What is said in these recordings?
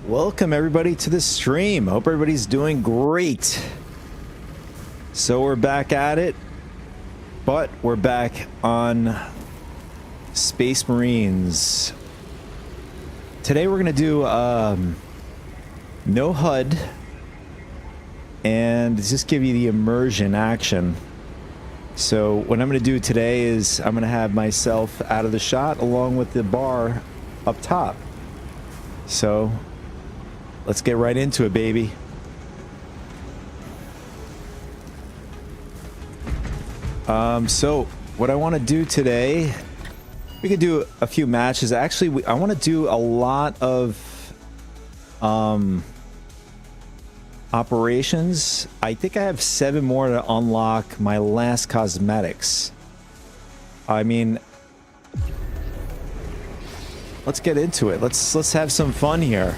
Welcome everybody to the stream. Hope everybody's doing great. So we're back at it, but we're back on Space Marines. Today we're gonna do no HUD and just give you the immersion action. So what I'm gonna do today is I'm gonna have myself out of the shot along with the bar up top. So let's get right into it, baby. So what I want to do today, we could do a few matches. Actually, I want to do a lot of operations. I think I have 7 more to unlock my last cosmetics. I mean, let's get into it. Let's have some fun here.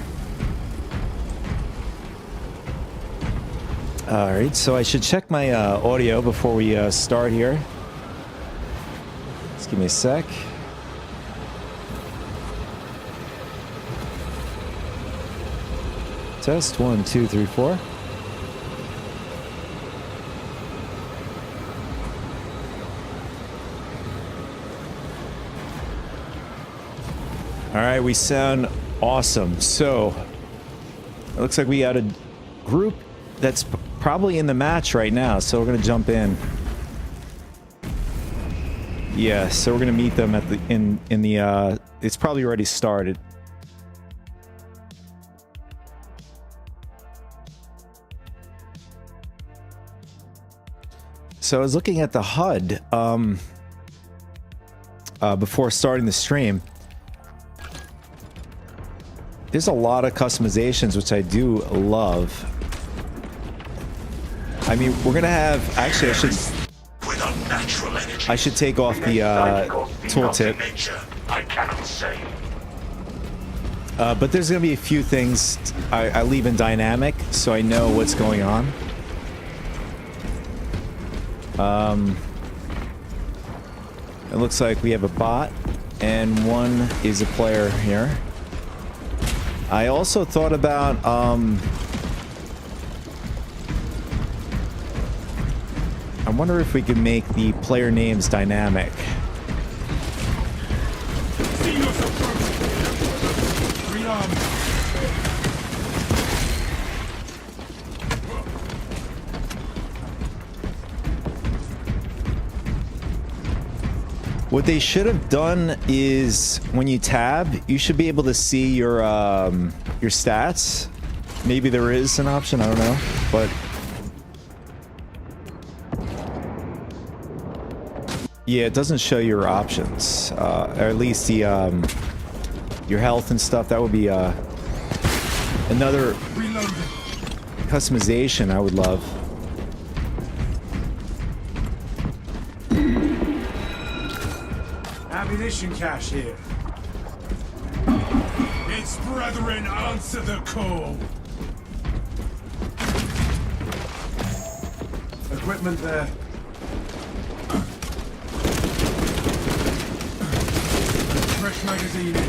Alright, so I should check my audio before we start here. Just give me a sec. Test 1, 2, 3, 4. Alright, we sound awesome. So, it looks like we got a group that's probably in the match right now, so we're gonna jump in. Yeah, so we're gonna meet them at the in the it's probably already started. So I was looking at the HUD before starting the stream. There's a lot of customizations which I do love. I mean, we're gonna have. Actually, I should take off the tooltip. But there's gonna be a few things I leave in dynamic, so I know what's going on. It looks like we have a bot, and one is a player here. I also thought about I wonder if we can make the player names dynamic. What they should have done is when you tab, you should be able to see your stats. Maybe there is an option, I don't know, but yeah, it doesn't show your options, or at least the your health and stuff. That would be another customization I would love. Ammunition cache here. Its brethren answer the call. Equipment there. Fresh magazine in.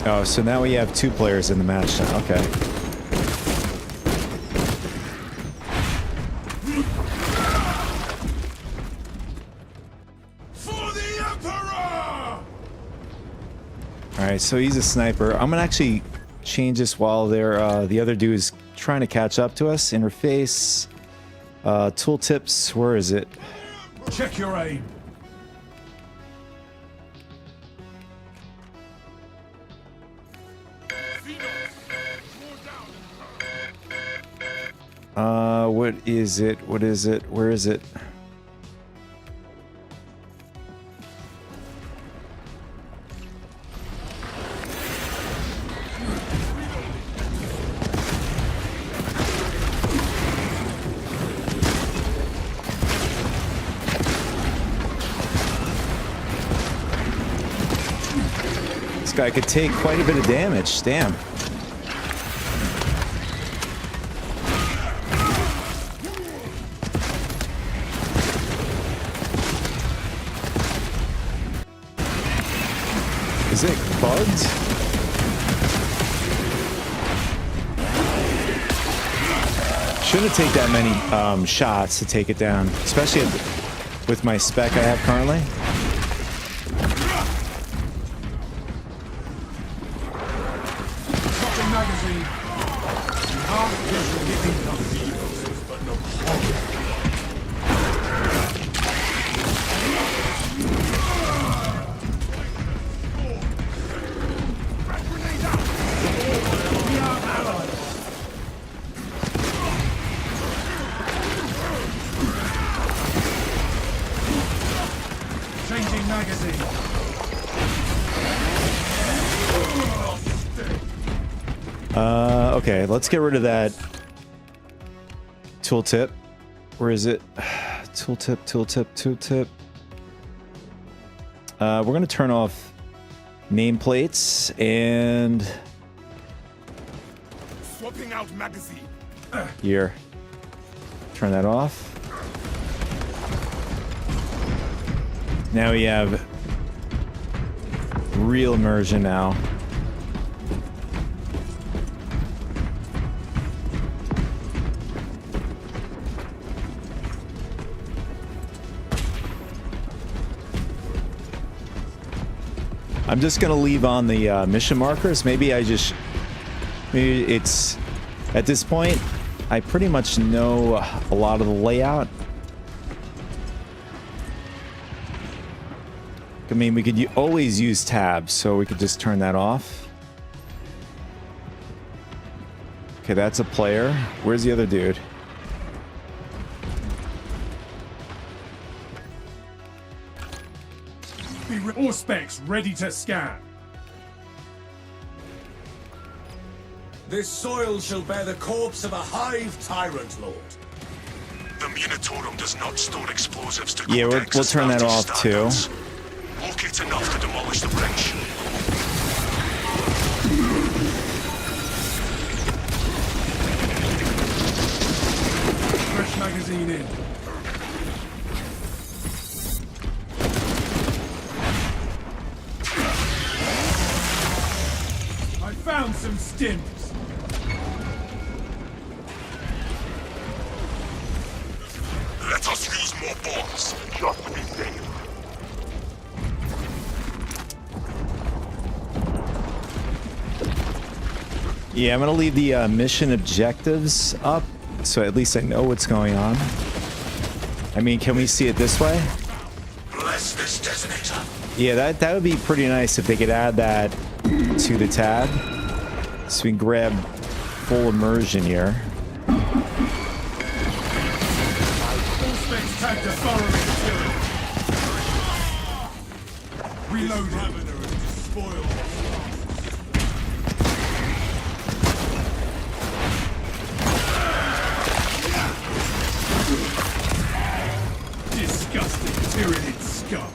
Oh, so now we have 2 players in the match now. Okay. For the Emperor! Alright, so he's a sniper. I'm gonna actually change this while they're the other dude is trying to catch up to us. Interface, tooltips, where is it? Check your aim. What is it? What is it? Where is it? This guy could take quite a bit of damage. Damn. Is it bugged? Shouldn't take that many shots to take it down, especially with my spec I have currently. Magazine. But no horror. Changing magazine. Okay, let's get rid of that tooltip. Where is it? Tooltip. We're going to turn off nameplates and Swapping out magazine. here. Turn that off. Now we have real immersion now. I'm just gonna leave on the mission markers. Maybe it's at this point I pretty much know a lot of the layout. I mean, we could always use tabs, so we could just turn that off. Okay, that's a player. Where's the other dude? All specs ready to scan. This soil shall bear the corpse of a hive tyrant lord. The Munitorum does not store explosives to Yeah, Codex we'll turn that off standards. too. Locate enough to demolish the bridge. Fresh magazine in. I found some stims. Let us use more bombs, just to be safe. Yeah, I'm gonna leave the mission objectives up, so at least I know what's going on. I mean, can we see it this way? Bless this detonator. Yeah, that would be pretty nice if they could add that to the tab, so we can grab full immersion here. All specs tagged to thoroughly material. Reloading. Spoil. Disgusting Tyranid scum.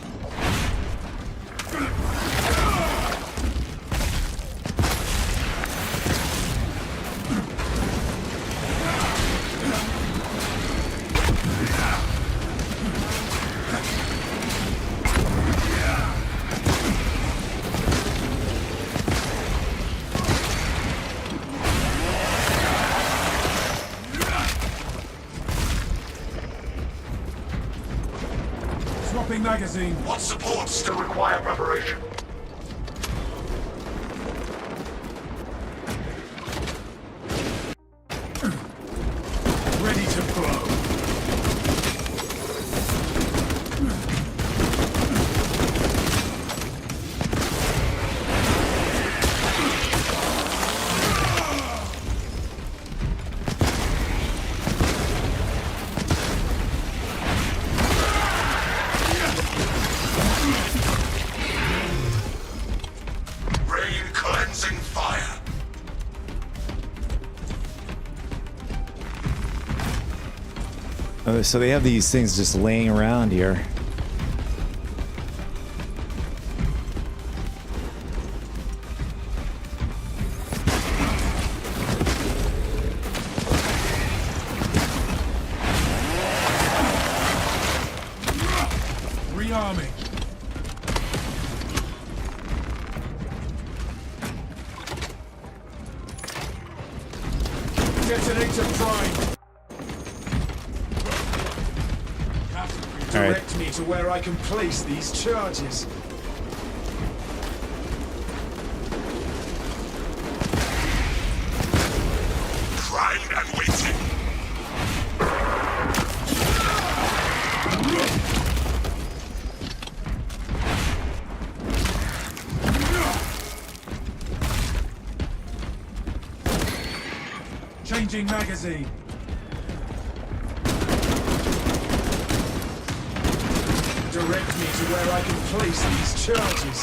Swapping magazine. What supports still require preparation? Ready to blow. Rain cleansing fire. Oh, so they have these things just laying around here. Detonator prime. Direct me to where I can place these charges. Primed and waiting. Changing magazine. Direct me to where I can place these charges.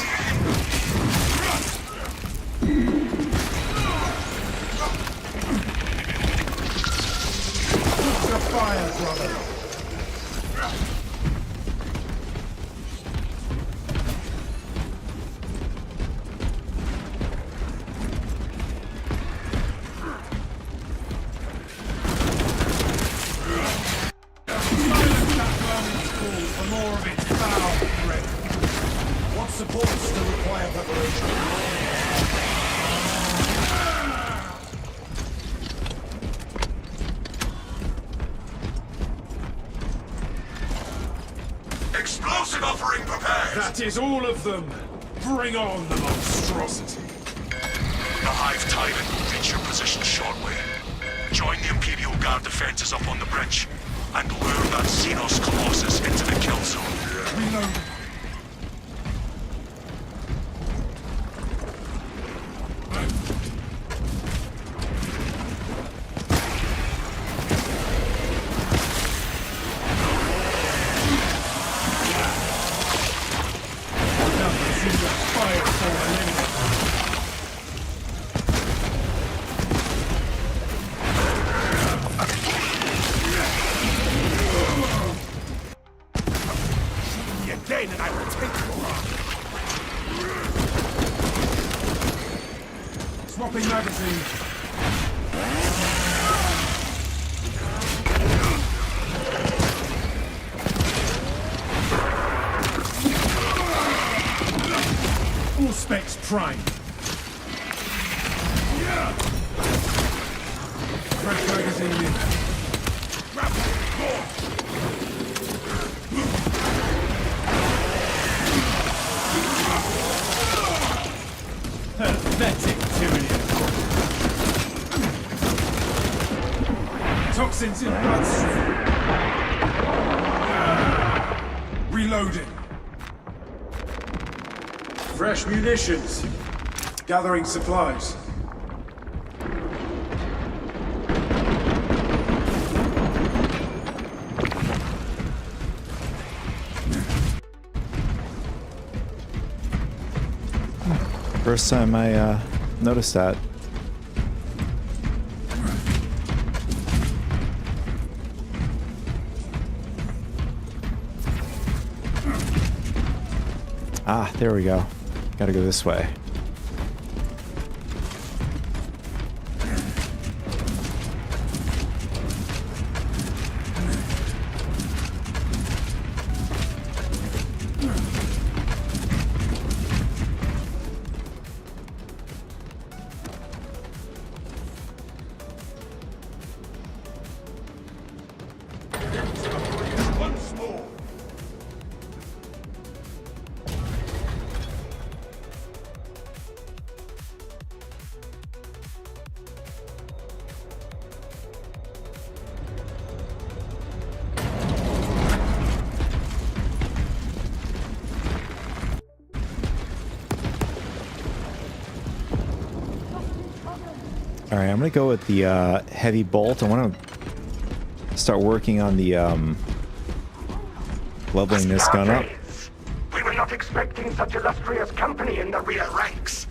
The fire, brother. For more of its foul threat. What supports still require preparation? Explosive offering prepared. That is all of them. Bring on the monstrosity. The Hive Tyrant will reach your position shortly. Join the Imperial Guard defenses up on the bridge and lure that Xenos Colossus into the kill zone. Reload. Numbers in the fire for eliminate. Again, and I will take you on. Swapping magazine. All specs prime. Fresh magazine in. Pathetic tyranny. Toxins in bloodstream. Reloading. Fresh munitions. Gathering supplies. First time I noticed that. Ah, there we go. Gotta go this way. Once more. All right, I'm gonna go with the heavy bolt. I want to start working on the leveling this gun up. We were not expecting such illustrious company in the rear ranks.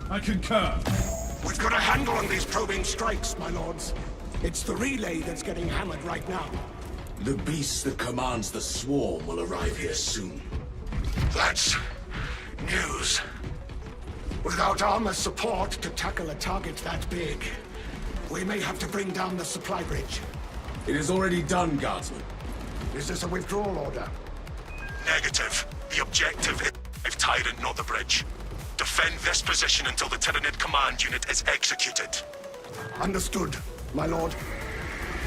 I concur. We've got a handle on these probing strikes, my lords. It's the relay that's getting hammered right now. The beast that commands the swarm will arrive here soon. That's news. Without armor support to tackle a target that big, we may have to bring down the supply bridge. It is already done, Guardsman. Is this a withdrawal order? Negative. The objective is Tyrant, not the bridge. Defend this position until the Tyranid command unit is executed. Understood, my lord.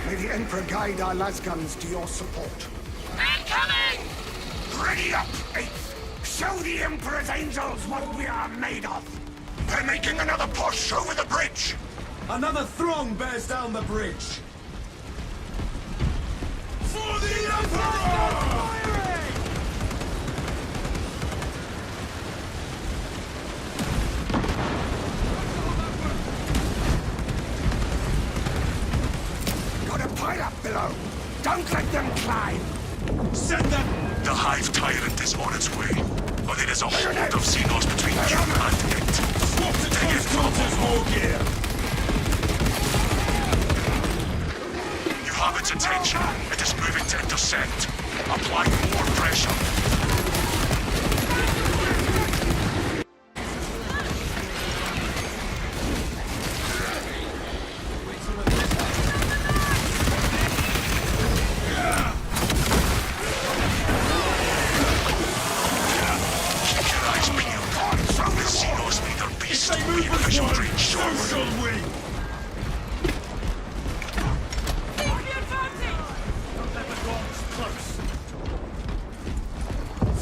May the Emperor guide our lasguns to your support. Incoming! Ready up, Eighth! Show the Emperor's angels what we are made of! They're making another push over the bridge! Another throng bears down the bridge. For the Emperor! Got a pile up below! Don't let them climb! Send them! The Hive Tyrant is on its way, but it is a hold of Xenos between you and it. Swap to close quarters, war gear! You have its attention. It is moving to intercept. Apply more pressure. Keep your eyes peeled. The Xenos need their beast to be visual range shortly.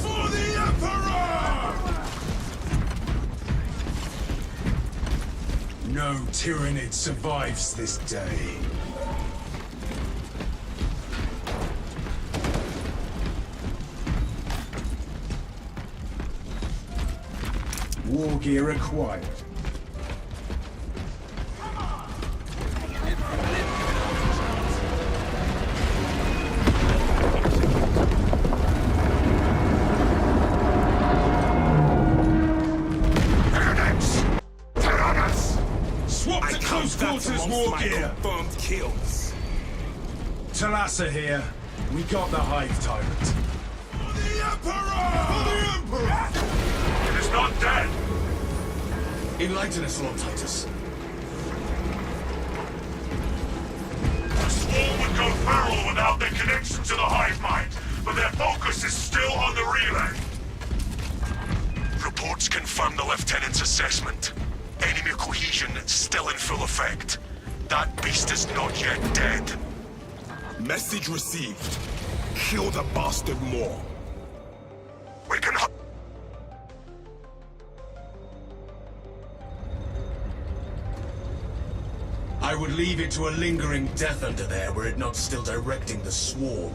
For the Emperor! No Tyranid survives this day. War gear acquired. Swap to close quarters, war gear. Confirmed kills. Talassa here. We got the Hive Tyrant. For the Emperor! For the Emperor! It is not dead. Enlighten us, Lord Titus. The Swarm would go feral without their connection to the Hive Mind, but their focus is still on the relay. Reports confirm the Lieutenant's assessment. Enemy cohesion still in full effect. That beast is not yet dead. Message received. Kill the bastard more. We can... I would leave it to a lingering death under there were it not still directing the Swarm.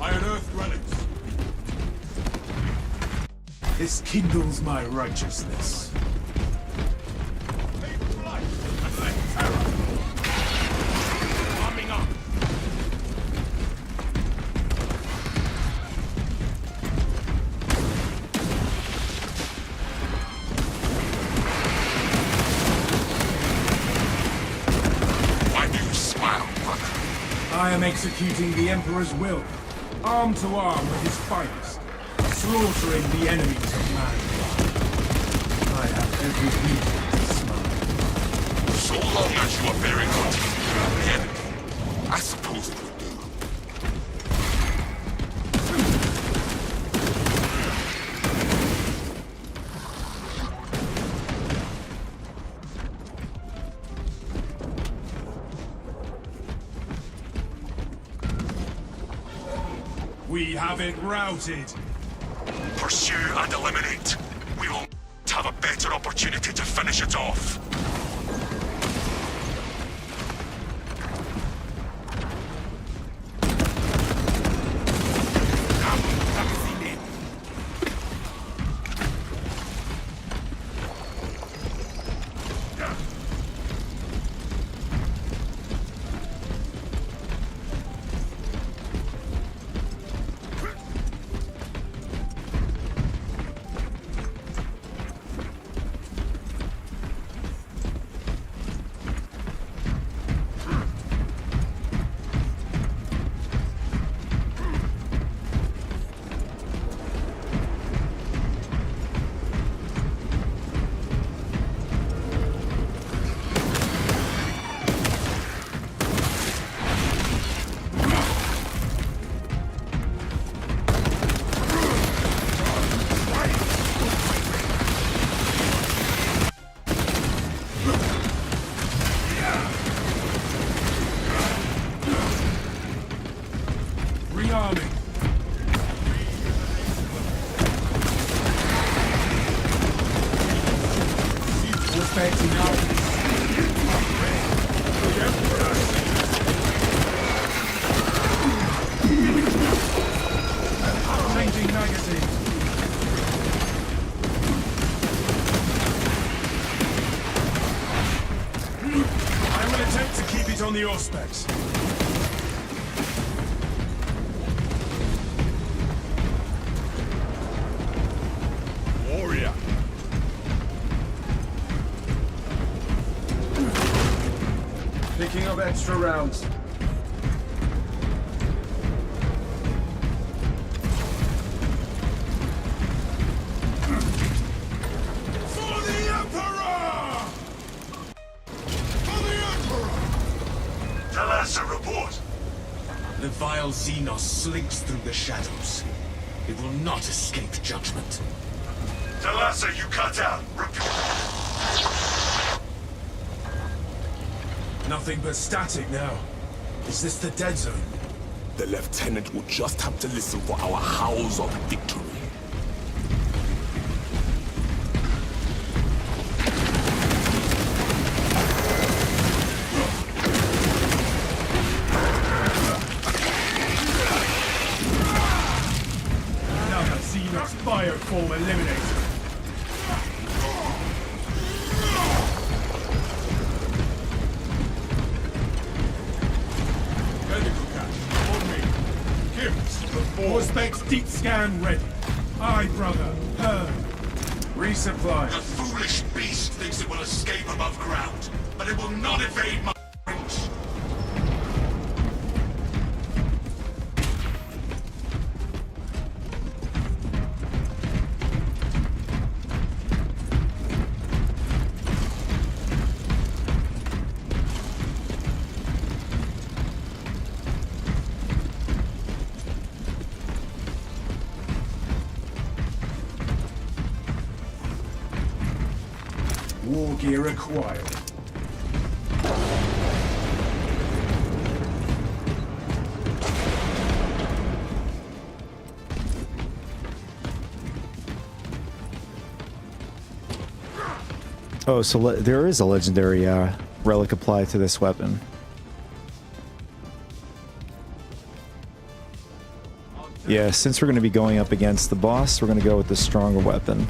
Iron Earth relics. This kindles my righteousness. I am executing the Emperor's will, arm to arm with his finest, slaughtering the enemies of mankind. I have every reason to smile. So long as you are bearing continuity with the enemy, I suppose it would do. We have it routed. Pursue and eliminate. We will have a better opportunity to finish it off. specs. Warrior. Picking up extra rounds. For the Emperor! For the Emperor! Thalassa, report. The vile Xenos slinks through the shadows. It will not escape judgment. Thalassa, you cut out. Report. Nothing but static now. Is this the dead zone? The lieutenant will just have to listen for our howls of victory. Another Xenos bioform eliminated. Medical catch, on me. Gibbs, before specs deep scan ready. Aye, brother. Heard. Resupply. The foolish beast thinks it will escape above ground, but it will not evade my reach. War gear acquired. Oh, so there is a legendary relic applied to this weapon. Yeah, since we're going to be going up against the boss, we're going to go with the stronger weapon.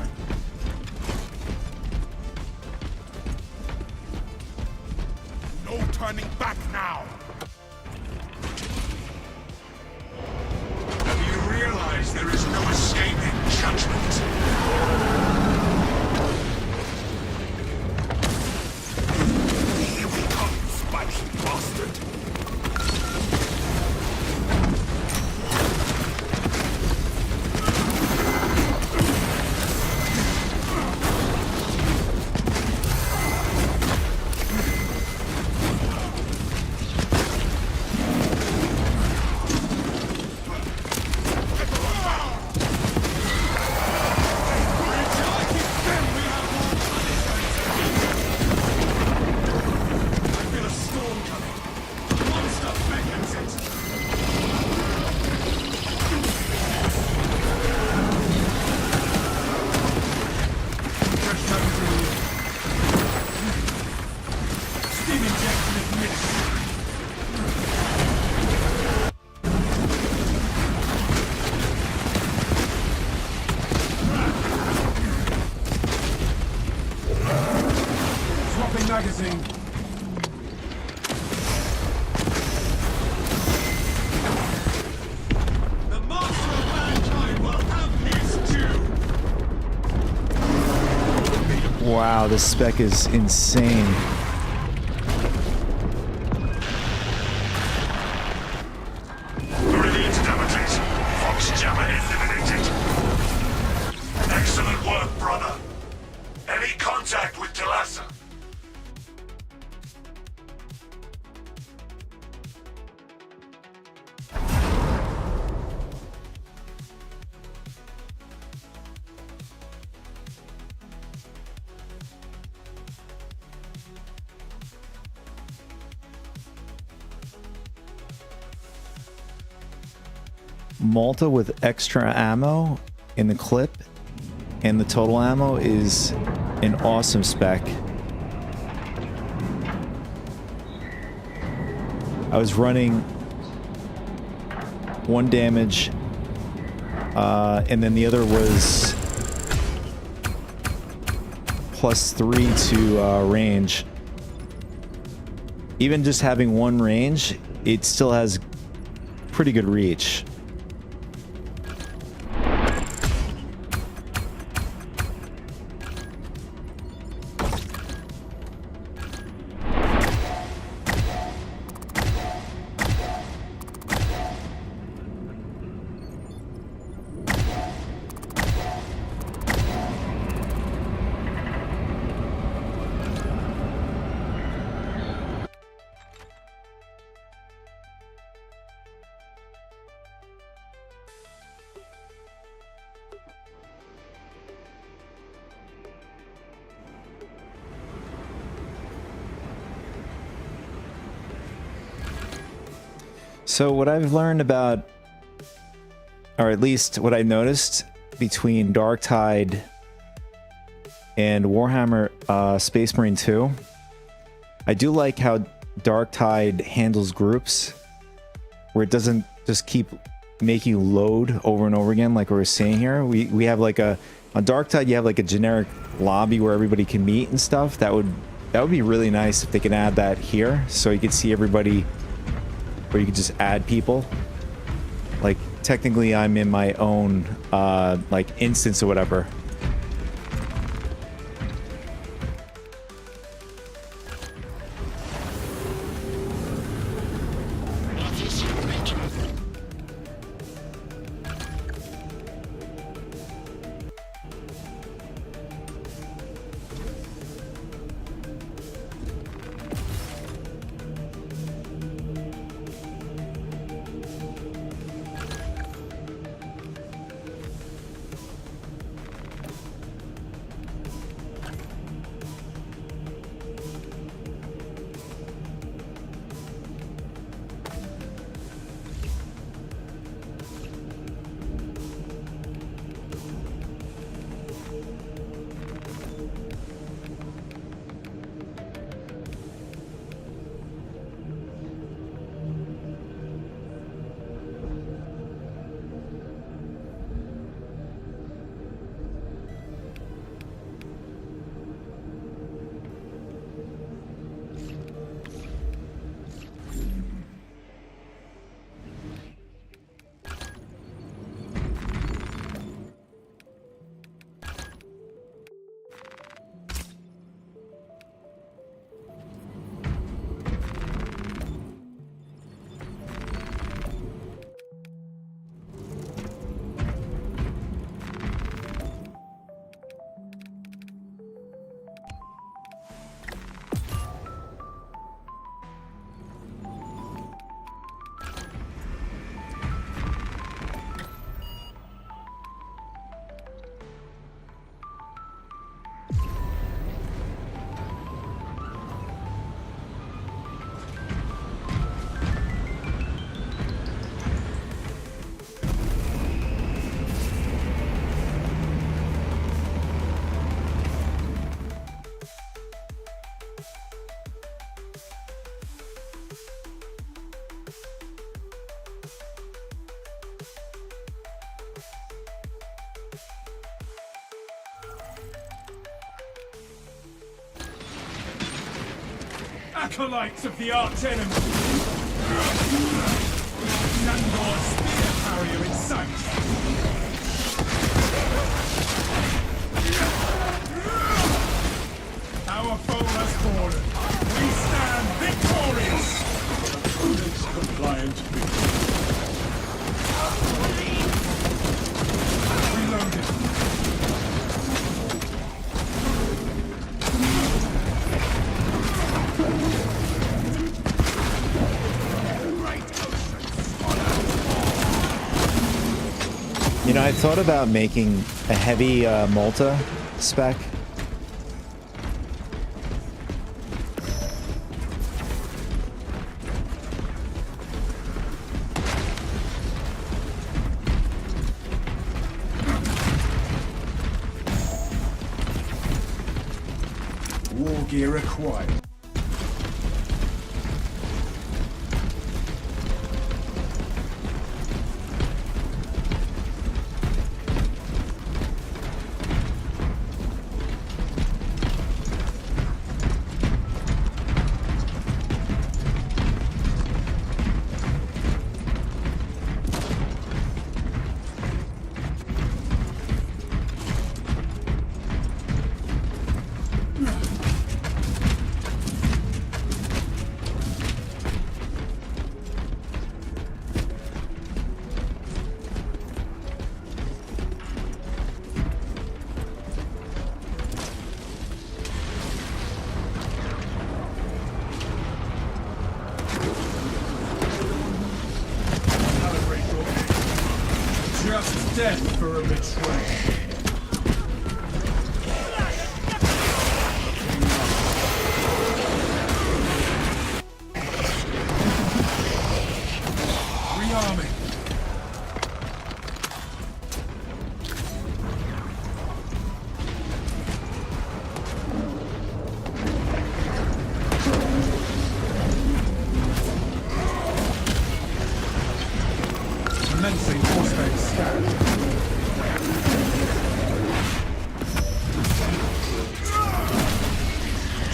No turning back now. Do you realize there is no escaping judgment? Here we come, spiky bastard. Magazine. The master of mankind will have his due! Wow, this spec is insane. Brilliant abilities. Fox Jammer eliminated. Excellent work, brother. Any contact with Thalassa? Malta with extra ammo in the clip and the total ammo is an awesome spec. I was running 1 damage and then the other was +3 to range. even just having one range, it still has pretty good reach. So what I've learned about, or at least what I noticed between Darktide and Warhammer SpaceMarine 2, I do like how Darktide handles groups, where it doesn't just keep making you load over and over again like we were seeing here. We have like on Darktide you have like a generic lobby where everybody can meet and stuff. That would be really nice if they could add that here, so you could see everybody, where you could just add people. Like technically I'm in my own like instance or whatever. Acolytes of the arch enemy! Nandor's spear carrier in sight! Our foe has fallen! We stand victorious! Codex compliant Reloaded! You know, I thought about making a heavy Malta spec. War gear acquired. Death for a betrayal. Rearming. Commencing horseback scan.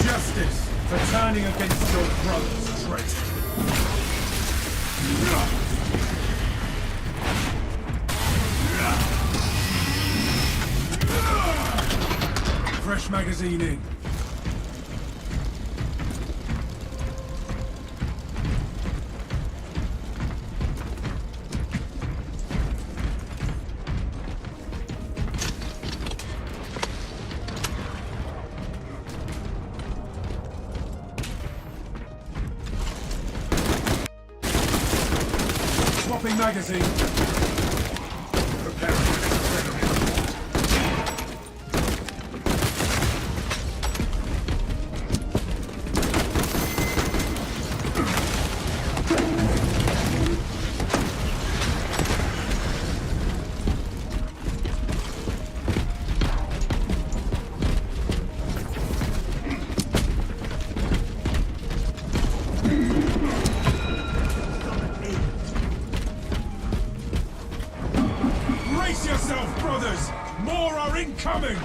Justice for turning against your brother's traitor. Fresh magazine in. Swapping magazine. Preparing. Brace yourself, brothers! More are incoming!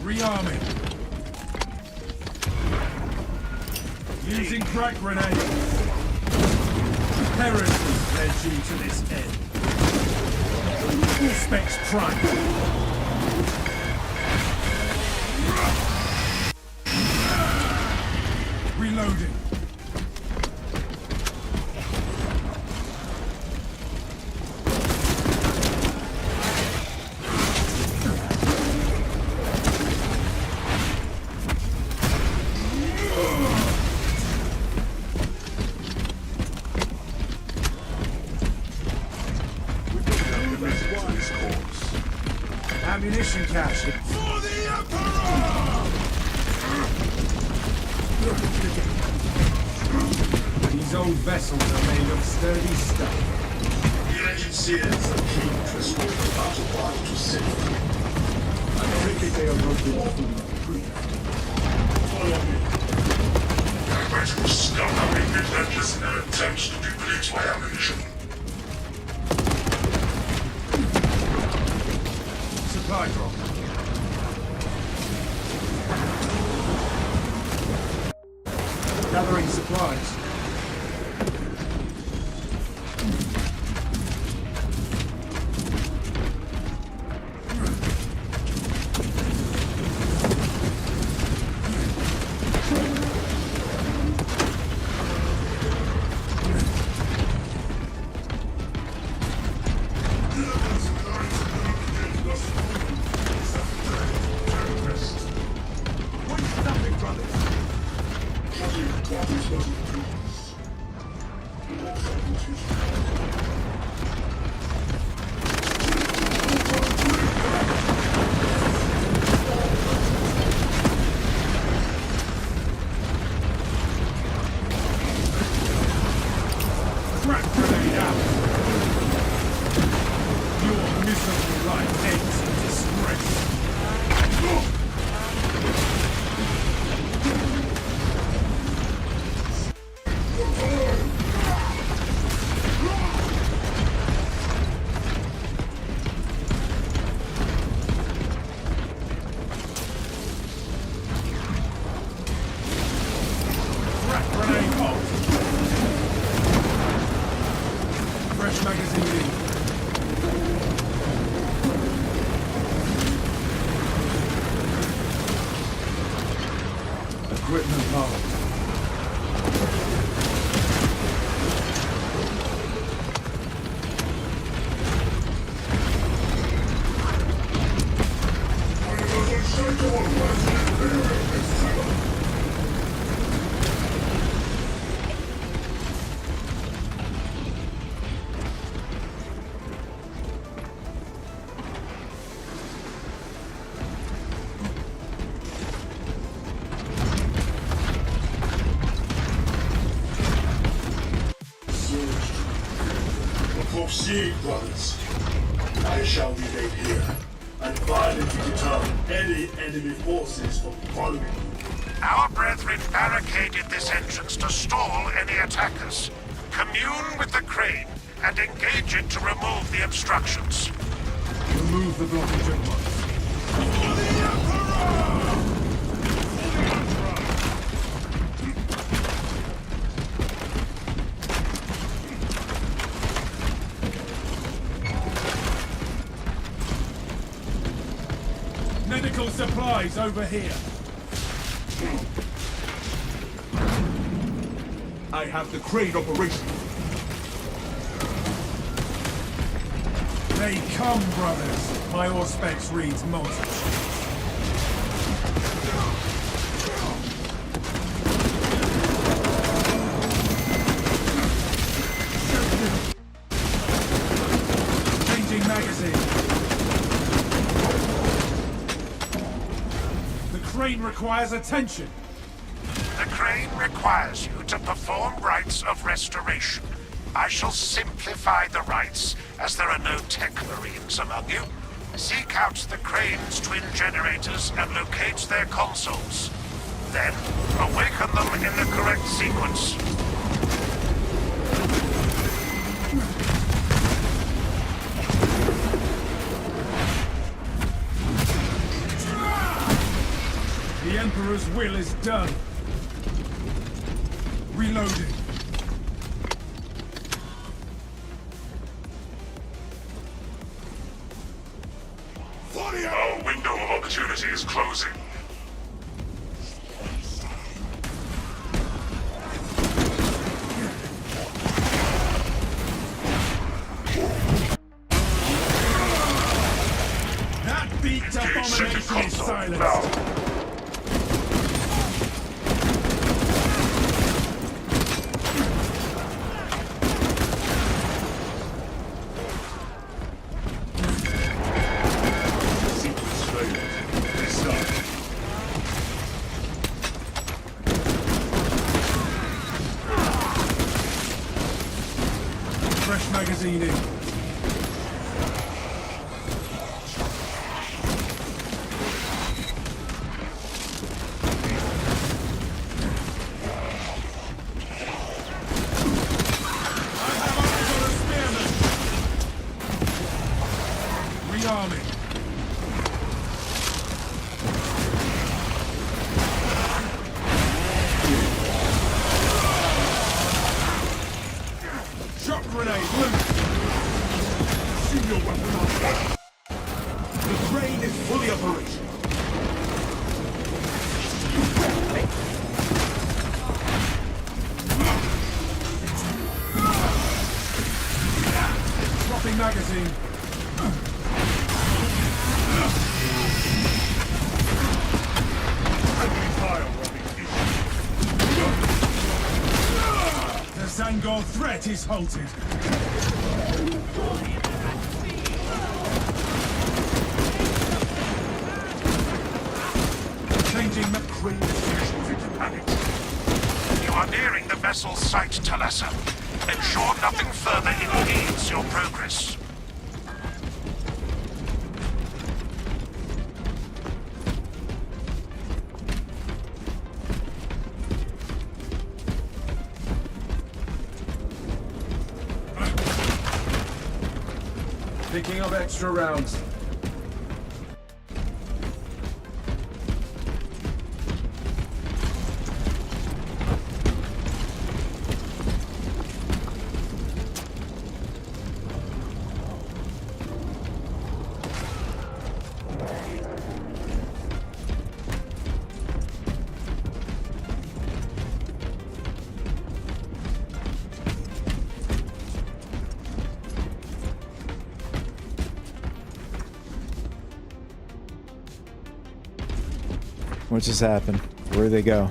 Rearming. Using crack grenades. Heresy led you to this end. All specs prime. Reloading. Ammunition cache. For the Emperor! These old vessels are made of sturdy stuff. The engine seals the king to restore the battle bar to safety. I think they are not the Follow me. I bet you scum have been relentless in their attempts to deplete my ammunition. Supply drop. Gathering supplies. Crack grenade out! Your miserable life ends in disgrace! Crack grenade out! Fresh magazine in. Equipment low. Proceed, brothers. I shall remain here and violently deter any enemy forces from following you. Our brethren barricaded this entrance to stall any attackers. Commune with the crane and engage it to remove the obstructions. Remove the blockage at once. Medical supplies over here. I have the crane operation. They come, brothers. My Auspex reads multi. Changing magazine. The crane requires attention. The crane requires you to perform rites of restoration. I shall simplify the rites, as there are no tech marines among you. Seek out the crane's twin generators and locate their consoles. Then, awaken them in the correct sequence. The Emperor's will is done. Reloading. Our window of opportunity is closing. That beat abomination is console silenced. now. Fresh magazine in. Rearming. Shock grenade, loose! Shoot your weapon on. The crane is fully operational. Dropping magazine. The Zangor threat is halted. Changing the crane into panic. You are nearing the vessel's site, Talassa. Ensure nothing further impedes your progress. Picking up extra rounds. What just happened? Where'd they go?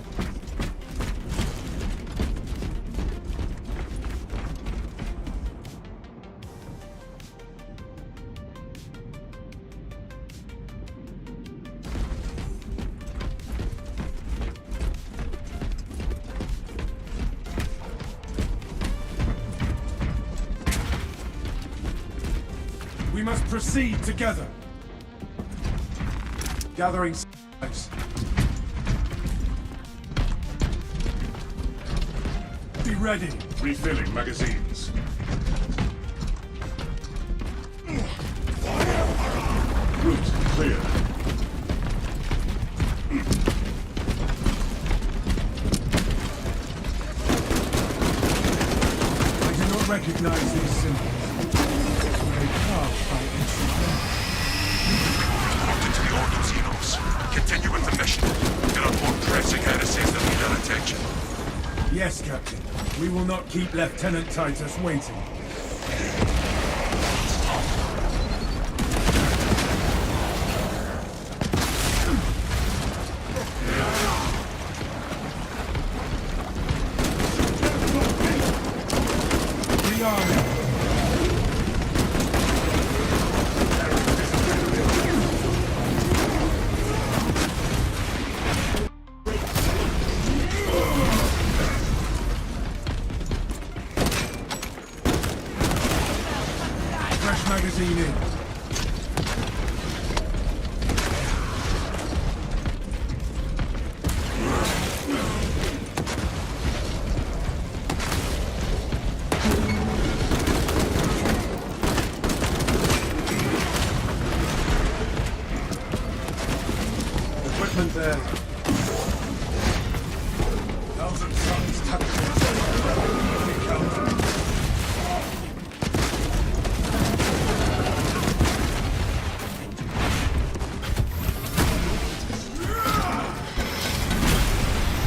must proceed together. Gathering supplies. Be ready. Refilling magazines. Route clear. I do not recognize these symbols. They carved by ancient men. Into the Order Xenos. Continue with the mission. There are more pressing heresies that need our attention. Yes, Captain. We will not keep Lieutenant Titus waiting. Rearming. Fresh magazine in. Equipment there. Thousand Suns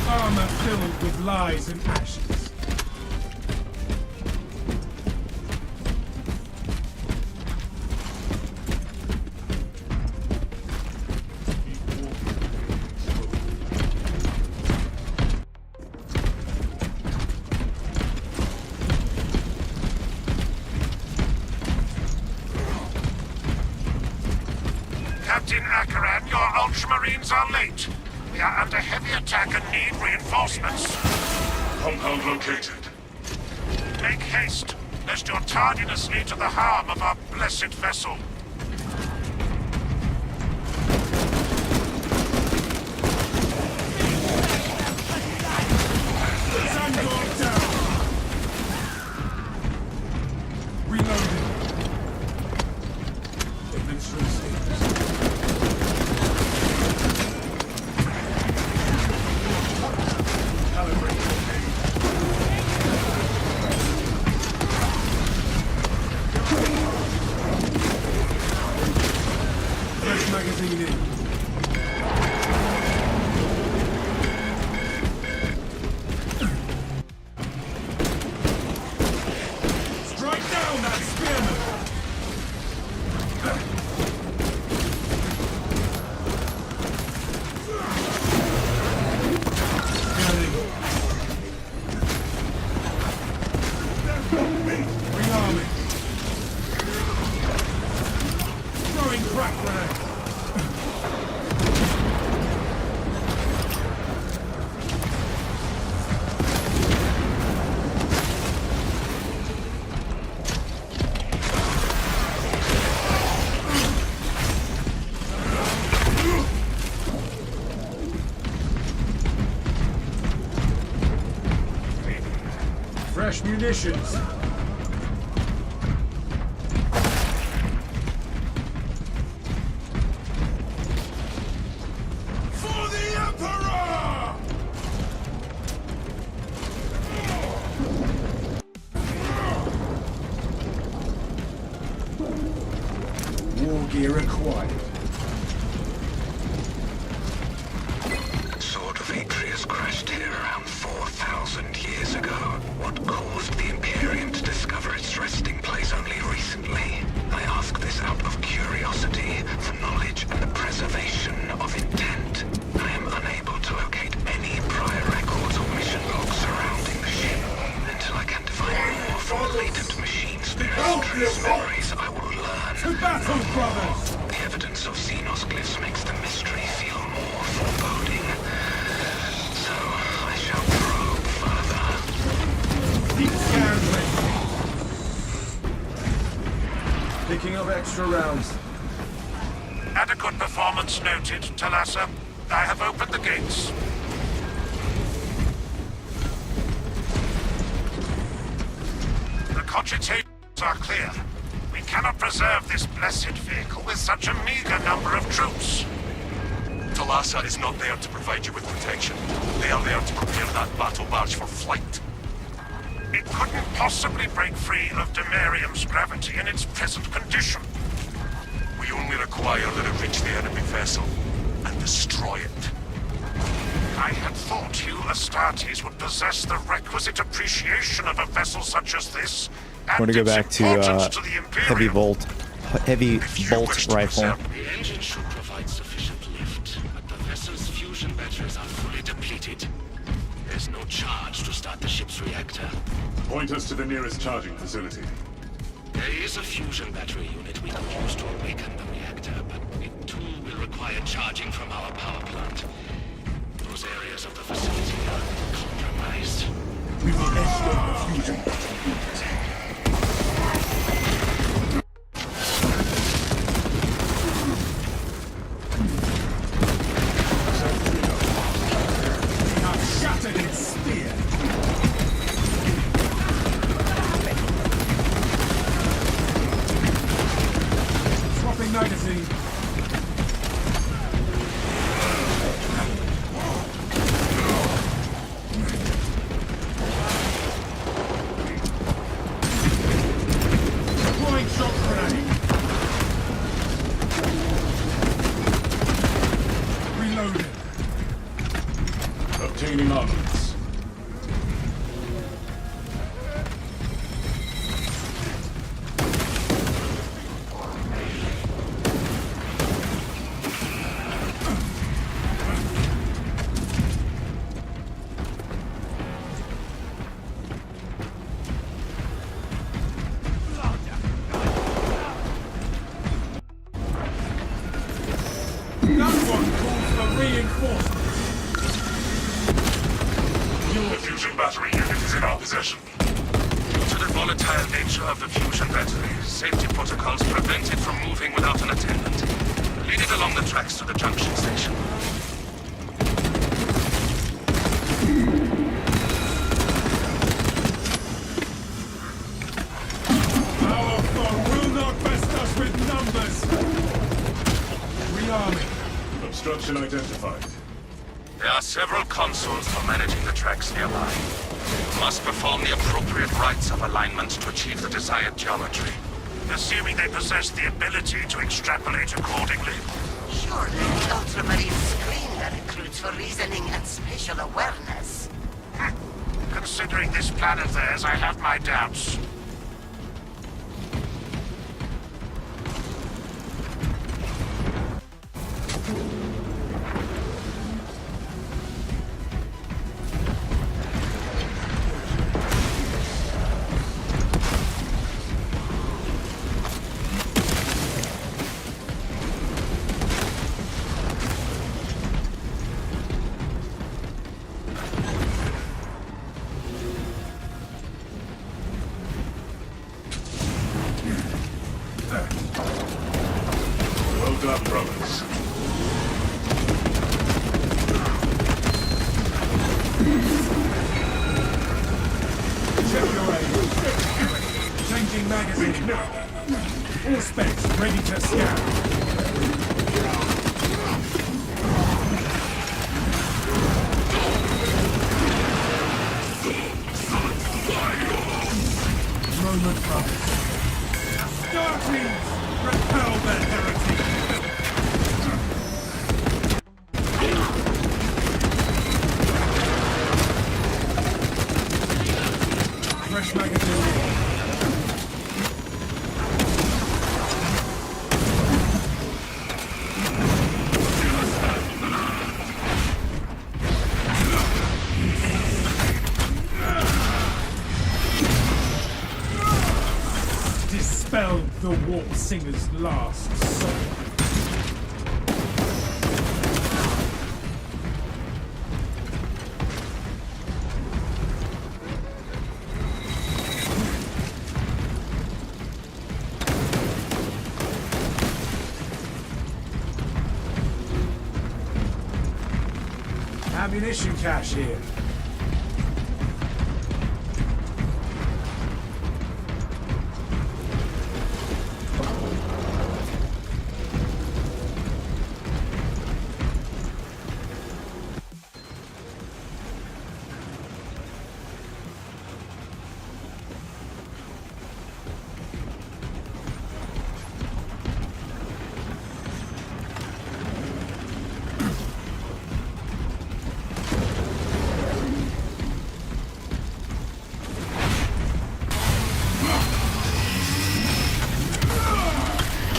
Armor filled with lies and ashes. Captain Akaran, your Ultramarines are late. We are under heavy attack and need reinforcements. Compound located. Make haste, lest your tardiness lead to the harm of our blessed vessel. Sandor down! Reloading. Administering status. Fresh magazine in. Strike down that spearman! Rearming. Throwing crack grenade. Fresh munitions. For the Emperor! War gear acquired. Sword of Atreus crashed here around 4,000 years ago. What caused the Imperium to discover its resting place only recently? I ask this out of curiosity, for knowledge and the preservation of intent. I am unable to locate any prior records or mission logs surrounding the ship. Until I can define more from the latent machine spirit's trace memories, I will learn. To battle, brothers! The evidence Thinking of extra rounds. Adequate performance noted, Talassa. I have opened the gates. The cogitations are clear. We cannot preserve this blessed vehicle with such a meager number of troops. Talassa is not there to provide you with protection. They are there to prepare that battle barge for flight. It couldn't possibly break free of Demarium's gravity in its present condition. We only require that it reach the enemy vessel and destroy it. I had thought you Astartes would possess the requisite appreciation of a vessel such as this. I want to go back to heavy bolt rifle. The engine should provide sufficient lift, but the vessel's fusion batteries are fully depleted. There's no charge to start the ship's reactor. Point us to the nearest charging facility. There is a fusion battery unit we could use to awaken the reactor, but it too will require charging from our power plant. Those areas of the facility are compromised. We will escort the fusion battery unit. We have shattered its spear. Swapping magazine. Deploying shock grenade. Reloading. Obtaining armaments. That one calls for reinforcements. The fusion battery unit is in our possession. Due to the volatile nature of the fusion battery, safety protocols prevent it from moving without an attendant. Lead it along the tracks to the junction station. Our foe will not best us with numbers. Rearming. Obstruction identified. There are several consoles for managing the tracks nearby. You must perform the appropriate rites of alignment to achieve the desired geometry. Assuming they possess the ability to extrapolate accordingly. Surely the Ultramarine screen the recruits for reasoning and spatial awareness. Considering this plan of theirs, I have my doubts. Well done, brothers. Check your aim. Changing magazine. All specs ready to scan. Moment comes. Darties! Repel the heretic! Fresh magazine. Dispel the Warp Singer's last soul. Ammunition cache here.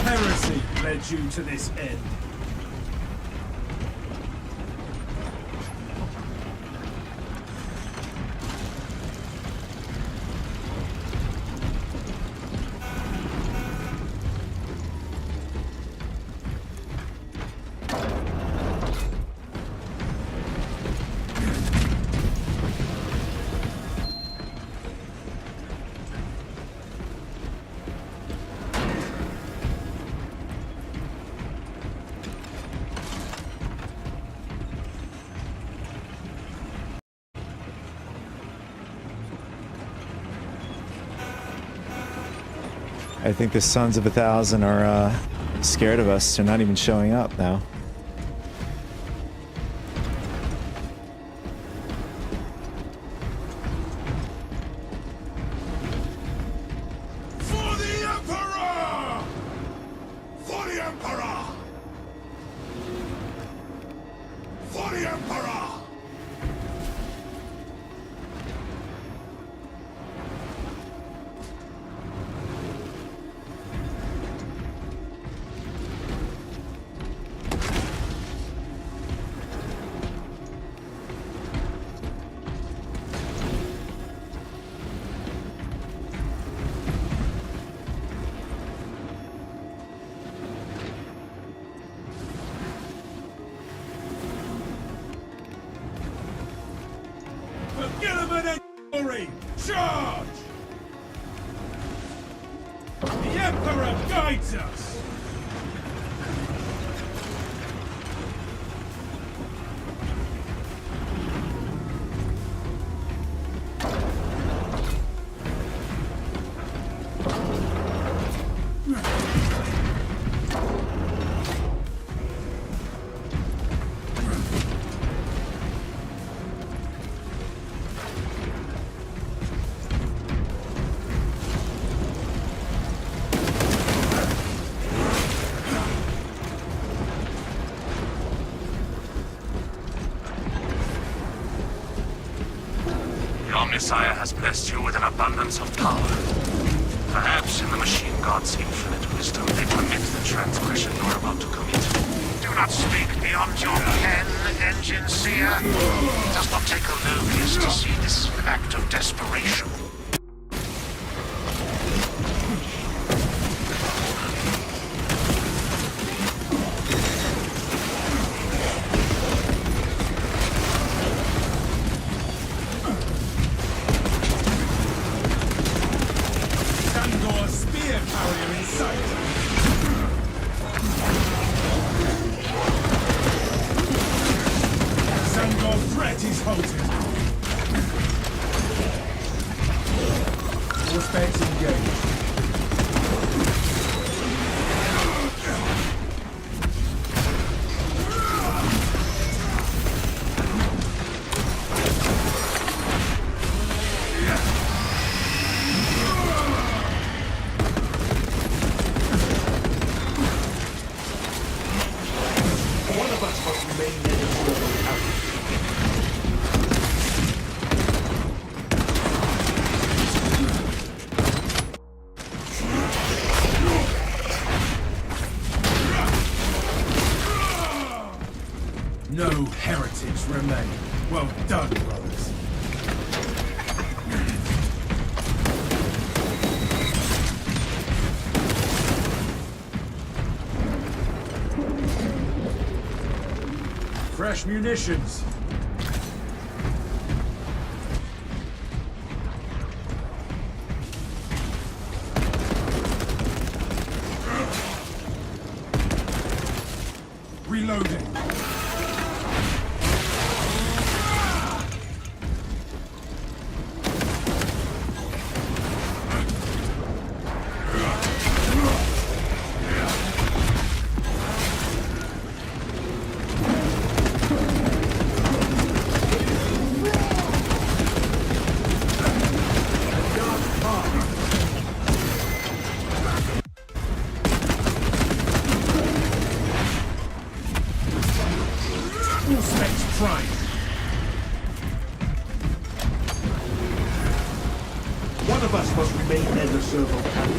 Heresy led you to this end. I think the Sons of 1,000 are scared of us. They're not even showing up now. For the Emperor! For the Emperor! For the Emperor! Charge! The Emperor guides us! Messiah has blessed you with an abundance of power. Perhaps in the machine god's infinite wisdom they permit the transgression you are about to commit. Do not speak beyond your pen, Engine Seer. It does not take a Lovius to see this act of desperation. No heretics remain. Well done, brothers. Fresh munitions. Reloading. One of us must remain near the servo carriage.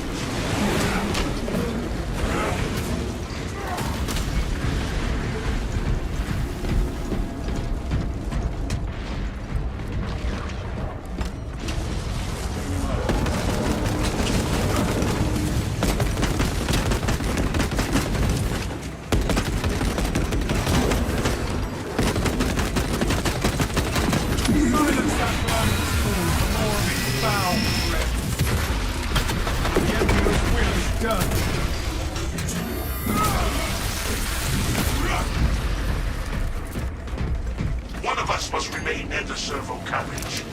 Silence that blind storm for more of its foul breath. The Emperor's will is done. One of us must remain near the servo carriage.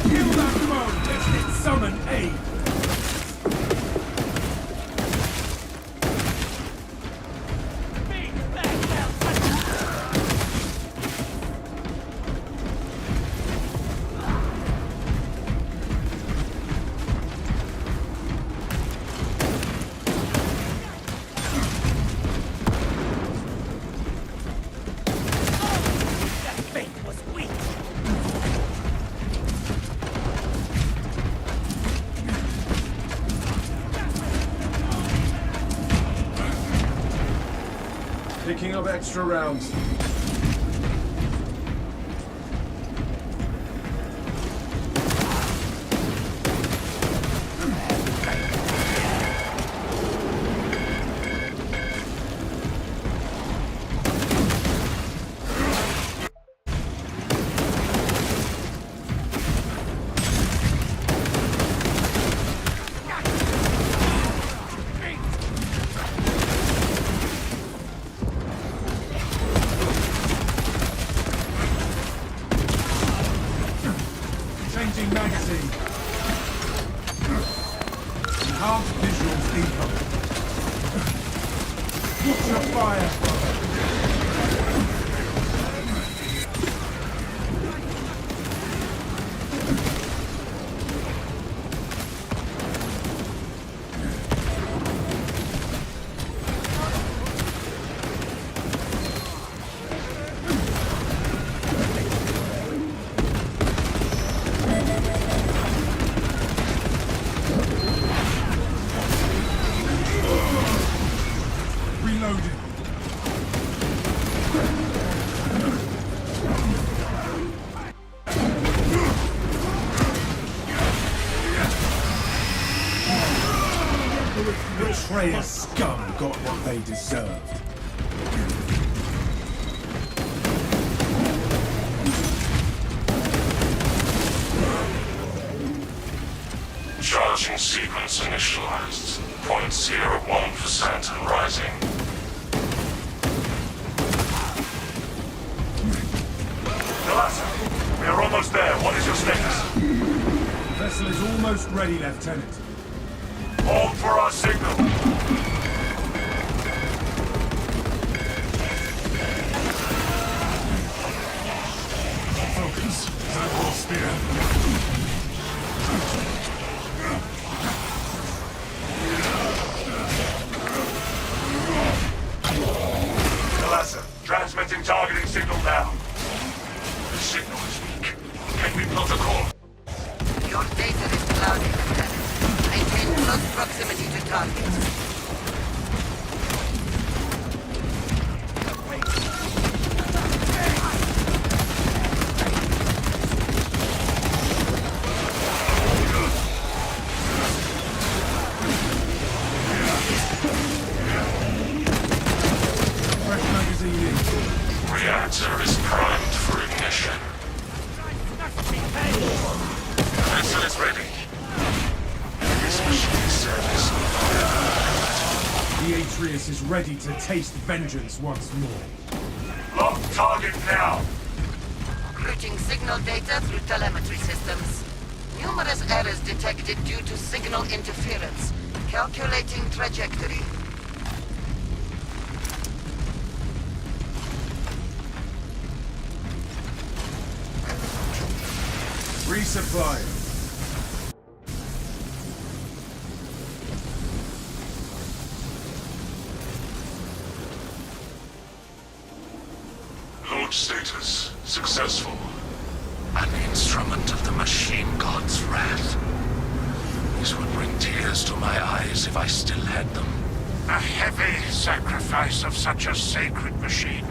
Kill that foe lest it summon aid. Picking up extra rounds. Changing magazine. Enhanced visuals incoming. Watch your fire. Reloading. Betrayers scum got what they deserved. Charging sequence initialized. 0.01% and rising. Galassa, we are almost there. What is your status? The vessel is almost ready, Lieutenant. Hold for our signal. Focus. Tactical spear. Galassa, transmitting targeting signal now. The signal is weak. Can we plot a course? Your data is clouded, Lieutenant. Maintain close proximity to target. Fresh magazine in. Reactor is primed for ignition. Vessel is ready. This machine service. The Atreus is ready to taste vengeance once more. Lock target now. Routing signal data through telemetry systems. Numerous errors detected due to signal interference. Calculating trajectory. Resupply. status. Successful. An instrument of the machine god's wrath. This would bring tears to my eyes if I still had them. A heavy sacrifice of such a sacred machine.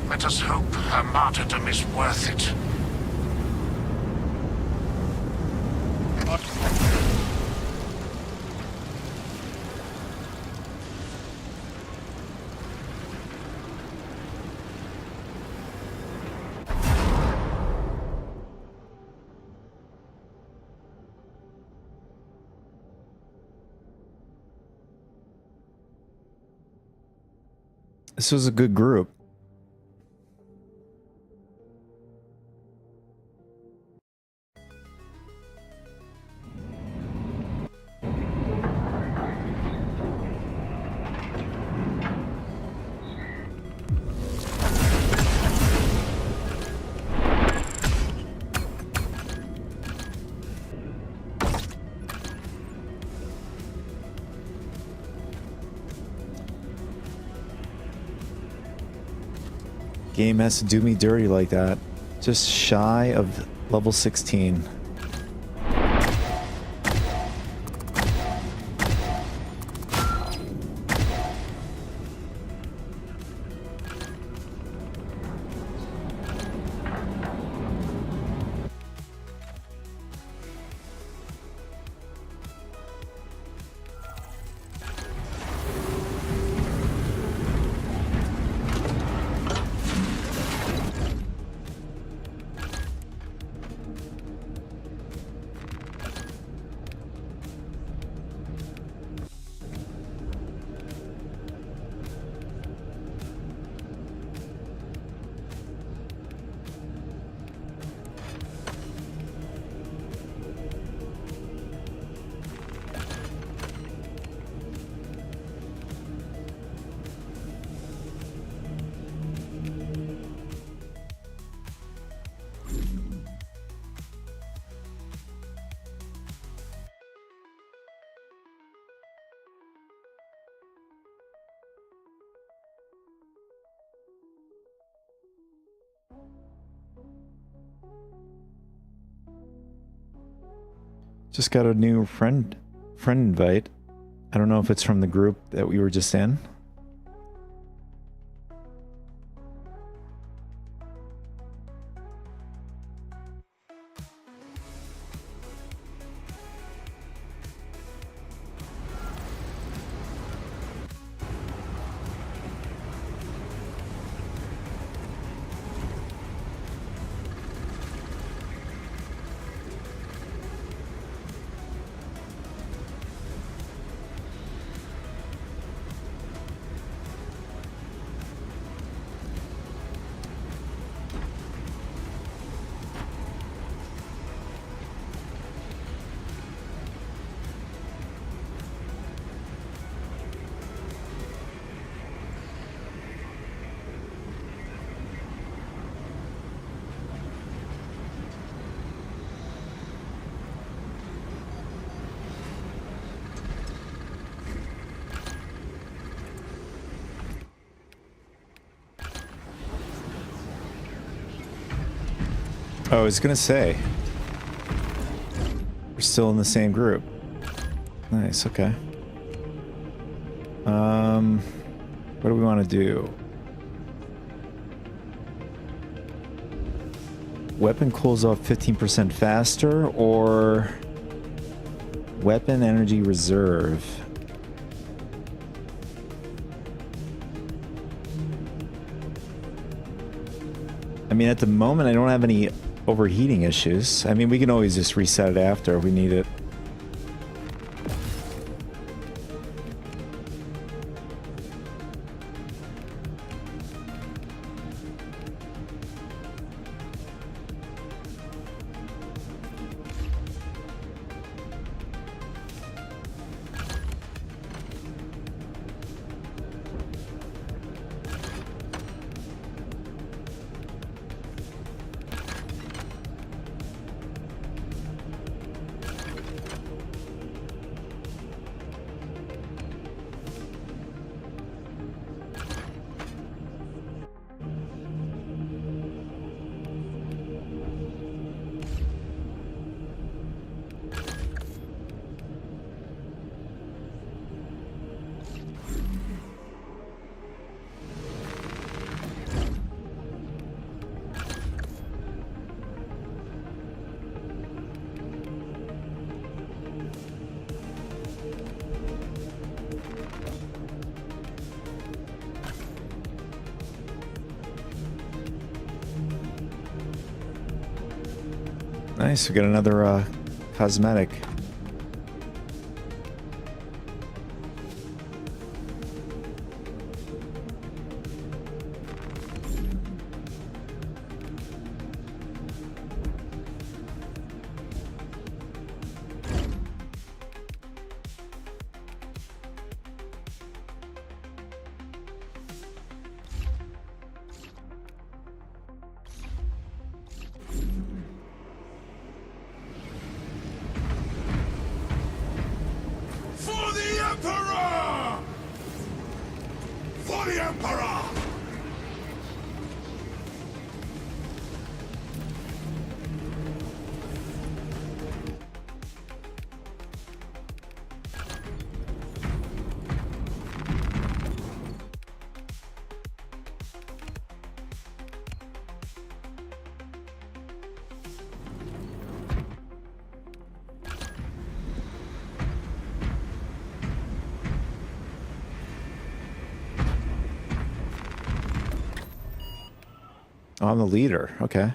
Let us hope her martyrdom is worth it. This was a good group. Game has to do me dirty like that. Just shy of level 16. Just got a new friend invite. I don't know if it's from the group that we were just in. Oh, I was gonna say, we're still in the same group. Nice, okay. What do we want to do? Weapon cools off 15% faster, or weapon energy reserve? I mean, at the moment, I don't have any overheating issues. I mean, we can always just reset it after if we need it. Nice, we got another cosmetic. For the Emperor! For the Emperor! Oh, I'm the leader. Okay.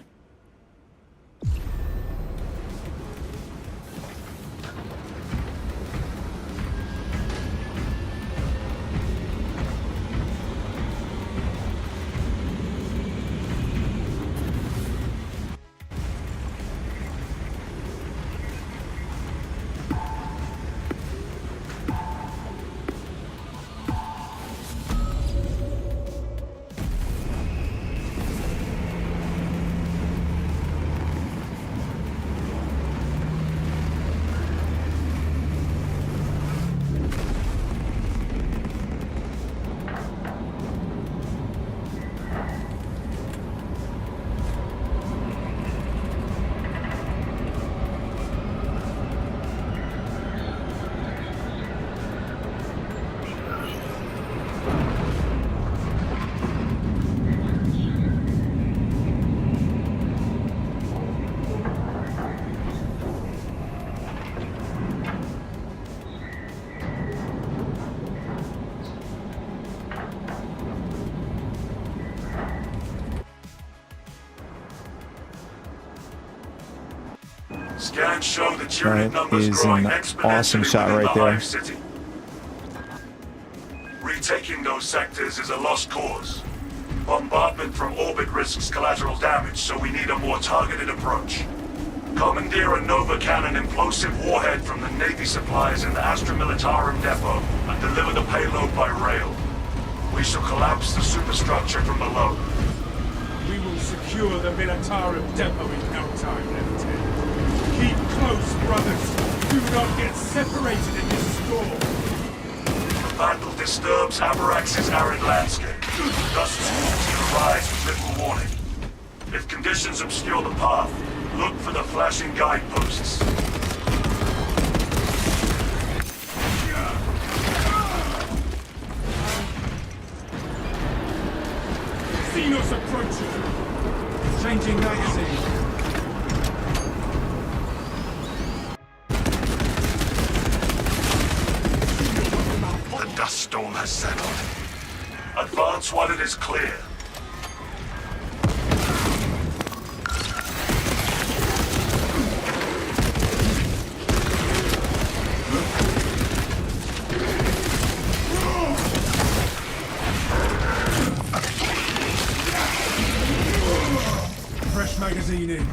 Scans show the Tyranid Right, numbers is growing an exponentially awesome shot within right the there. Hive City. Retaking those sectors is a lost cause. Bombardment from orbit risks collateral damage, so we need a more targeted approach. Commandeer a Nova Cannon implosive warhead from the Navy supplies in the Astra Militarum depot and deliver the payload by rail. We shall collapse the superstructure from below. We will secure the Militarum depot in no time, Lieutenant. Keep close, brothers. Do not get separated in this storm. The battle disturbs Avarax's arid landscape. Dust storms can arise with little warning. If conditions obscure the path, look for the flashing guideposts. Xenos approaching. Changing magazine. The dust storm has settled. Advance while it is clear. Fresh magazine in.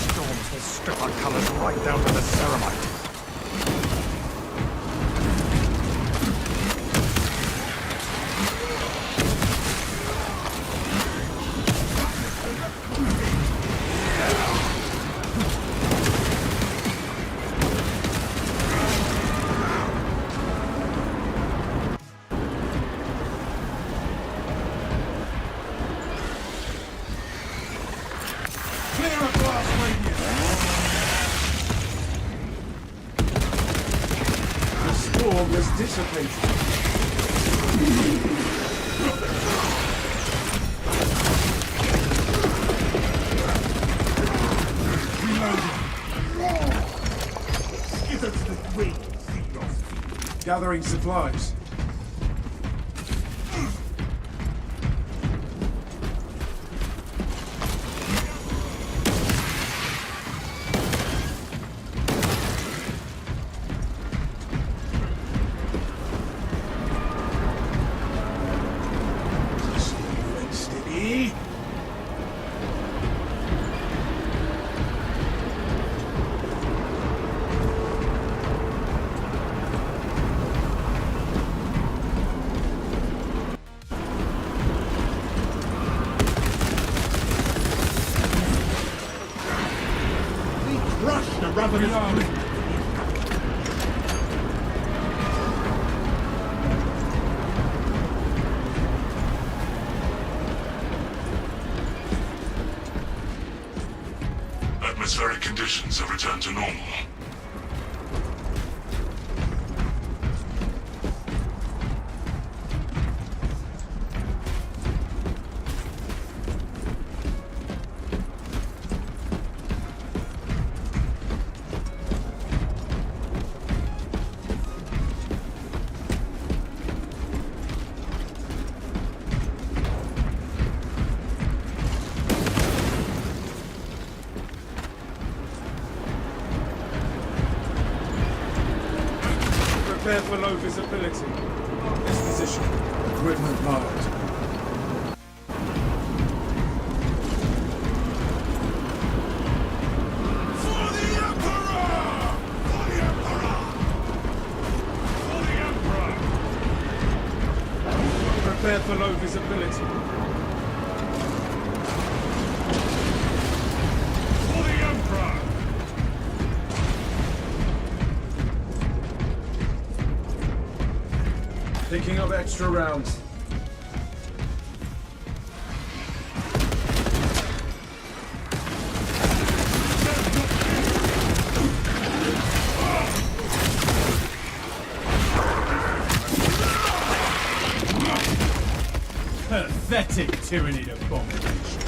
Storms will strip our colors right down to the ceramite. Clear a blast radius. The storm has dissipated. Reloading. Skip it to the Gathering supplies. Steady. Reloading. Atmospheric conditions have returned to normal. Prepare for low visibility. This position. Equipment marked. For the Emperor! For the Emperor! For the Emperor! Prepare for low visibility. For the Emperor! Picking up extra rounds. Pathetic tyranny abomination.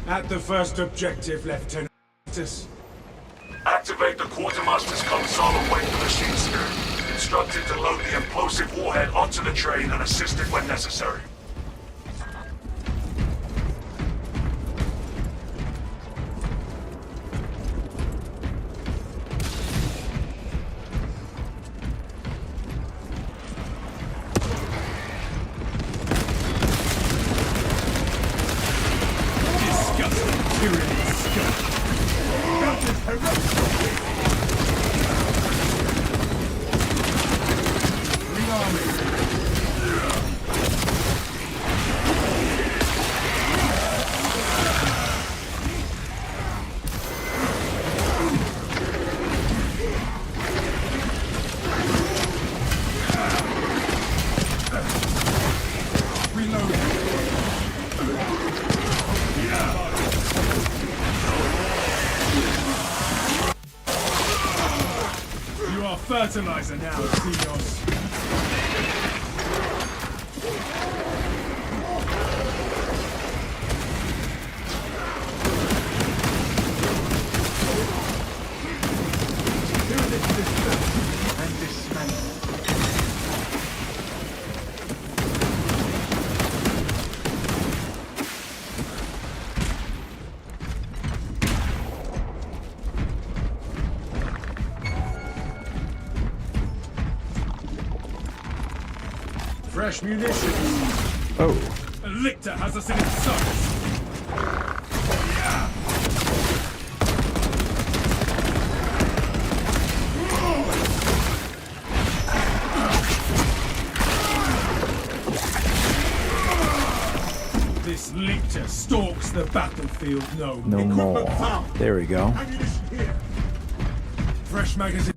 At the first objective, Lieutenant. Activate the quartermaster's console and wait for the machine spirit. Instructed to load the implosive warhead onto the train and assist it when necessary. Fertilizer now, Xenos. And dismantle. Fresh munitions. Oh. A lictor has us in its sights. This lictor stalks the battlefield no more. There we go. Fresh magazine.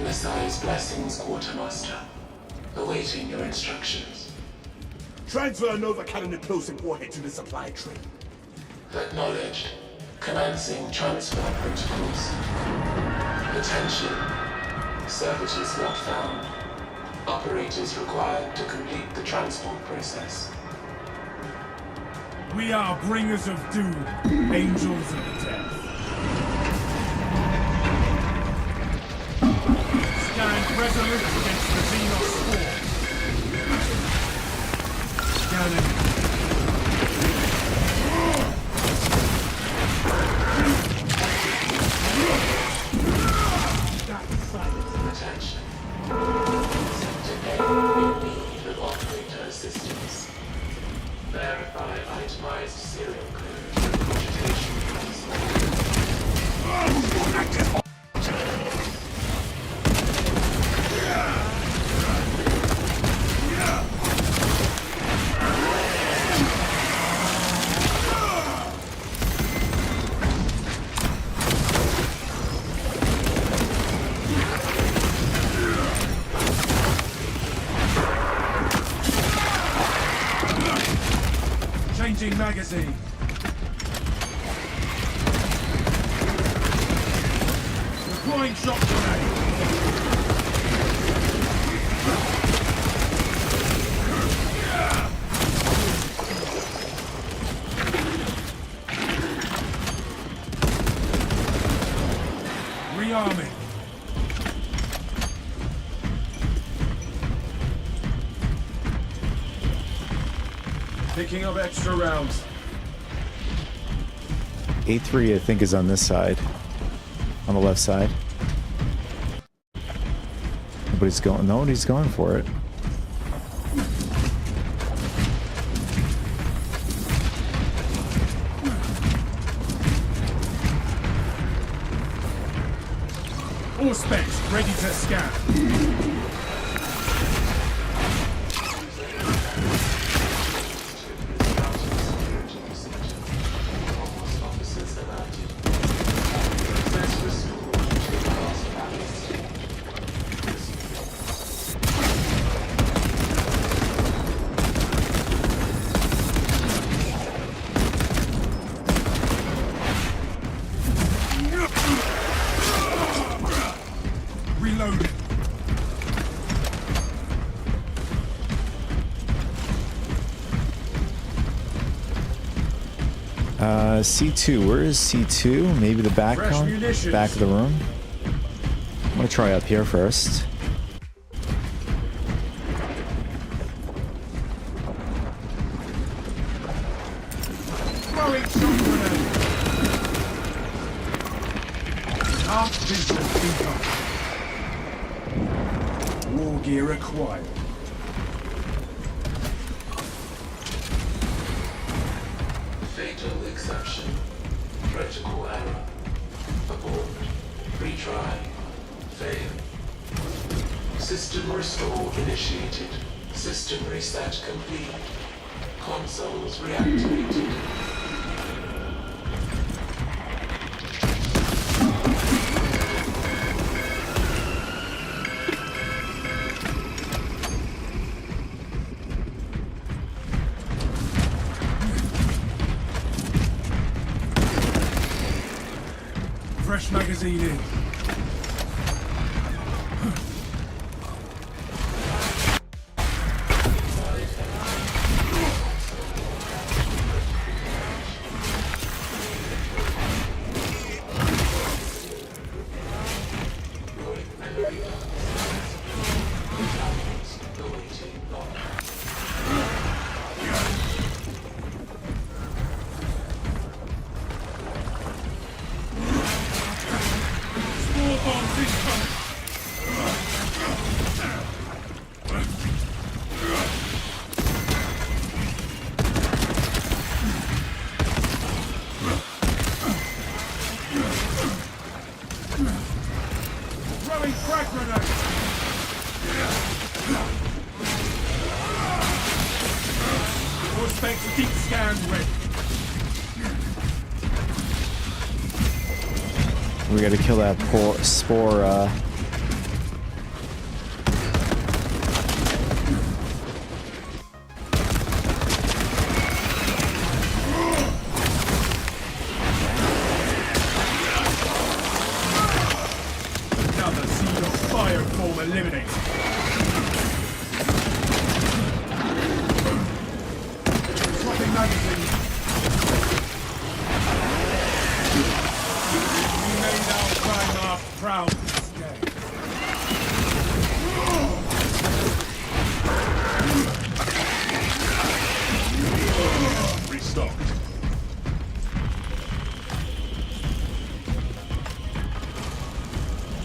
Messiah's blessings, Quartermaster. Awaiting your instructions. Transfer Nova Cannon implosive warhead to the supply train. Acknowledged. Commencing transfer protocols. Attention. Services not found. Operators required to complete the transport process. We are bringers of doom, angels of the death. Stand resolute against the Xenos swarm. Scanning. Attention. Sector A in need of operator assistance. Verify itemized serial code for cogitation console. Changing magazine. Deploying shock grenade. Rearming. Picking up extra rounds. A3, I think, is on this side. On the left side. Nobody's going. Nobody's going for it. All specs ready to scan. Reloading. C2. Where is C2? Maybe the back Fresh one? munitions. Back of the room. I'm gonna try up here first. Throwing shock grenade. Half vision income. War gear acquired. Fatal exception. Critical error. Abort. Retry. Fail. System restore initiated. System reset complete. Consoles reactivated. Fresh magazine in. Spore bombs incoming. Throwing frag grenade. All specs deep scan ready. We gotta kill that poor spore. Another seed of fire Swapping magazine. We made our Primarch proud this day. Restocked.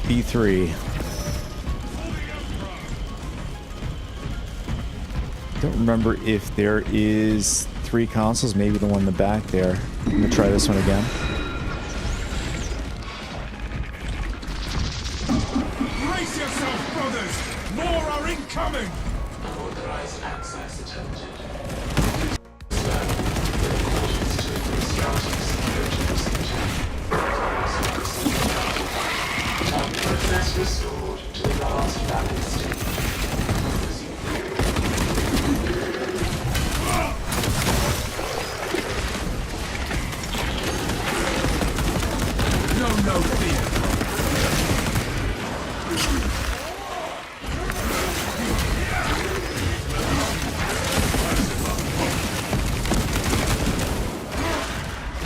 B3. Don't remember if there is 3 consoles, maybe the one in the back there. I'm gonna try this one again. Brace yourself, brothers! More are incoming! Unauthorized access attempted. Sir, in accordance to administrative security procedure. Target access restored to the last valid state. No fear.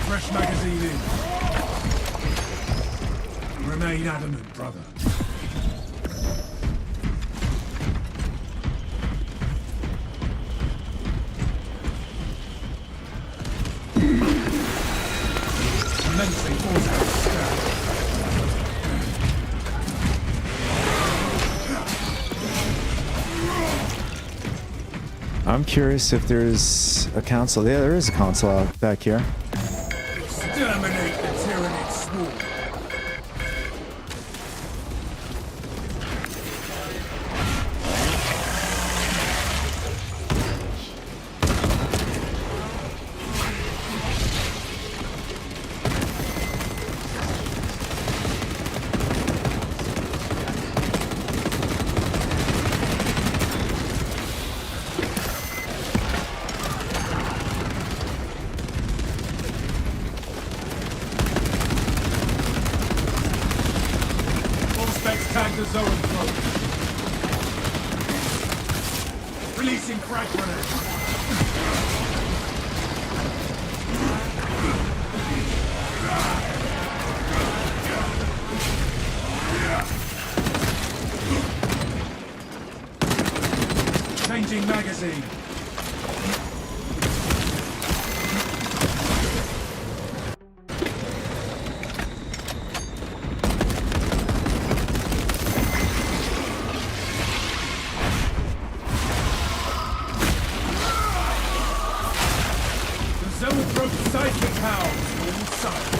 Fresh magazine in. Remain adamant, brother. Commencing automatic scan. I'm curious if there's a console. Yeah, there is a console out back here. Exterminate the tyrannic swarm. Tag the zone flow. Releasing frag grenade. Changing magazine. Psychic house inside.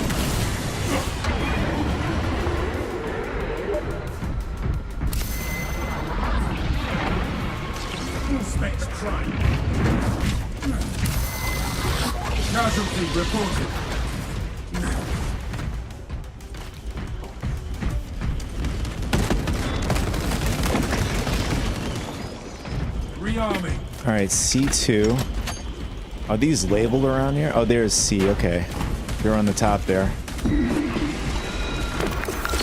Specs crime. Casualty reported. Rearming. All right, C2. Are these labeled around here? Oh, there's C. Okay, they're on the top there.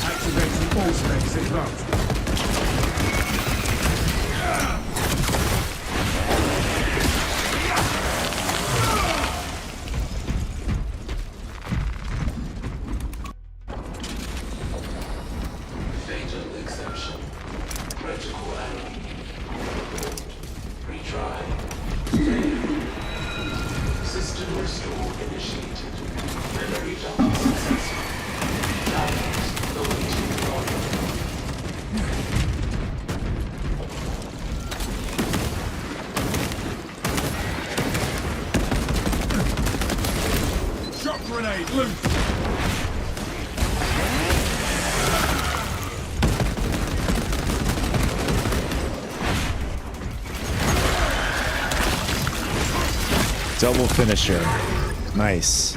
Activating all specs advanced. Fatal exception. Critical error. Retry. Failure. System restore initiated. Memory dump successful. Diamonds awaiting order. Shock grenade loose. Double finisher. Nice.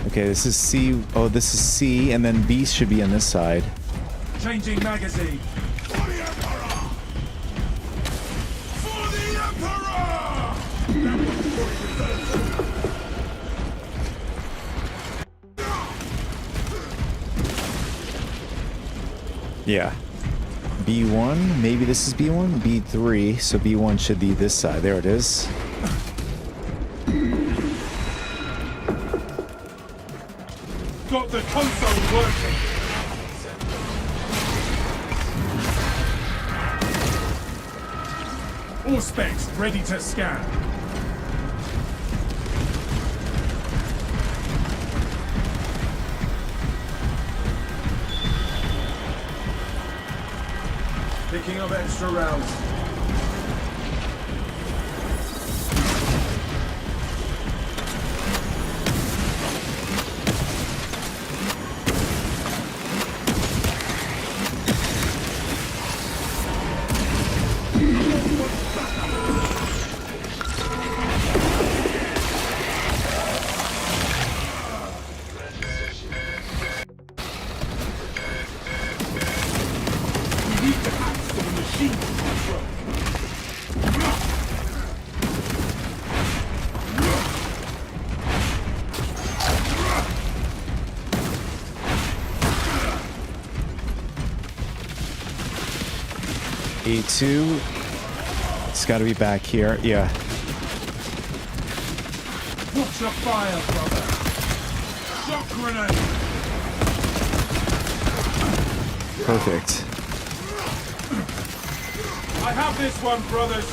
Okay, this is C. Oh, this is C, and then B should be on this side. Changing magazine. For the Emperor! For the Emperor! Yeah. B1, maybe this is B1, B3, so B1 should be this side. There it is. Got the console working. All specs ready to scan. Picking up extra rounds. A2. It's got to be back here. Yeah. Watch the fire, brother. Shock grenade. Perfect. I have this one, brothers.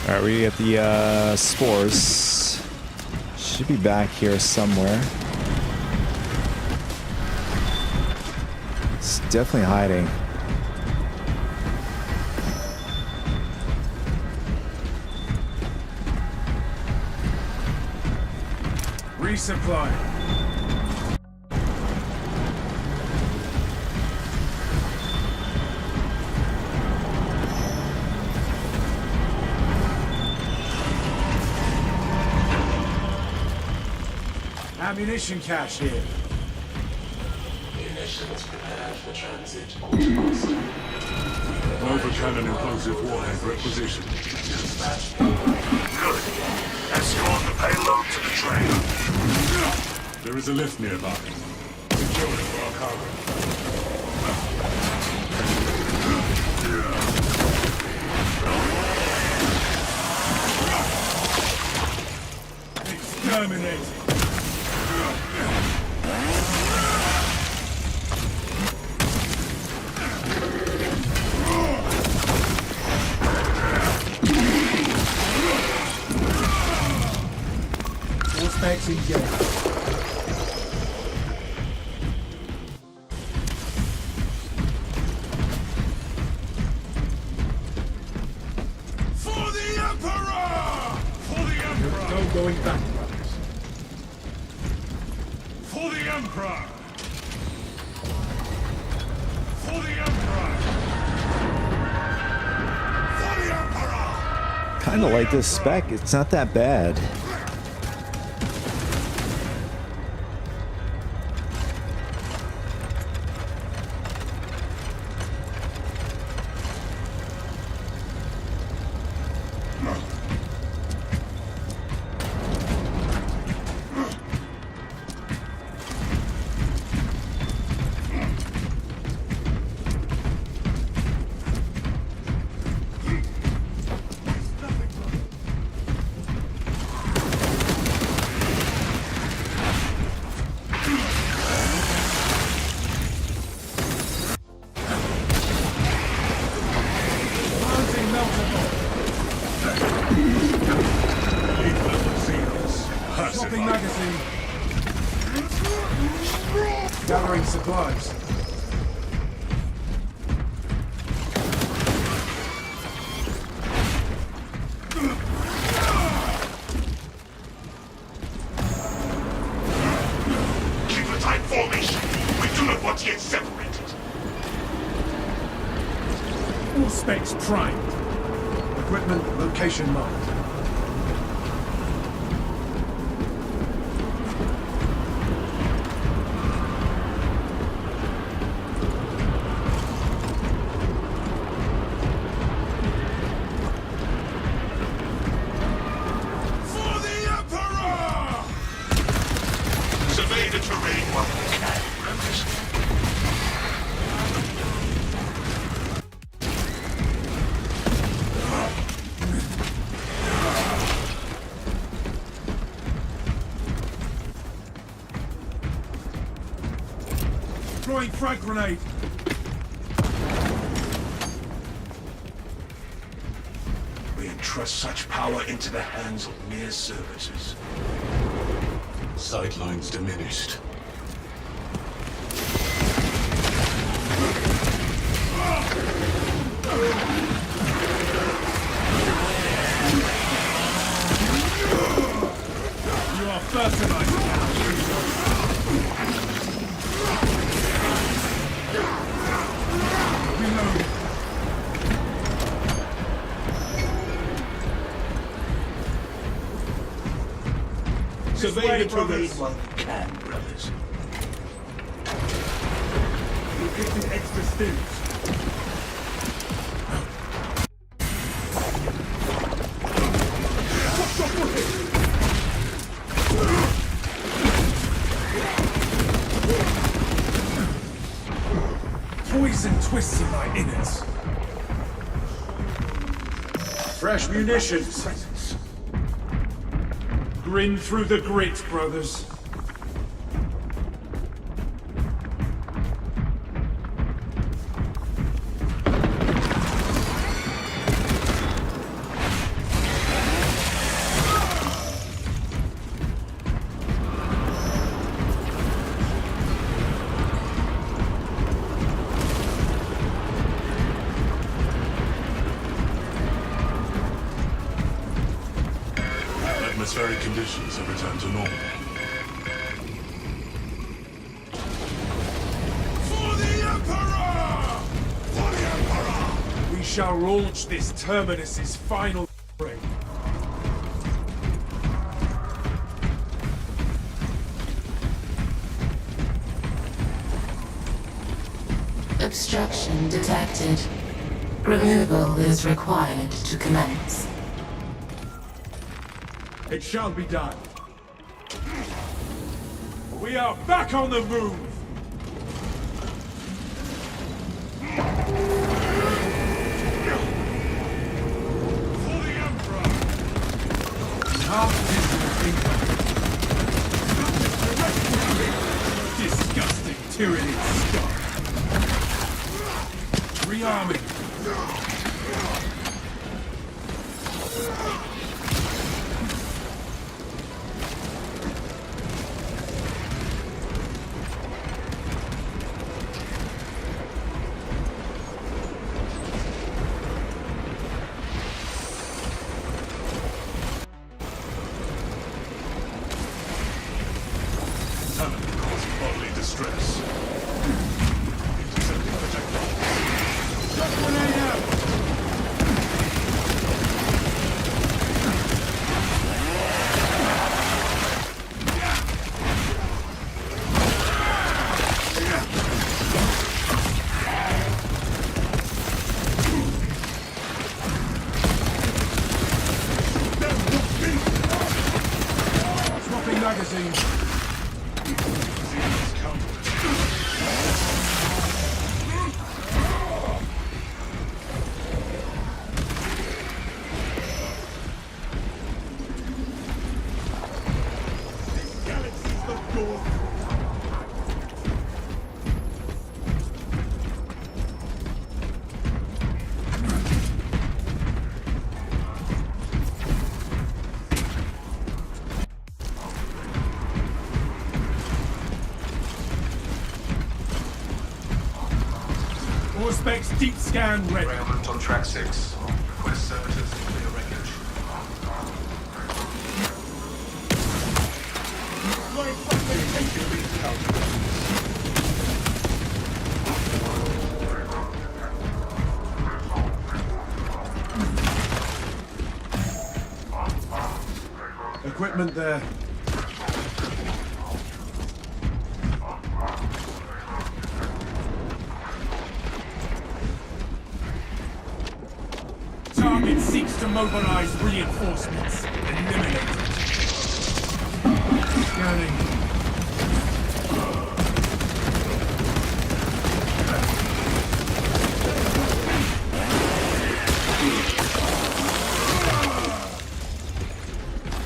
All right, we get the spores. Should be back here somewhere. It's definitely hiding. Resupply. Ammunition cache here. Munitions prepared for transit. Quartermaster. Overcannon implosive warhead requisition. Good. Escort the payload to the train. There is a lift nearby. Secure it for our cargo. Exterminating. All specs engaged. Going back, brothers. For the Emperor! For the Emperor! For the Emperor! Kind of like this spec. It's not that bad. Swapping magazine. Gathering supplies. Keep a tight formation. We do not want to get separated. All specs primed. Equipment location marked. Survey the terrain while you can. Deploying frag grenade. We entrust such power into the hands of mere servitors. Sightlines diminished. You are fertilized now. Reload. Survey the terrain while you can, brothers. You're getting extra stints. Poison twists in my innards. Fresh munitions. Grin through the grit, brothers. Atmospheric conditions have returned to normal. For the Emperor! For the Emperor! We shall launch this Terminus's final ring. Obstruction detected. Removal is required to commence. It shall be done. We are back on the move! For the Emperor! Half disgusting tyranny scum! Rearming! Bodily distress. Intercepting projectile. Shot grenade out! Swapping magazine. All specs deep scan ready. Derailment on track 6. Request servitors to clear wreckage. Equipment there. Target seeks to mobilize reinforcements. Eliminate it. Scanning.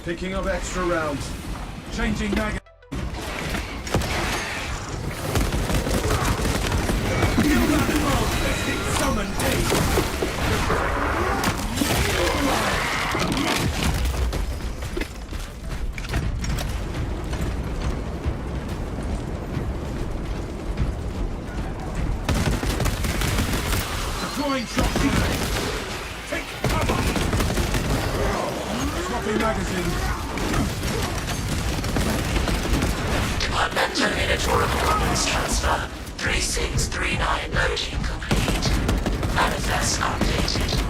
Picking up extra rounds. Changing magazine. Throwing shock grenade. Take cover. Swapping magazines. Departmental editorial commons transfer. 3639 loading complete. Manifest updated.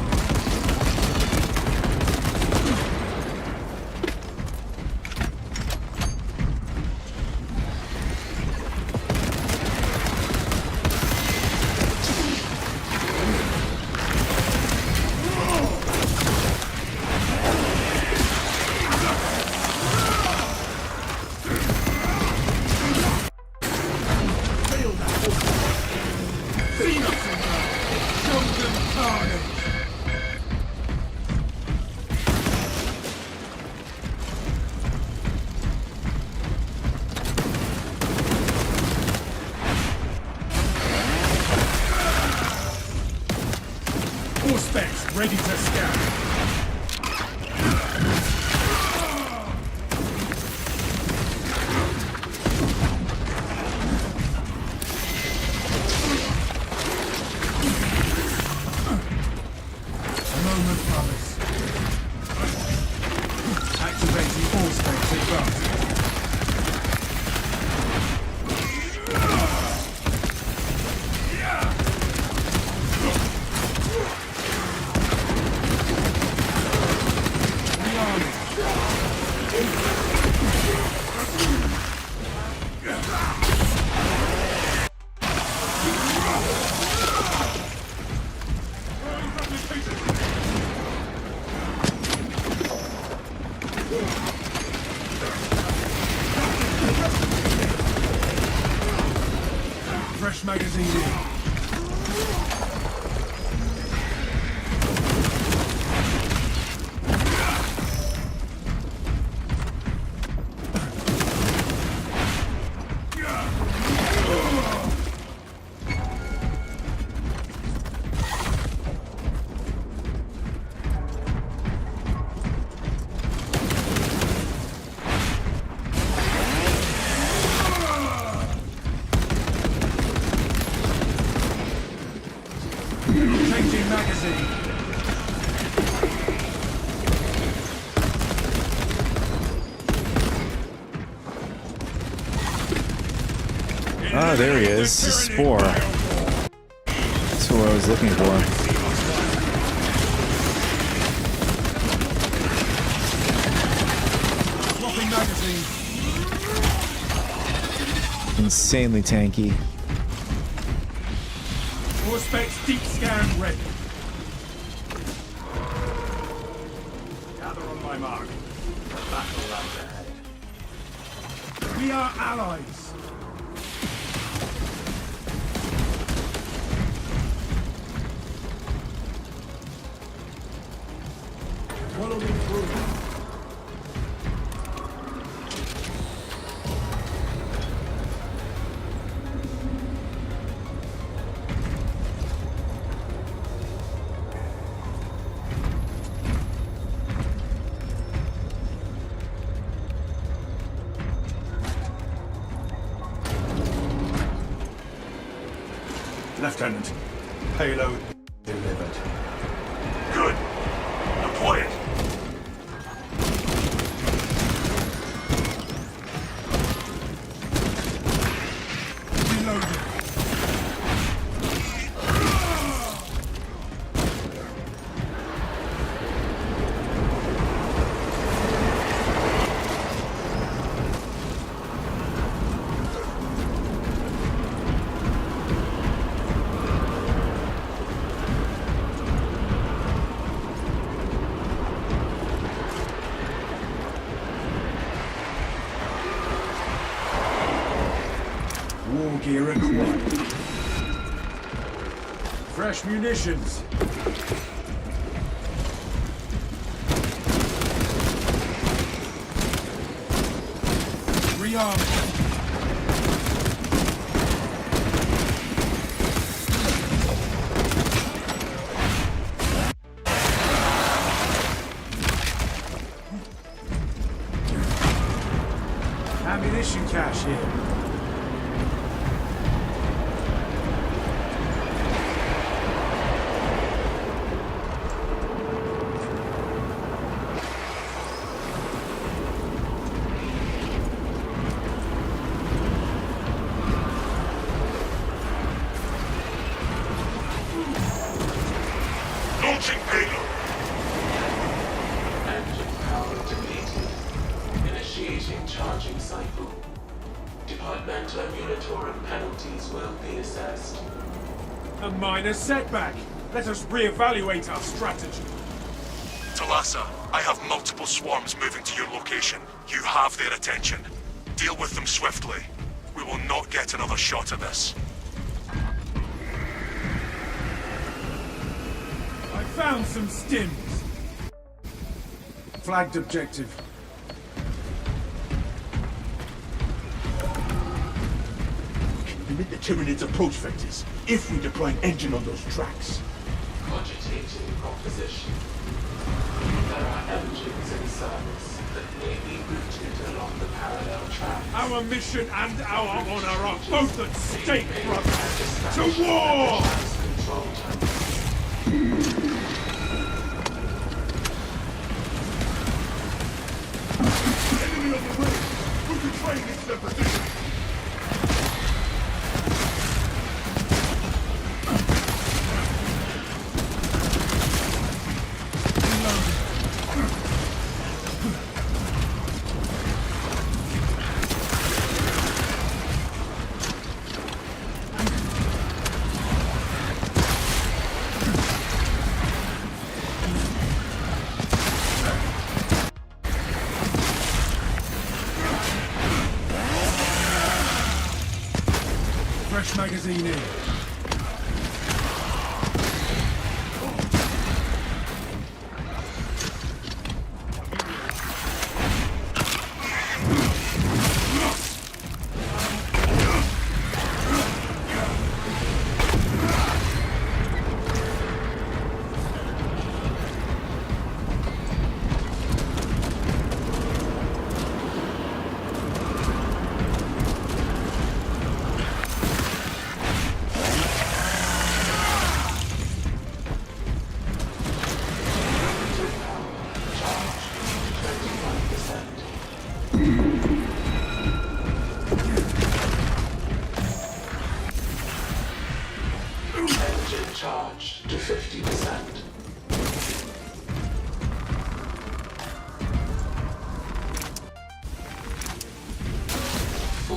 All specs ready to scan. A moment promise. Activating all specs advanced. Fresh magazine in. Changing magazine. Ah, there he is. Spore. That's what I was looking for. Swapping magazine. Insanely tanky. All specs deep scan ready. Gather on my mark. The battle lies ahead. We are allies. Follow me through. Lieutenant, payload delivered. Good. Deploy it. Reloading. War gear acquired. Fresh munitions. Rearming. Ammunition cache here. possibilities will be assessed. A minor setback. Let us reevaluate our strategy. Talassa, I have multiple swarms moving to your location. You have their attention. Deal with them swiftly. We will not get another shot at this. I found some stims. Flagged objective. Limit the Tyranids' approach vectors if we deploy an engine on those tracks. Cogitating proposition. There are engines in service that may be routed along the parallel track. Our mission and our honor are both at stake, brothers. To war! Enemy on the way! Put the train into their position! Fresh magazine in. Engine charged to 50%.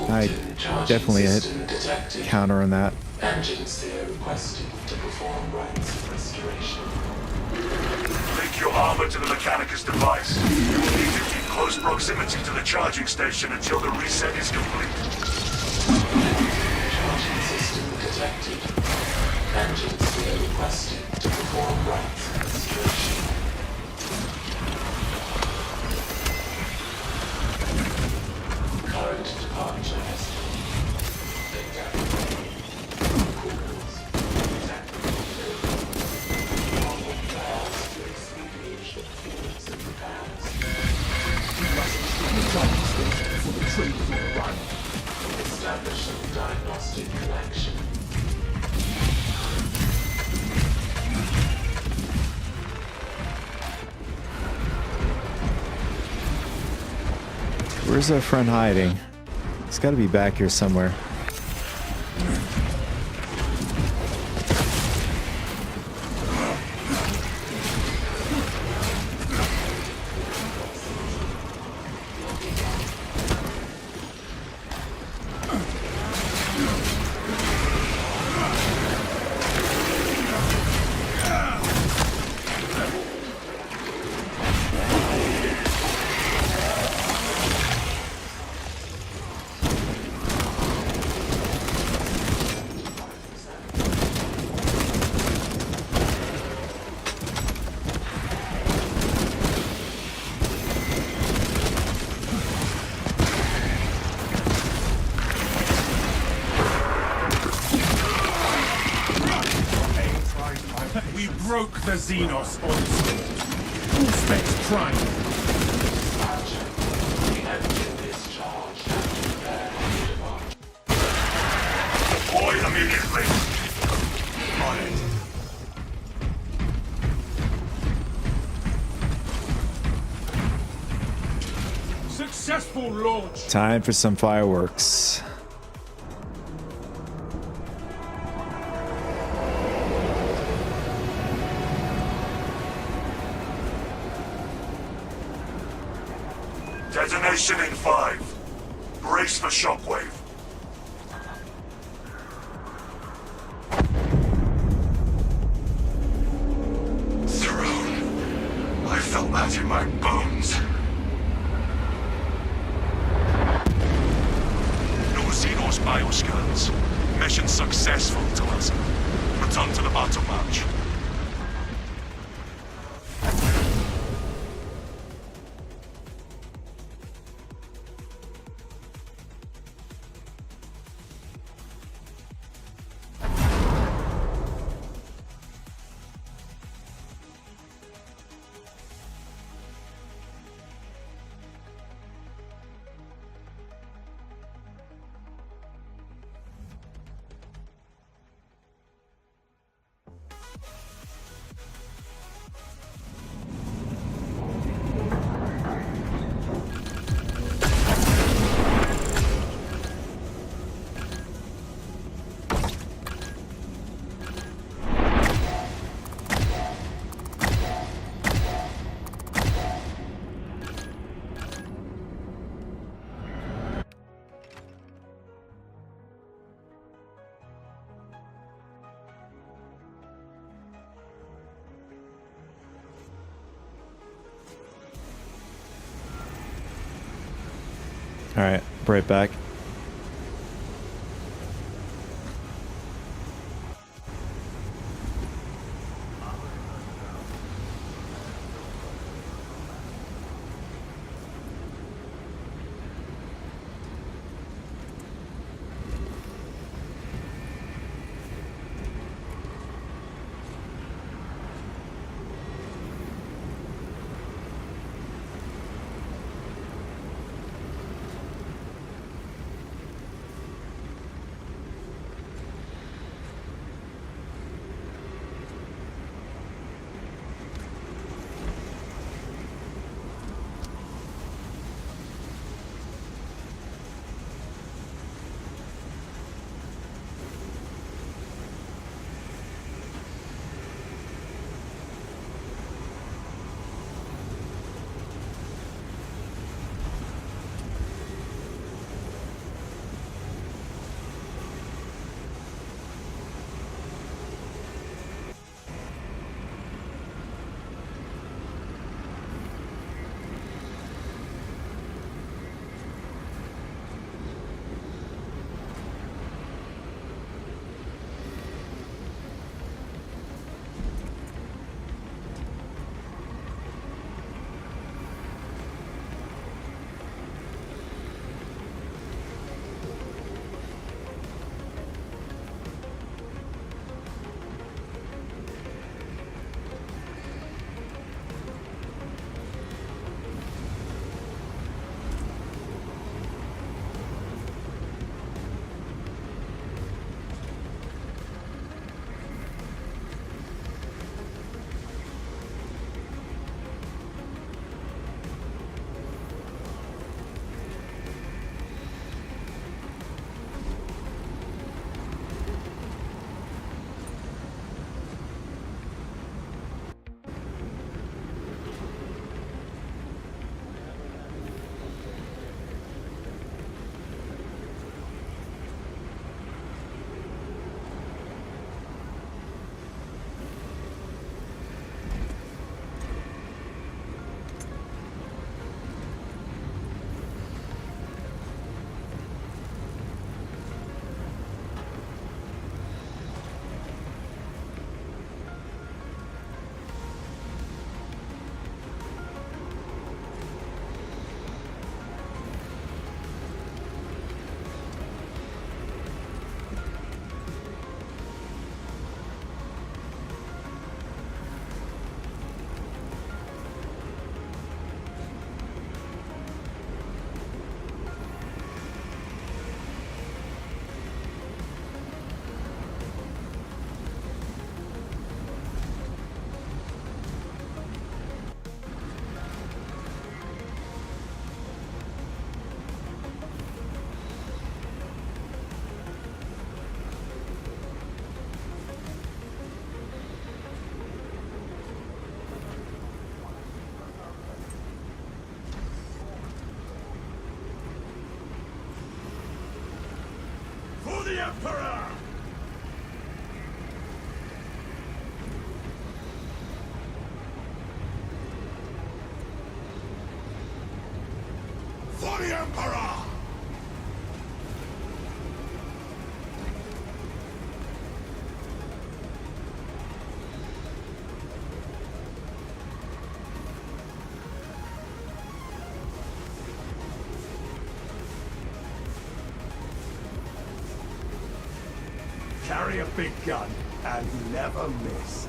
I definitely hit counter on that. Engine steer requested to perform rites of restoration. Link your armor to the Mechanicus device. You will need to keep close proximity to the charging station until the reset is complete. Charging system detected. Engine steer requested to perform rites of restoration. Current departure estimated. Data. Coolers. Technical failure. Normal flares to expedite the fields and repairs. We must destroy the charging station before the train will arrive. Establishing diagnostic connection. Where's our friend hiding? He's got to be back here somewhere. We broke the Xenos onslaught. Full specs prime. Deploy immediately. On it. Successful launch. Time for some fireworks. Detonation in 5. Brace for shockwave. successful to us. Return to the battle match. All right, right back. the Emperor! For the Emperor! Carry a big gun and never miss.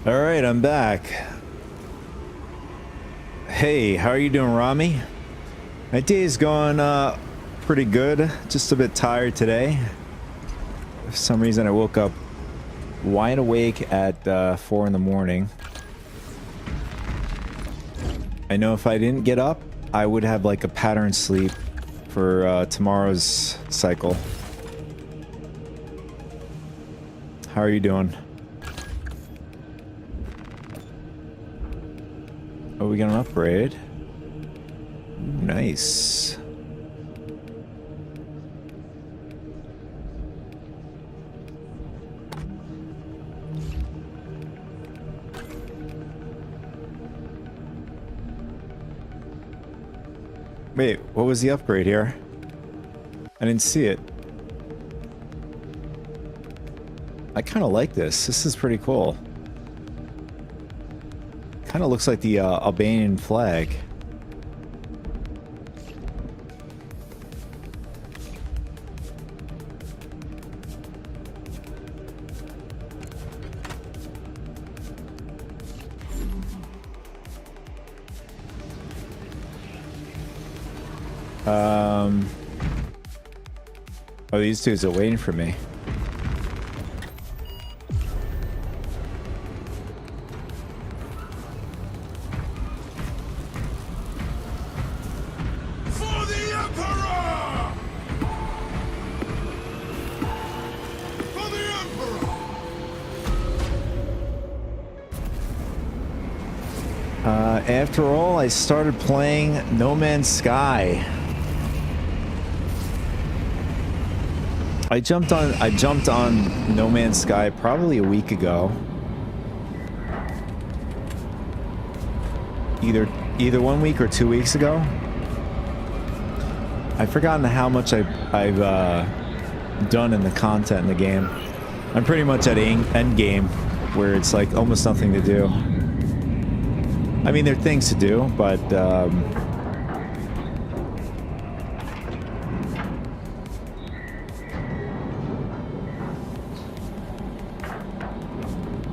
All right, I'm back. Hey, how are you doing, Rami? My day's going pretty good. Just a bit tired today. For some reason, I woke up wide awake at 4 in the morning. I know if I didn't get up, I would have like a pattern sleep for tomorrow's cycle. How are you doing? Oh, we got an upgrade. Ooh, nice. Wait, what was the upgrade here? I didn't see it. I kind of like this. This is pretty cool. Kind of looks like the Albanian flag. Oh, these dudes are waiting for me. After all, I started playing No Man's Sky. I jumped on No Man's Sky probably a week ago. Either 1 week or 2 weeks ago. I've forgotten how much I've done in the content in the game. I'm pretty much at end game, where it's like almost nothing to do. I mean, there are things to do, but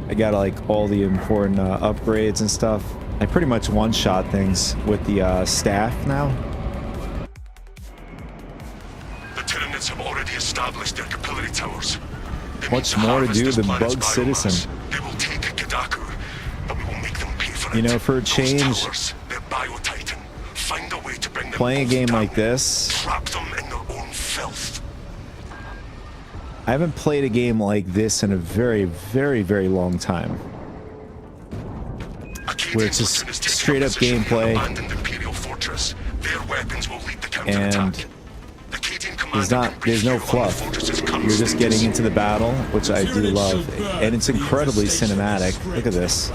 I got like all the important upgrades and stuff. I pretty much one-shot things with the staff now. The Tyranids have already established their capillary towers. Much more to do than bug citizen. They will take Kadaku, but we will make them pay for it. You know, for a change, find a way to bring them playing a game down, like this, trap them in their own filth. I haven't played a game like this in a very, very, very long time. Where it's just straight up gameplay, and there's no fluff. You're just getting into the battle, which I do love, and it's incredibly cinematic. Look at this.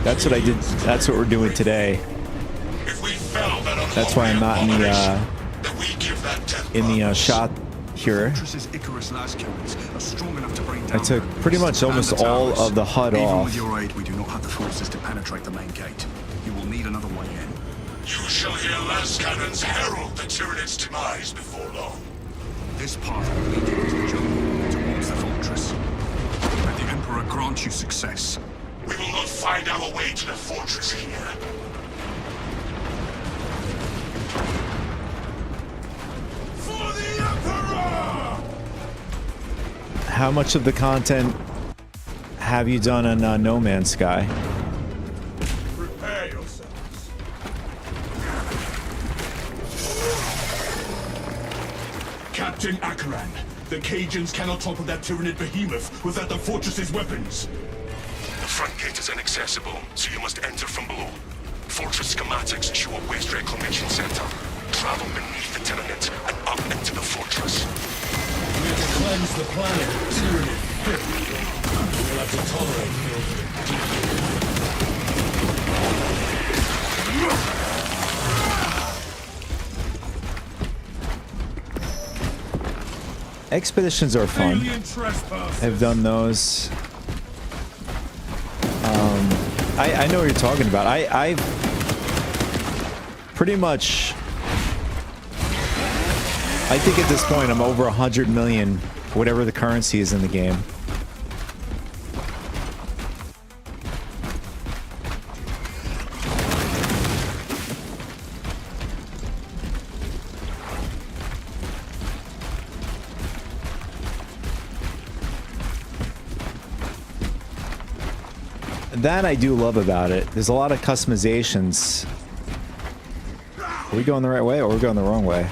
That's what I did. That's what we're doing today. That's why I'm not in the shot here. I took pretty much almost all of the HuD off. With your aid, we do not have the forces to penetrate the main gate. You will need another way in. You shall hear last cannons herald the Tyranid's demise before long. This path will lead you into the jungle, towards the fortress. grant you success. We will not find our way to the fortress here. For the Emperor! How much of the content have you done on No Man's Sky? Prepare yourselves. Captain Akaran, the Cajuns cannot topple that Tyranid behemoth without the fortress's weapons. The front gate is inaccessible, so you must enter from below. Fortress schematics show a waste reclamation center. Travel beneath the Tyranid and up into the fortress. We have to cleanse the planet of Tyranid filth. We'll have to tolerate filth. Expeditions are fun. I've done those. I know what you're talking about. I've pretty much... I think at this point I'm over 100 million, whatever the currency is in the game. That I do love about it. There's a lot of customizations. Are we going the right way or are we going the wrong way?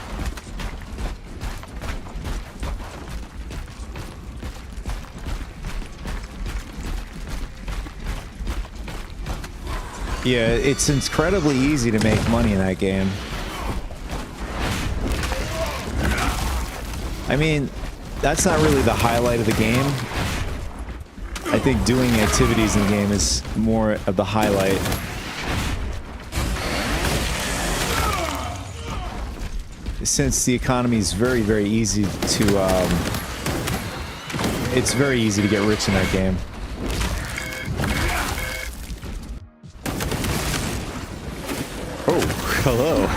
Yeah, it's incredibly easy to make money in that game. I mean, that's not really the highlight of the game. I think doing activities in the game is more of the highlight. Since the economy is very, very easy to, it's very easy to get rich in that game. Oh, hello.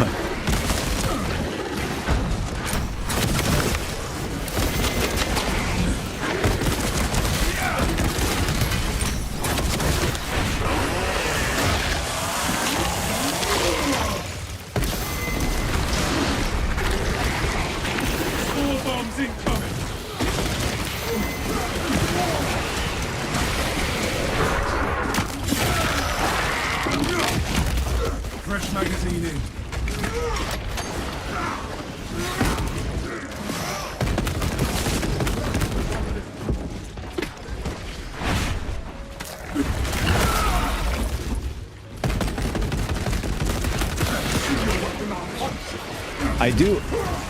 Fresh magazine in.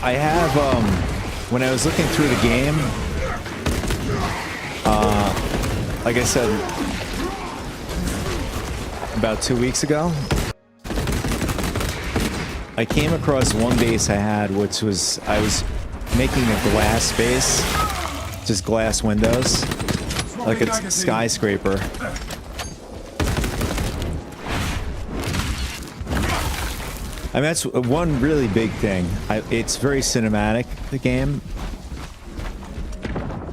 I have, when I was looking through the game, like I said, about 2 weeks ago, I came across one base I had, which was, I was making a glass base, just glass windows, like a skyscraper. I mean, that's one really big thing. It's very cinematic, the game.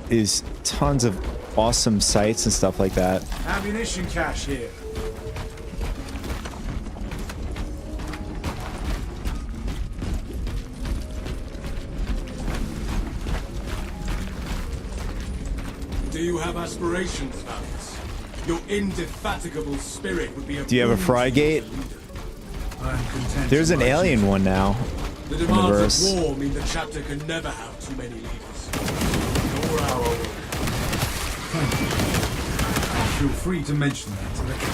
Is tons of awesome sights and stuff like that. Ammunition cache here. Do you have aspirations, Valens? Your indefatigable spirit would be a... Do you have a Frygate? There's an alien one now. The demands of war mean the chapter can never have too many leaders. Nor our own. Thank you. Feel free to mention that to the king.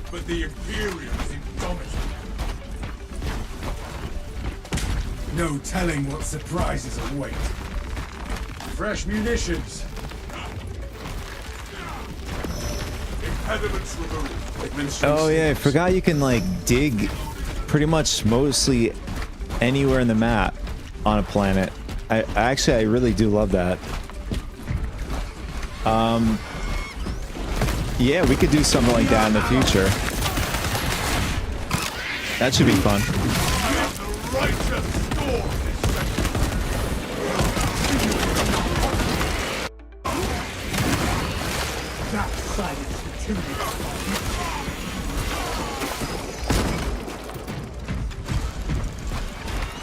But the Imperium's indomitable. No telling what surprises await. Fresh munitions. Impediments removed. Oh yeah, I forgot you can like dig pretty much mostly anywhere in the map on a planet. I really do love that. Yeah, we could do something like that in the future. That should be fun.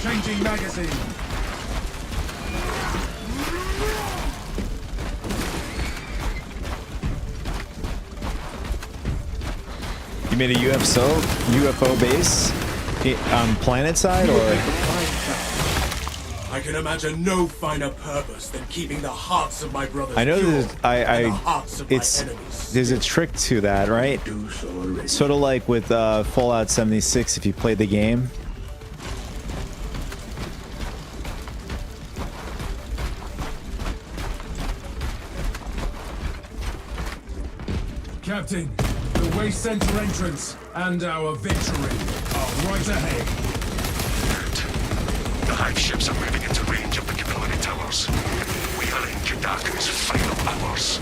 Changing magazine. You made a UFO base on planet side, or? I can imagine no finer purpose than keeping the hearts of my brothers. I know pure there's, and the hearts of my enemies. there's a trick to that, right? Sort of like with Fallout 76, if you played the game. Captain, the Waste Center entrance and our victory are right ahead. The hive ships are moving into range of the capillary towers. We are in Jadaku's final hours.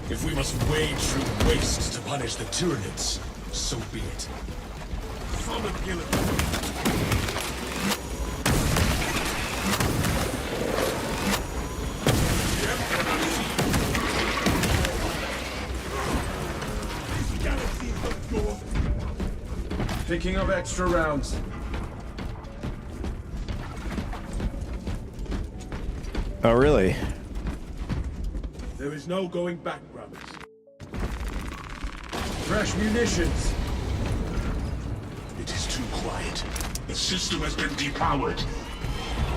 If we must wade through waste to punish the Tyranids, so be it. Solid Gillen. Picking up extra rounds. Oh, really? There is no going back, brothers. Fresh munitions. It is too quiet. The system has been depowered.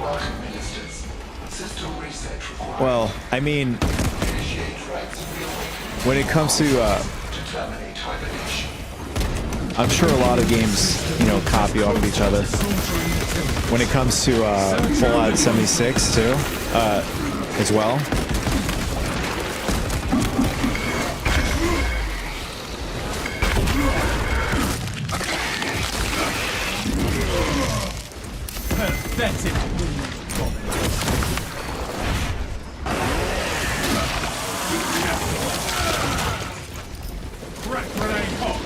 Welcome, ministers. System reset required. Well, I mean, Initiate rites of reawakening. when it comes to, To terminate hibernation. I'm sure a lot of games, you know, copy off of each other. When it comes to Fallout 76 too, as well. Pathetic. Crack grenade hot.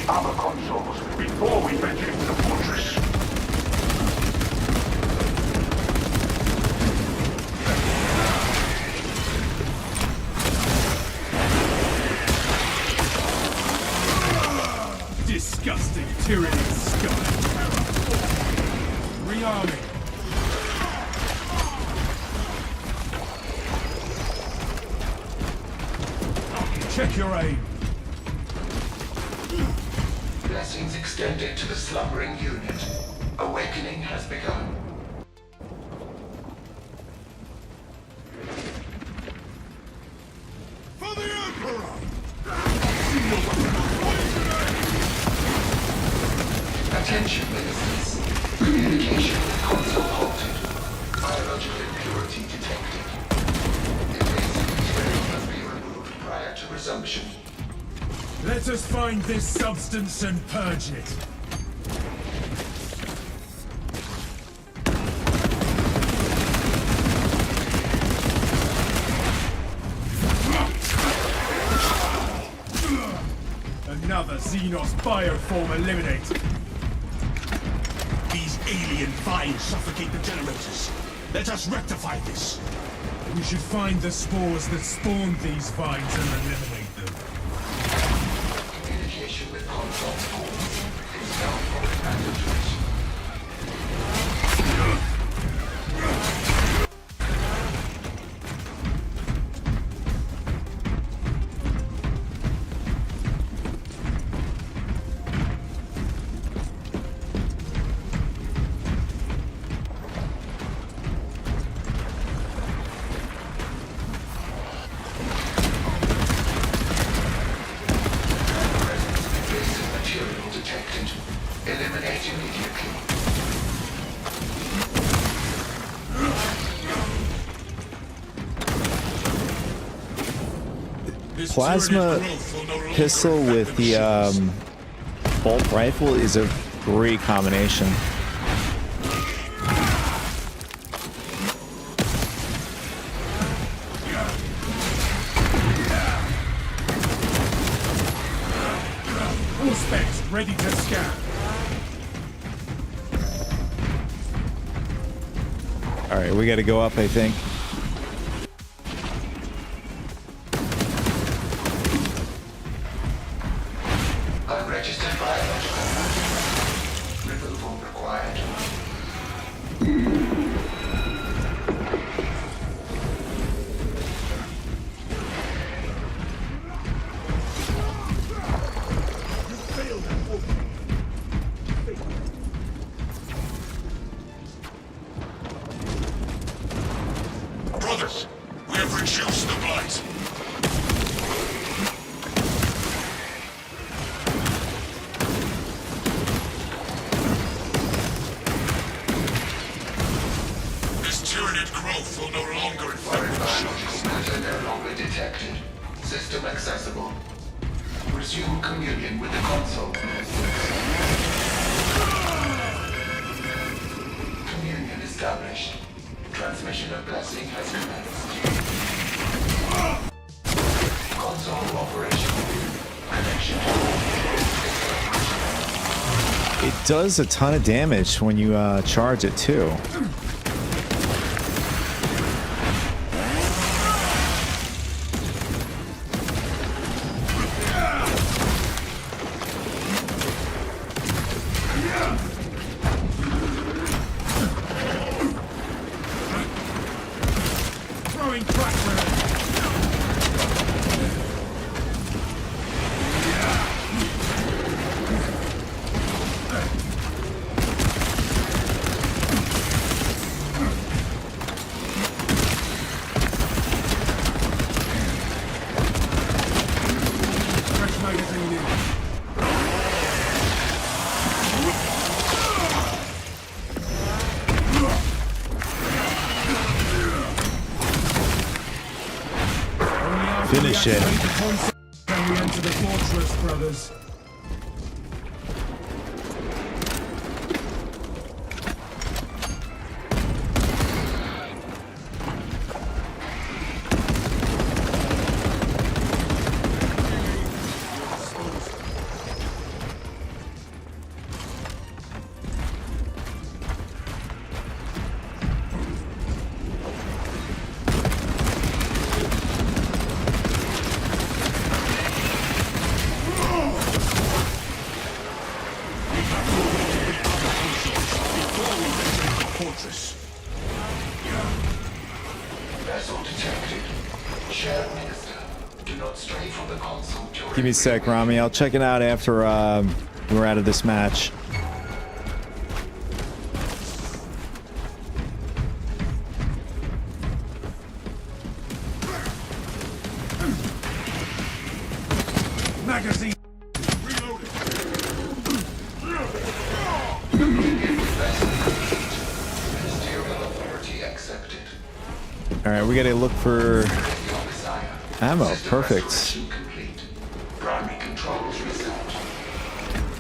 Armor consoles before we venture into the fortress. Disgusting Tyranid scum. Rearming. Check your aim. Blessings extended to the slumbering unit. Awakening has begun. For the Emperor! Attention, ministers. Communication with console halted. Biological impurity detected. Invasive material must be removed prior to resumption. Let us find this substance and purge it. Xenos bioform eliminated. These alien vines suffocate the generators. Let us rectify this. We should find the spores that spawned these vines and eliminate them. Communication with console schools is now for mandatory. Plasma pistol with the bolt rifle is a great combination. All specs ready to scan. All right, we got to go up, I think. Unregistered biological removal required. Brothers, we have reduced the blight. This Tyranid growth will no longer infect the Biological matter no longer detected. System accessible. Resume communion with the console. Communion established. Transmission of blessing has commenced. Console operational. Connection. It does a ton of damage when you charge it too. Throwing crack grenade. Fresh magazine in. Finish it. Can we enter the fortress, brothers? fortress. Vessel detected. Shared Minister. Do not stray from the console during... Give me a sec, Rami. I'll check it out after we're out of this match. Magazine. All right, we gotta look for ammo. Perfect. Primary controls reset.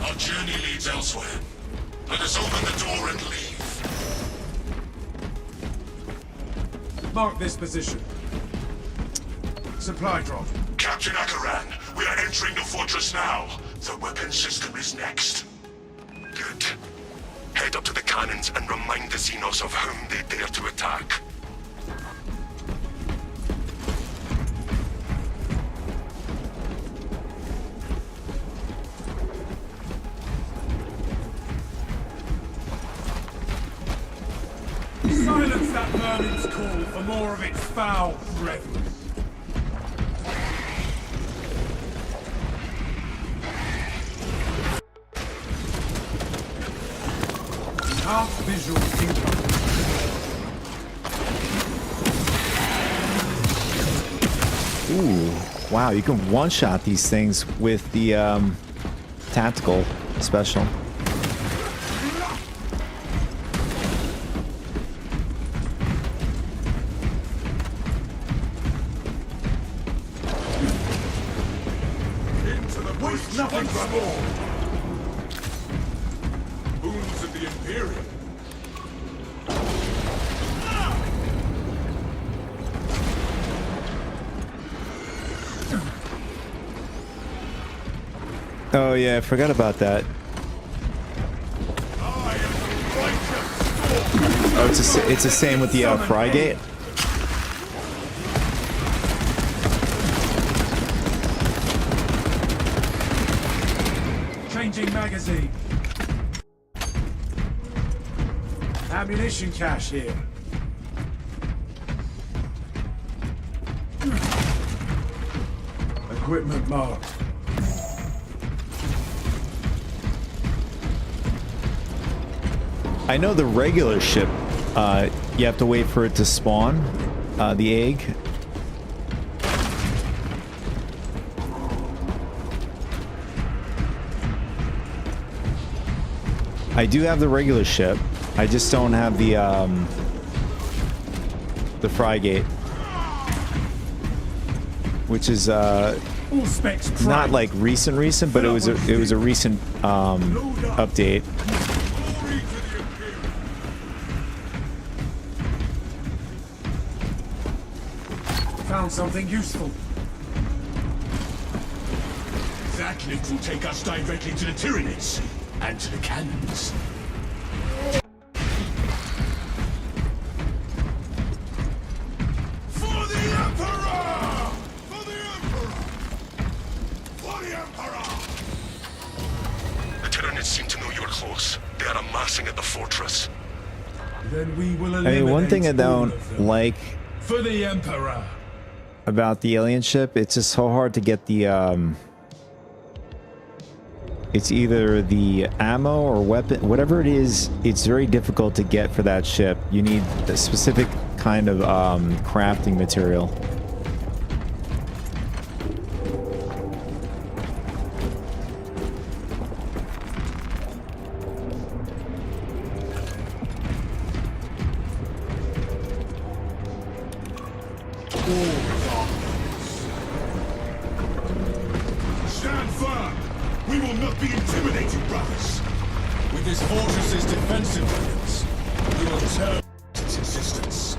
Our journey leads elsewhere. Let us open the door and leave. Mark this position. Supply drop. Captain Akaran, we are entering the fortress now. The weapon system is next. Good. Head up to the cannons and remind the Xenos of whom they dare to attack. Silence that vermin's call for more of its foul brethren. Half visual income. Ooh, wow, you can one-shot these things with the tactical special. Into the waste nothing but more. Boons of the Imperium. Oh yeah, I forgot about that. Oh, it's the same with the Frygate. Changing magazine. Ammunition cache here. Equipment marked. I know the regular ship, you have to wait for it to spawn, the egg. I do have the regular ship. I just don't have the Frygate, which is not like recent, but it was a recent update. Found something useful. That lift will take us directly to the Tyranids and to the cannons. For the Emperor! For the Emperor! For the Emperor! The Tyranids seem to know you're close. They are amassing at the fortress. Then we will I mean, one thing I don't like for the Emperor about the alien ship, it's just so hard to get the it's either the ammo or weapon, whatever it is, it's very difficult to get for that ship. You need a specific kind of crafting material. Stand firm! We will not be intimidated, brothers! with this fortress's defensive weapons, we will turn its existence.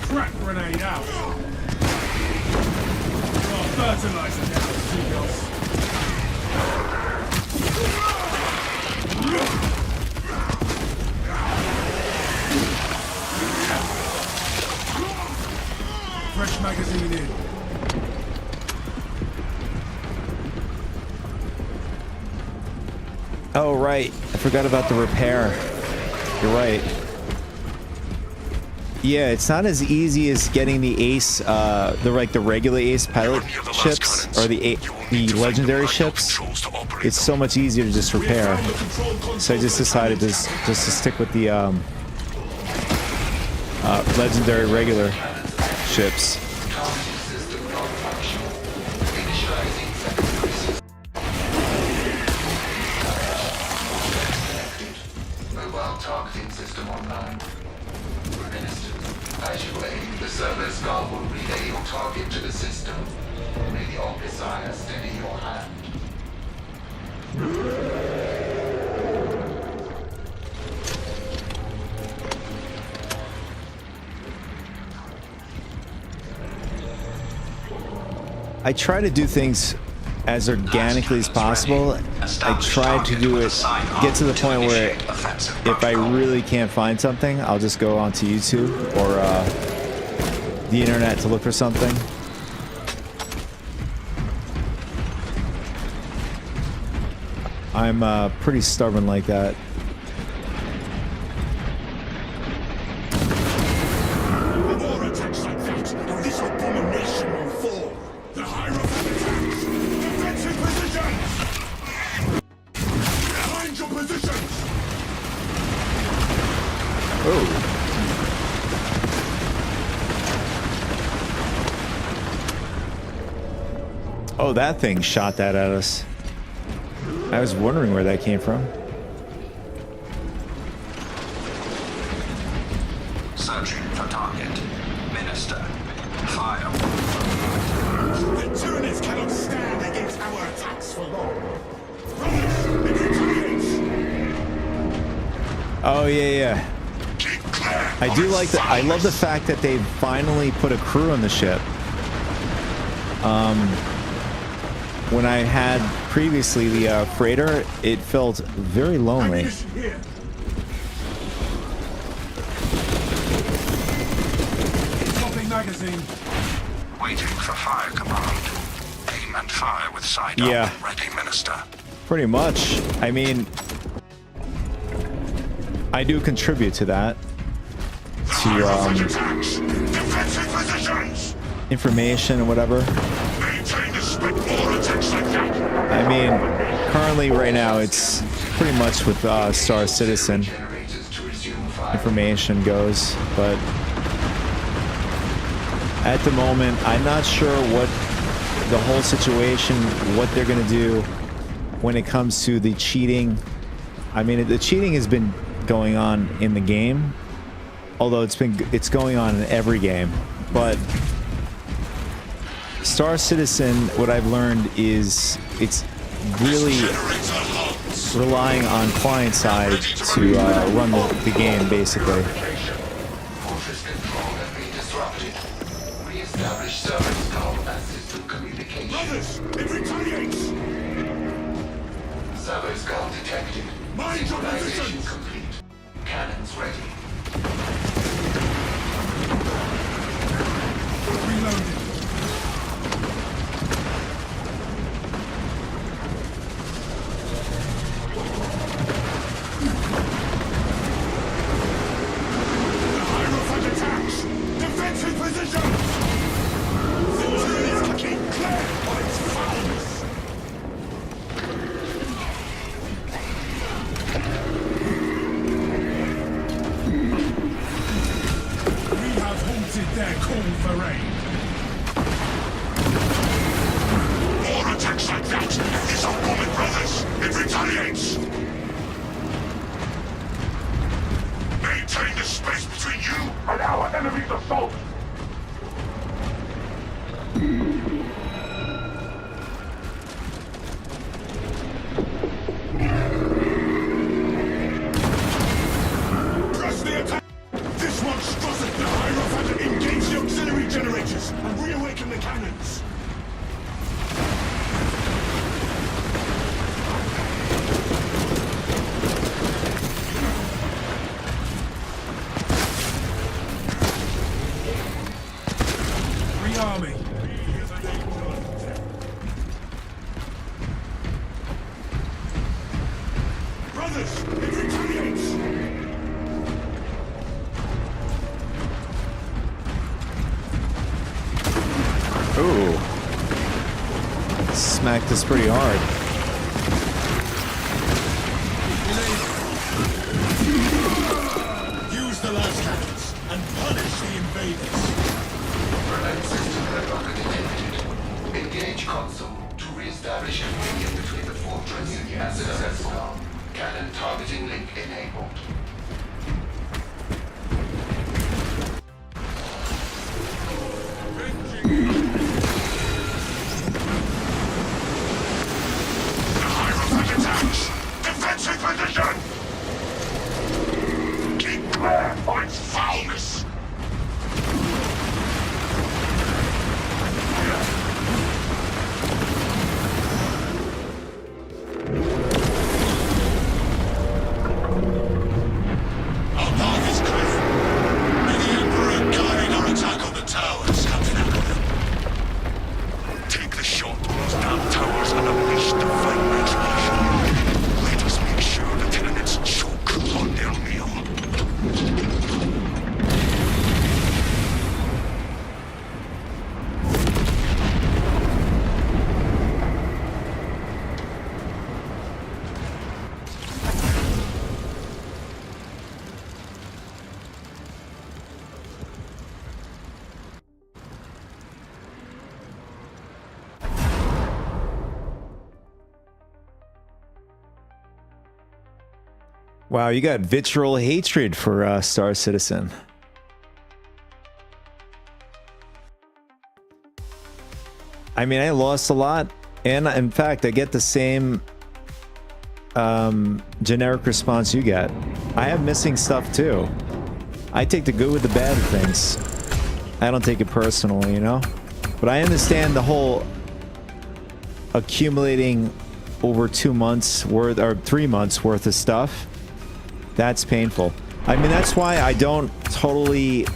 Crack grenade out! Oh, fertilizer now, seagulls. Fresh magazine in. Oh, right. I forgot about the repair. You're right. Yeah, it's not as easy as getting the ace, the regular ace pilot ships or the legendary ships. It's so much easier to just repair. So I just decided to stick with the legendary regular ships. Mobile targeting system online. Minister, as you aim, the server's guard will relay your target to the system. May the Omnissiah steady your hand. I try to do things as organically as possible. I try to do it, get to the point where if I really can't find something, I'll just go onto YouTube or the internet to look for something. I'm pretty stubborn like that. More attacks like that, and this abomination will fall. The Hierophant attacks! Defensive positions! Behind your positions! Oh. Oh, that thing shot that at us. I was wondering where that came from. Searching for target. Minister. Fire. The Tyranids cannot stand against our attacks for long. Brothers, it retaliates! Oh yeah. I do like that. I love the fact that they finally put a crew on the ship. When I had previously the freighter, it felt very lonely. Swapping magazine. Waiting for fire command. Aim and fire with side Yeah. up. Ready, Minister. Pretty much. I mean, I do contribute to that. To Defensive positions! information and whatever. I mean, currently right now it's pretty much with Star Citizen information goes, but at the moment I'm not sure what the whole situation, what they're gonna do when it comes to the cheating. I mean, the cheating has been going on in the game, although it's going on in every game, but Star Citizen, what I've learned is it's really relying on client side to run the game, basically. Fortress control has been disrupted. Re-establish service call and system communication. Brothers, it retaliates! Service call detected. Mind your Synchronization positions! complete. Cannons ready. Reloading. Defensive positions! The Tyranids can keep clear of its foulness! We have halted their call for aid. More attacks like that, and this are woman brothers! It retaliates! Maintain the space between you and our enemy's assault! Press the attack! This monstrosity! The Hierophant engage the auxiliary generators and reawaken the cannons! Rearming. Brothers, it retaliates! Ooh. Smacked us pretty hard. Use the last cannons and punish the invaders! Prevent system relocker detected. Engage console to re-establish communication between the fortress and the service call. Cannon targeting link enabled. The Hierophant attacks! Defensive position! Keep clear of its foulness! Wow, you got vitriol hatred for Star Citizen. I mean, I lost a lot, and in fact, I get the same generic response you get. I have missing stuff too. I take the good with the bad of things. I don't take it personally, you know? But I understand the whole accumulating over 2 months worth, or 3 months worth of stuff. That's painful. I mean, that's why I don't totally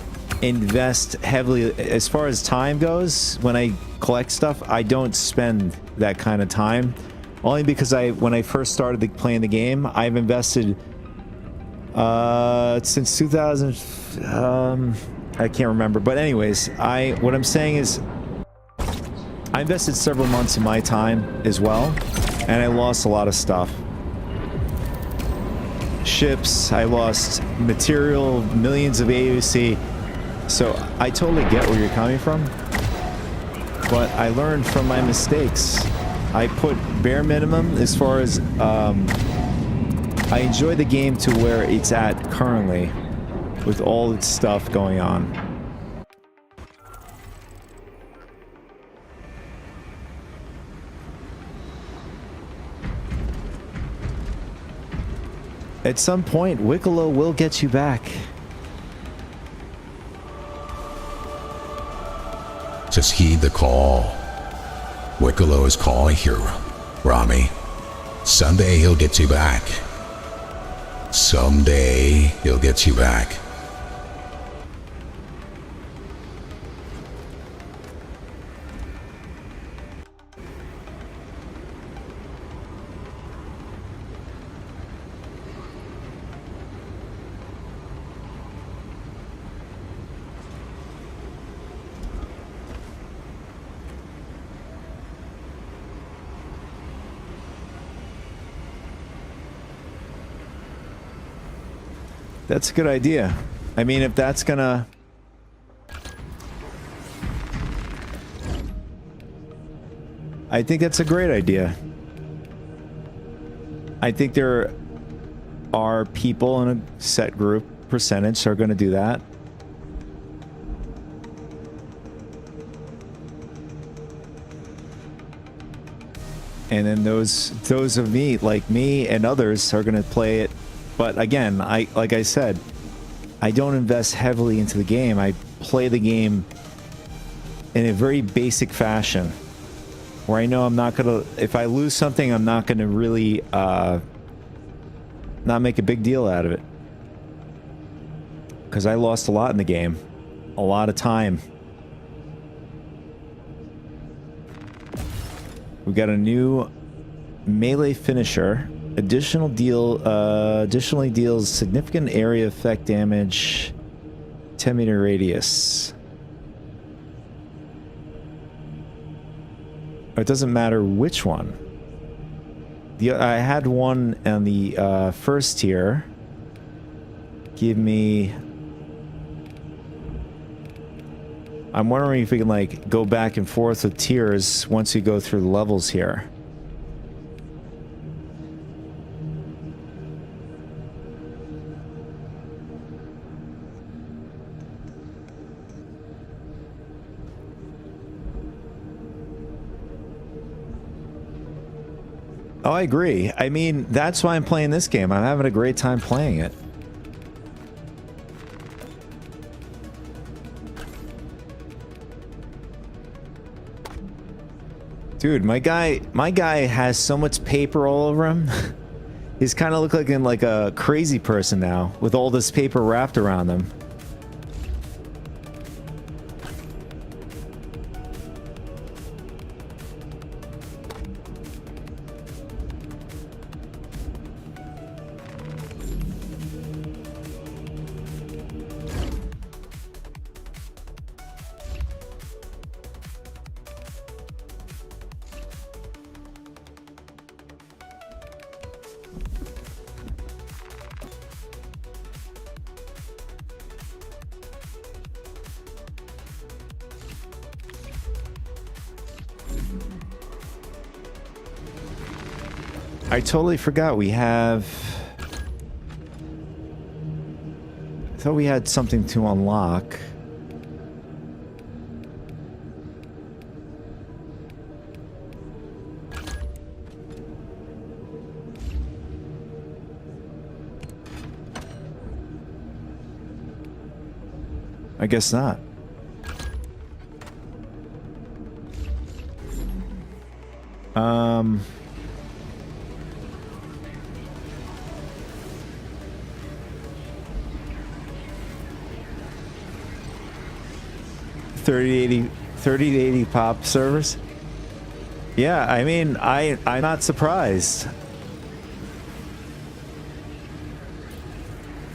invest heavily as far as time goes. When I collect stuff, I don't spend that kind of time. Only because when I first started playing the game, I've invested since 2000. I can't remember, but anyways, what I'm saying is, I invested several months of my time as well, and I lost a lot of stuff. Ships, I lost material, millions of AUC. So I totally get where you're coming from, but I learned from my mistakes. I put bare minimum as far as I enjoy the game to where it's at currently with all its stuff going on. At some point, Wicklow will get you back. Just heed the call. Wicklow is calling here, Rami. Someday he'll get you back. Someday he'll get you back. That's a good idea. I mean, if that's gonna... I think that's a great idea. I think there are people in a set group percentage who are going to do that. And then those of me, like me and others, are going to play it. But again, like I said, I don't invest heavily into the game. I play the game in a very basic fashion, where I know I'm not gonna, if I lose something, I'm not gonna really not make a big deal out of it, because I lost a lot in the game, a lot of time. We got a new melee finisher. Additionally deals significant area effect damage, 10-meter radius. It doesn't matter which one. I had one on the first tier. Give me... I'm wondering if we can like go back and forth with tiers once we go through the levels here. Oh, I agree. I mean, that's why I'm playing this game. I'm having a great time playing it. Dude, my guy has so much paper all over him. He's kind of looking like a crazy person now with all this paper wrapped around him. I totally forgot we have thought we had something to unlock. I guess not. $30 to 80 pop servers. Yeah, I mean, I'm not surprised.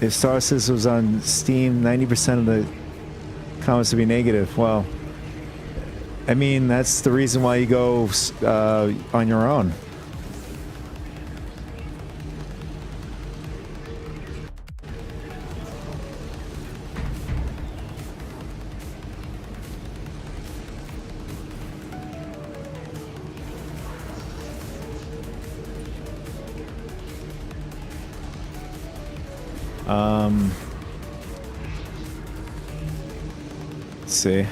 If Star Citizen was on Steam, 90% of the comments would be negative. Well, I mean, that's the reason why you go on your own. Let's see.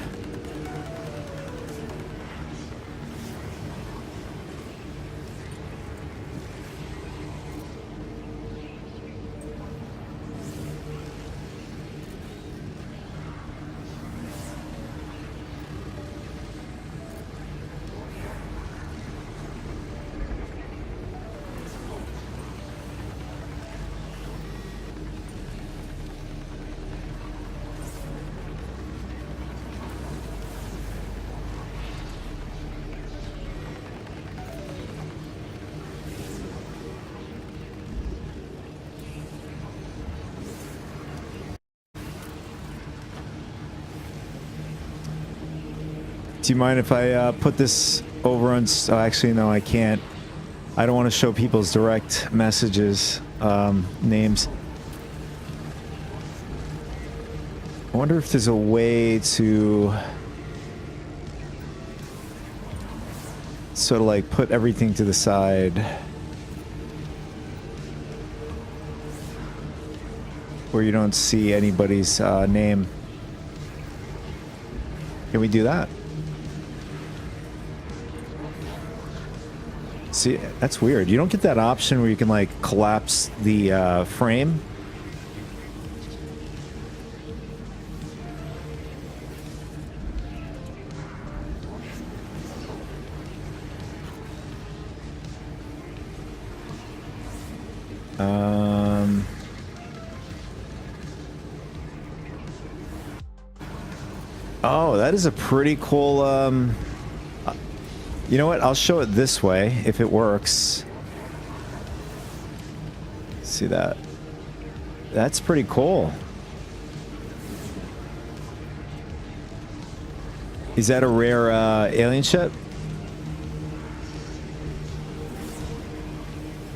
Do you mind if I put this over on... Oh, actually, no, I can't. I don't want to show people's direct messages, names. I wonder if there's a way to sort of like put everything to the side. Where you don't see anybody's name. Can we do that? See, that's weird. You don't get that option where you can like collapse the frame. Oh, that is a pretty cool, you know what? I'll show it this way if it works. See that? That's pretty cool. Is that a rare alien ship?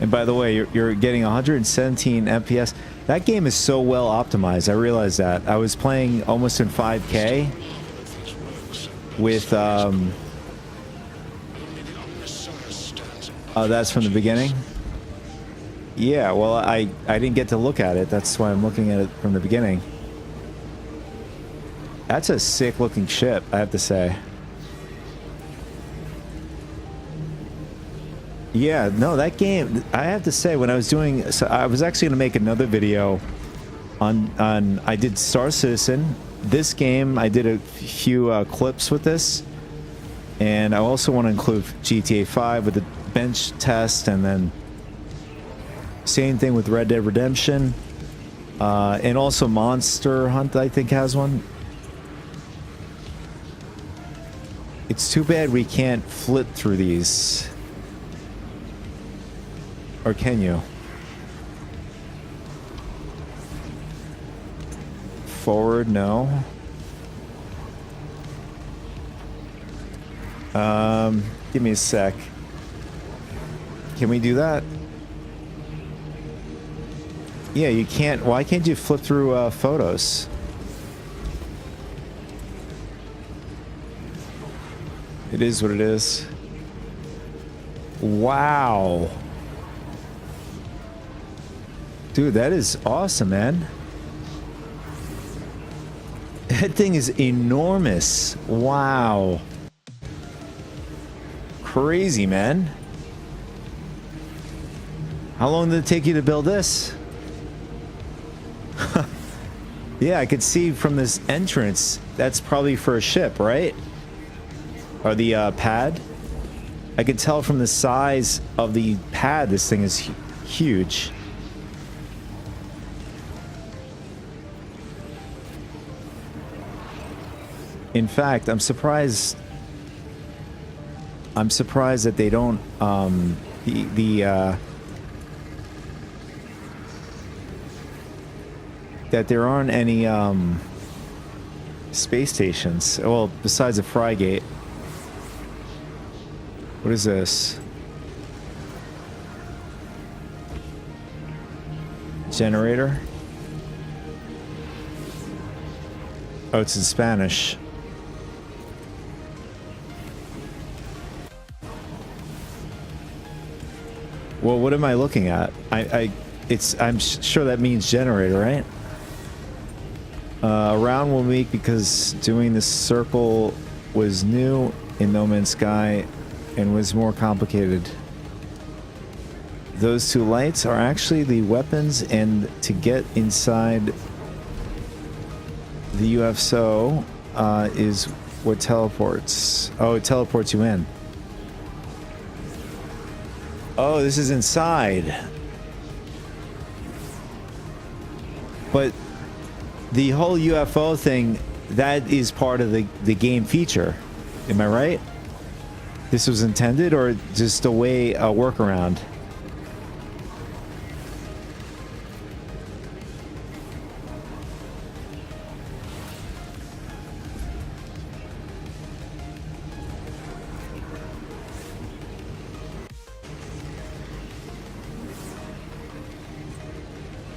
And by the way, you're getting 117 FPS. That game is so well optimized. I realized that. I was playing almost in 5K with that's from the beginning. Yeah, well, I didn't get to look at it. That's why I'm looking at it from the beginning. That's a sick looking ship, I have to say. Yeah, no, that game, I have to say, when I was doing, so I was actually going to make another video on I did Star Citizen. This game, I did a few clips with this. And I also want to include GTA 5 with the bench test, and then same thing with Red Dead Redemption. And also Monster Hunt, I think, has one. It's too bad we can't flip through these. Or can you? Forward, no. Give me a sec. Can we do that? Yeah, you can't. Why can't you flip through photos? It is what it is. Wow. Dude, that is awesome, man. That thing is enormous. Wow. Crazy, man. How long did it take you to build this? Yeah, I could see from this entrance, that's probably for a ship, right? Or the pad. I could tell from the size of the pad, this thing is huge. In fact, I'm surprised that they don't, that there aren't any, space stations. Well, besides the Frygate. What is this? Generator? Oh, it's in Spanish. Well, what am I looking at? I'm sure that means generator, right? Around one week because doing this circle was new in No Man's Sky and was more complicated. Those two lights are actually the weapons, and to get inside the UFO is what teleports. Oh, it teleports you in. Oh, this is inside. But the whole UFO thing, that is part of the game feature. Am I right? This was intended, or just a workaround?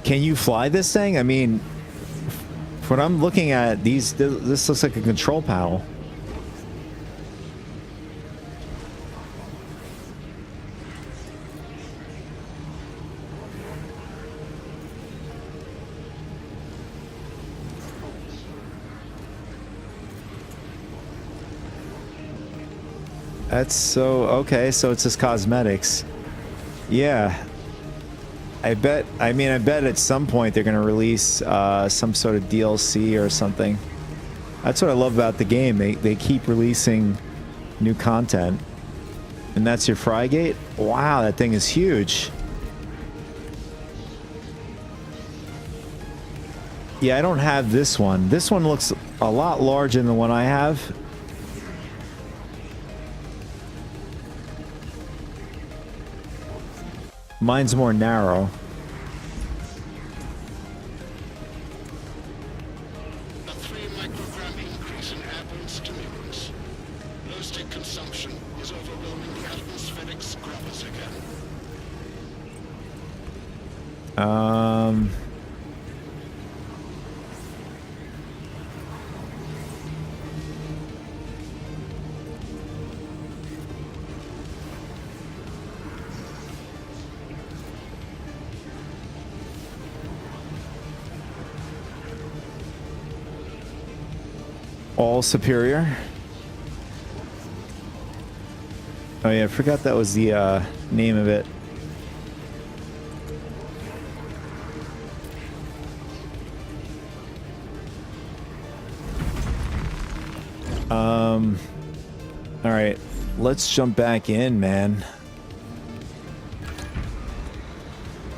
Can you fly this thing? I mean, what I'm looking at, this looks like a control panel. That's so okay, so it's just cosmetics. Yeah. I bet at some point they're gonna release some sort of DLC or something. That's what I love about the game. They keep releasing new content. And that's your Frygate? Wow, that thing is huge. Yeah, I don't have this one. This one looks a lot larger than the one I have. Mine's more narrow. A 3 microgram increase in airborne stimulants. Low stick consumption is overwhelming the atmospheric scrubbers again. All superior. Oh yeah, I forgot that was the name of it. All right, let's jump back in, man.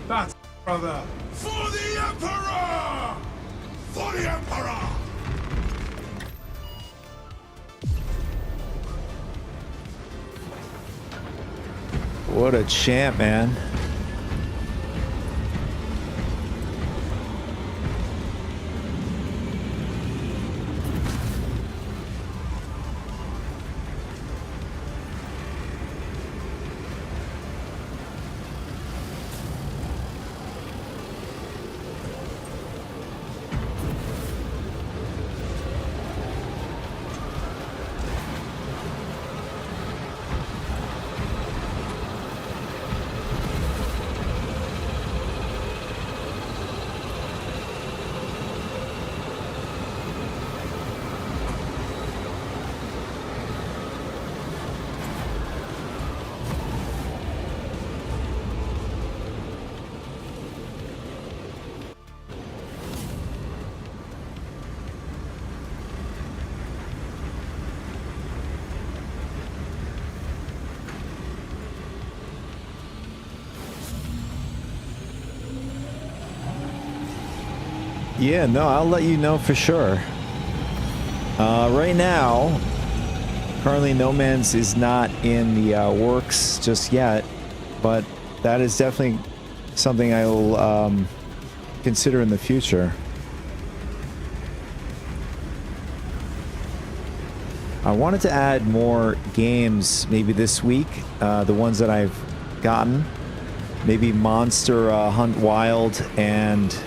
That's brother. For the Emperor! For the Emperor! What a champ, man. Yeah, no, I'll let you know for sure. Right now, currently No Man's is not in the works just yet, but that is definitely something I will consider in the future. I wanted to add more games maybe this week, the ones that I've gotten. Maybe Monster Hunt Wild, and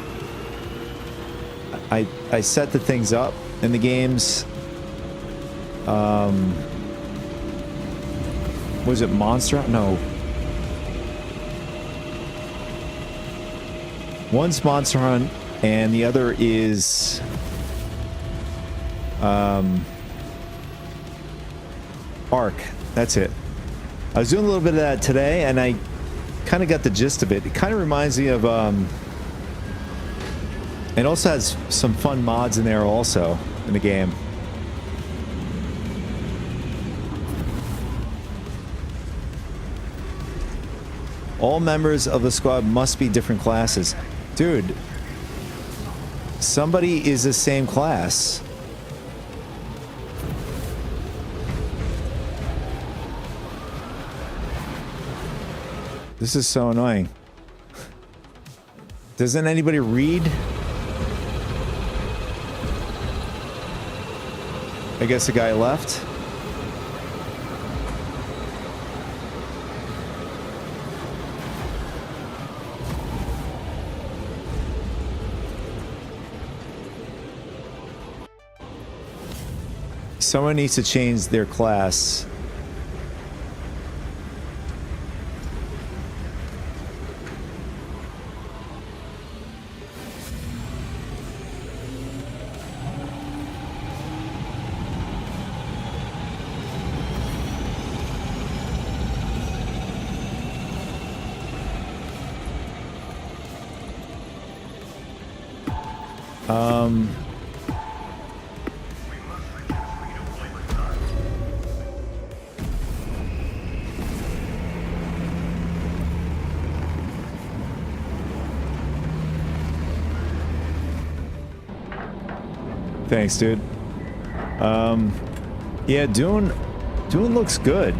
I set the things up in the games. Was it Monster Hunt? No. One's Monster Hunt, and the other is Ark. That's it. I was doing a little bit of that today, and I kind of got the gist of it. It kind of reminds me of it also has some fun mods in there also in the game. All members of the squad must be different classes. Dude, somebody is the same class. This is so annoying. Doesn't anybody read? I guess the guy left. Someone needs to change their class. Thanks, dude. Yeah, Dune looks good.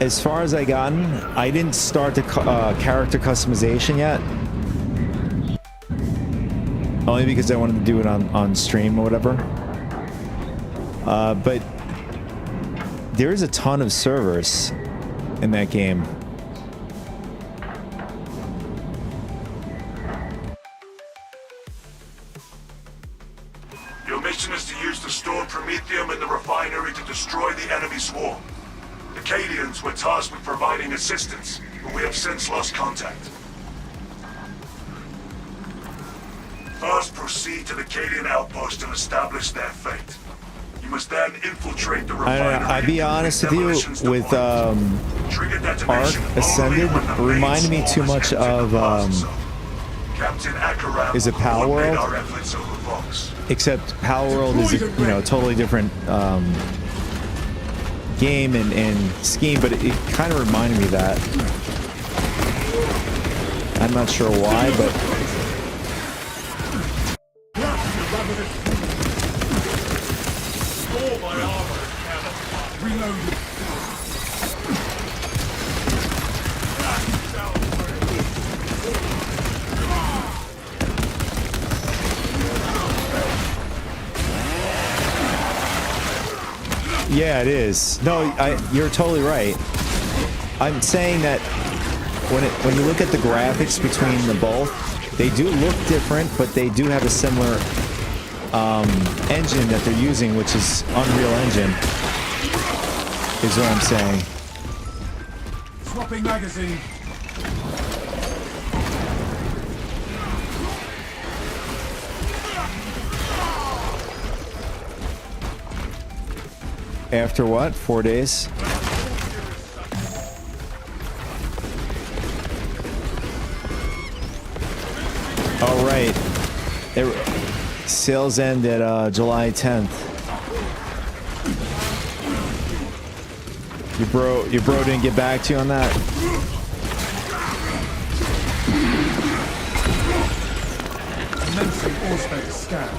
As far as I gotten, I didn't start the character customization yet. Only because I wanted to do it on stream or whatever. But there is a ton of servers in that game. Your mission is to use the stored Promethium in the refinery to destroy the enemy swarm. The Cadians were tasked with providing assistance, but we have since lost contact. First, proceed to the Cadian outpost and establish their fate. You must then infiltrate the refinery. I'll be honest with you, with Ark Ascended, reminded me too much of is it Power World? Except Power World is a totally different game and scheme, but it kind of reminded me of that. I'm not sure why, but yeah, it is. No, you're totally right. I'm saying that when you look at the graphics between the both, they do look different, but they do have a similar engine that they're using, which is Unreal Engine, is what I'm saying. Swapping magazine. After what? 4 days? All right. Sales end at July 10th. Your bro didn't get back to you on that? Commencing Auspex scan.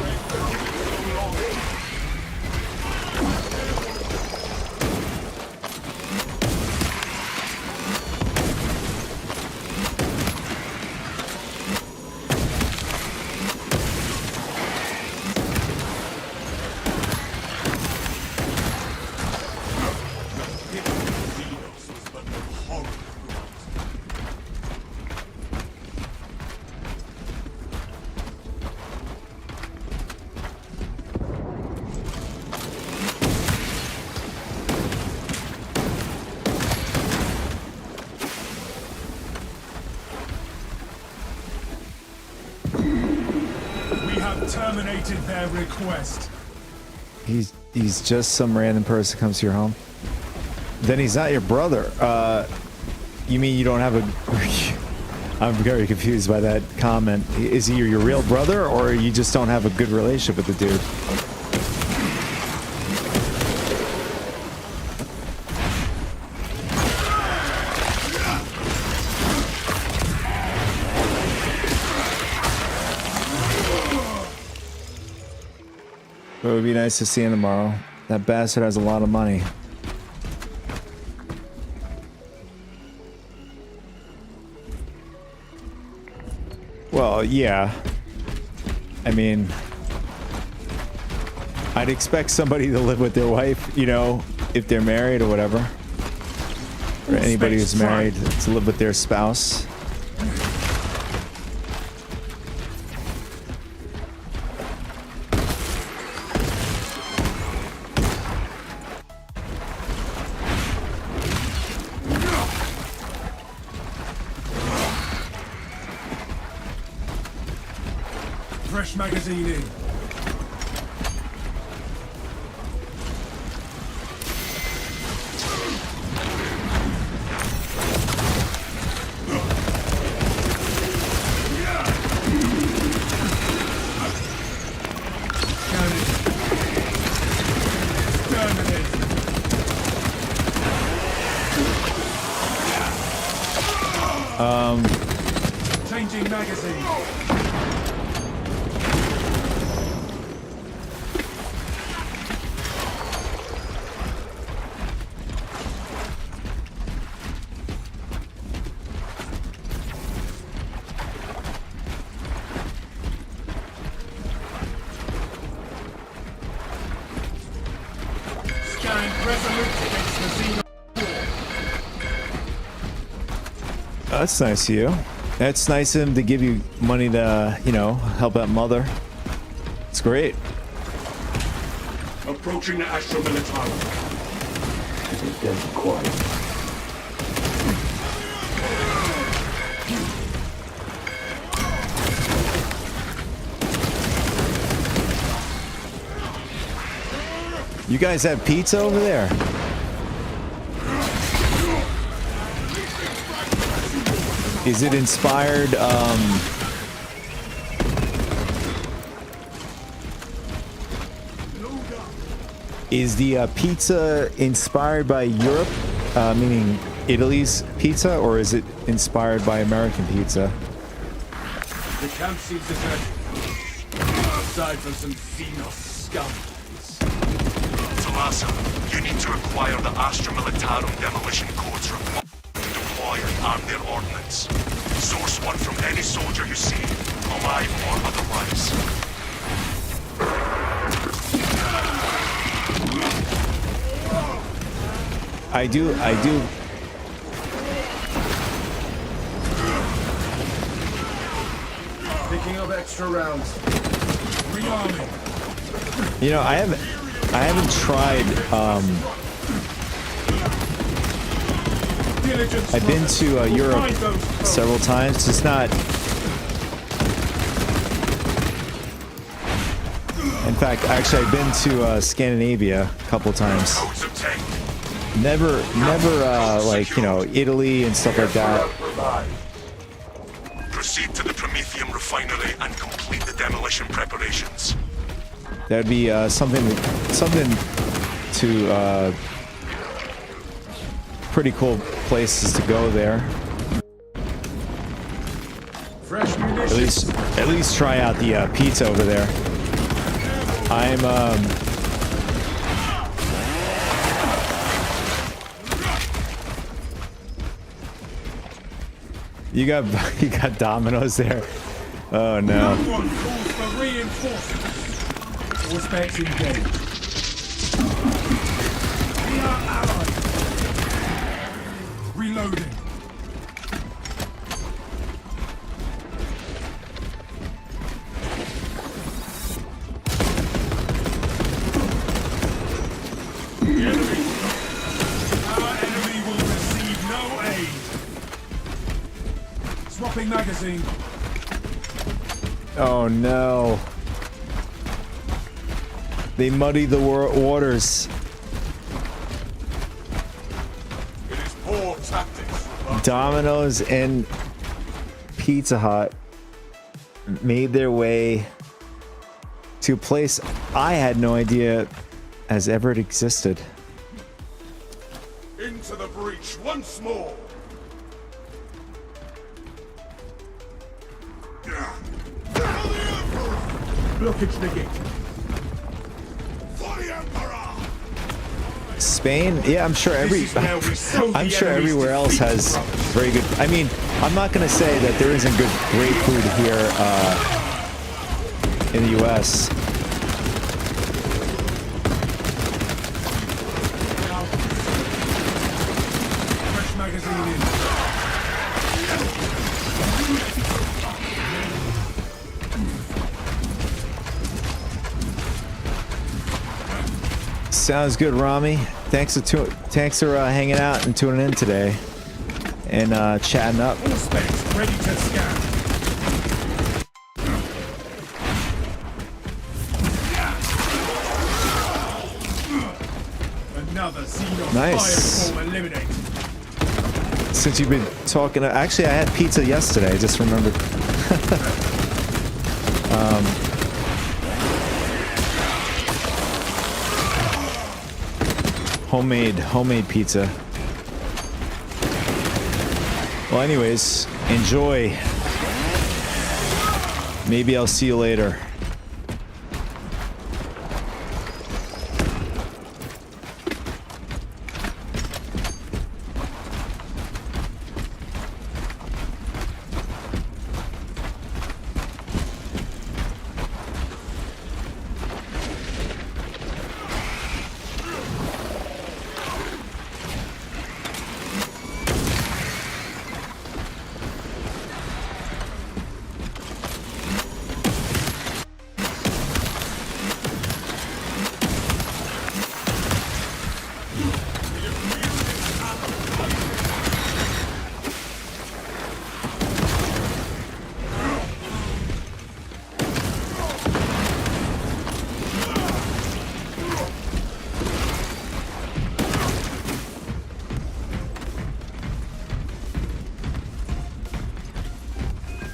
Terminated their request. He's just some random person comes to your home. Then he's not your brother. You mean you don't have a... I'm very confused by that comment. Is he your real brother, or you just don't have a good relationship with the dude? It would be nice to see him tomorrow. That bastard has a lot of money. Well, yeah. I mean, I'd expect somebody to live with their wife, you know, if they're married or whatever. Or anybody who's married to live with their spouse. Fresh magazine in. Changing magazine. That's nice of you. That's nice of him to give you money to, you know, help out mother. It's great. Approaching the Astro Militarum. It is dead quiet. You guys have pizza over there? Is it inspired, is the pizza inspired by Europe, meaning Italy's pizza, or is it inspired by American pizza? The camp seems deserted. Aside from some Xenos scoundrels. Talasa, you need to acquire the Astra Militarum demolition codes from deploy and arm their ordnance. Source one from any soldier you see, alive or otherwise. I do. Picking up extra rounds. Rearming. You know, I haven't tried, I've been to Europe several times. It's not... In fact, actually, I've been to Scandinavia a couple times. Never, like, you know, Italy and stuff like that. Proceed to the Prometheum refinery and complete the demolition preparations. That'd be something to pretty cool places to go there. Fresh At least try out the pizza over there. I'm You got dominoes there. Oh no. One calls for reinforcements. All specs engaged. We are allied. Reloading. Our enemy will receive no aid. Swapping magazine. Oh no. They muddy the waters. It is poor tactics. Domino's and Pizza Hut made their way to a place I had no idea has ever existed. Into the breach once more. Blockage negated. For the Emperor! Spain, yeah, I'm sure I'm sure everywhere else has very good. I mean, I'm not gonna say that there isn't great food here in the U.S. Fresh magazine in. Sounds good, Rami. Thanks for hanging out and tuning in today and chatting up. All specs ready to scan. Another Xenon Nice. fireform eliminated. Since you've been talking, actually, I had pizza yesterday. I just remembered. Homemade pizza. Well, anyways, enjoy. Maybe I'll see you later.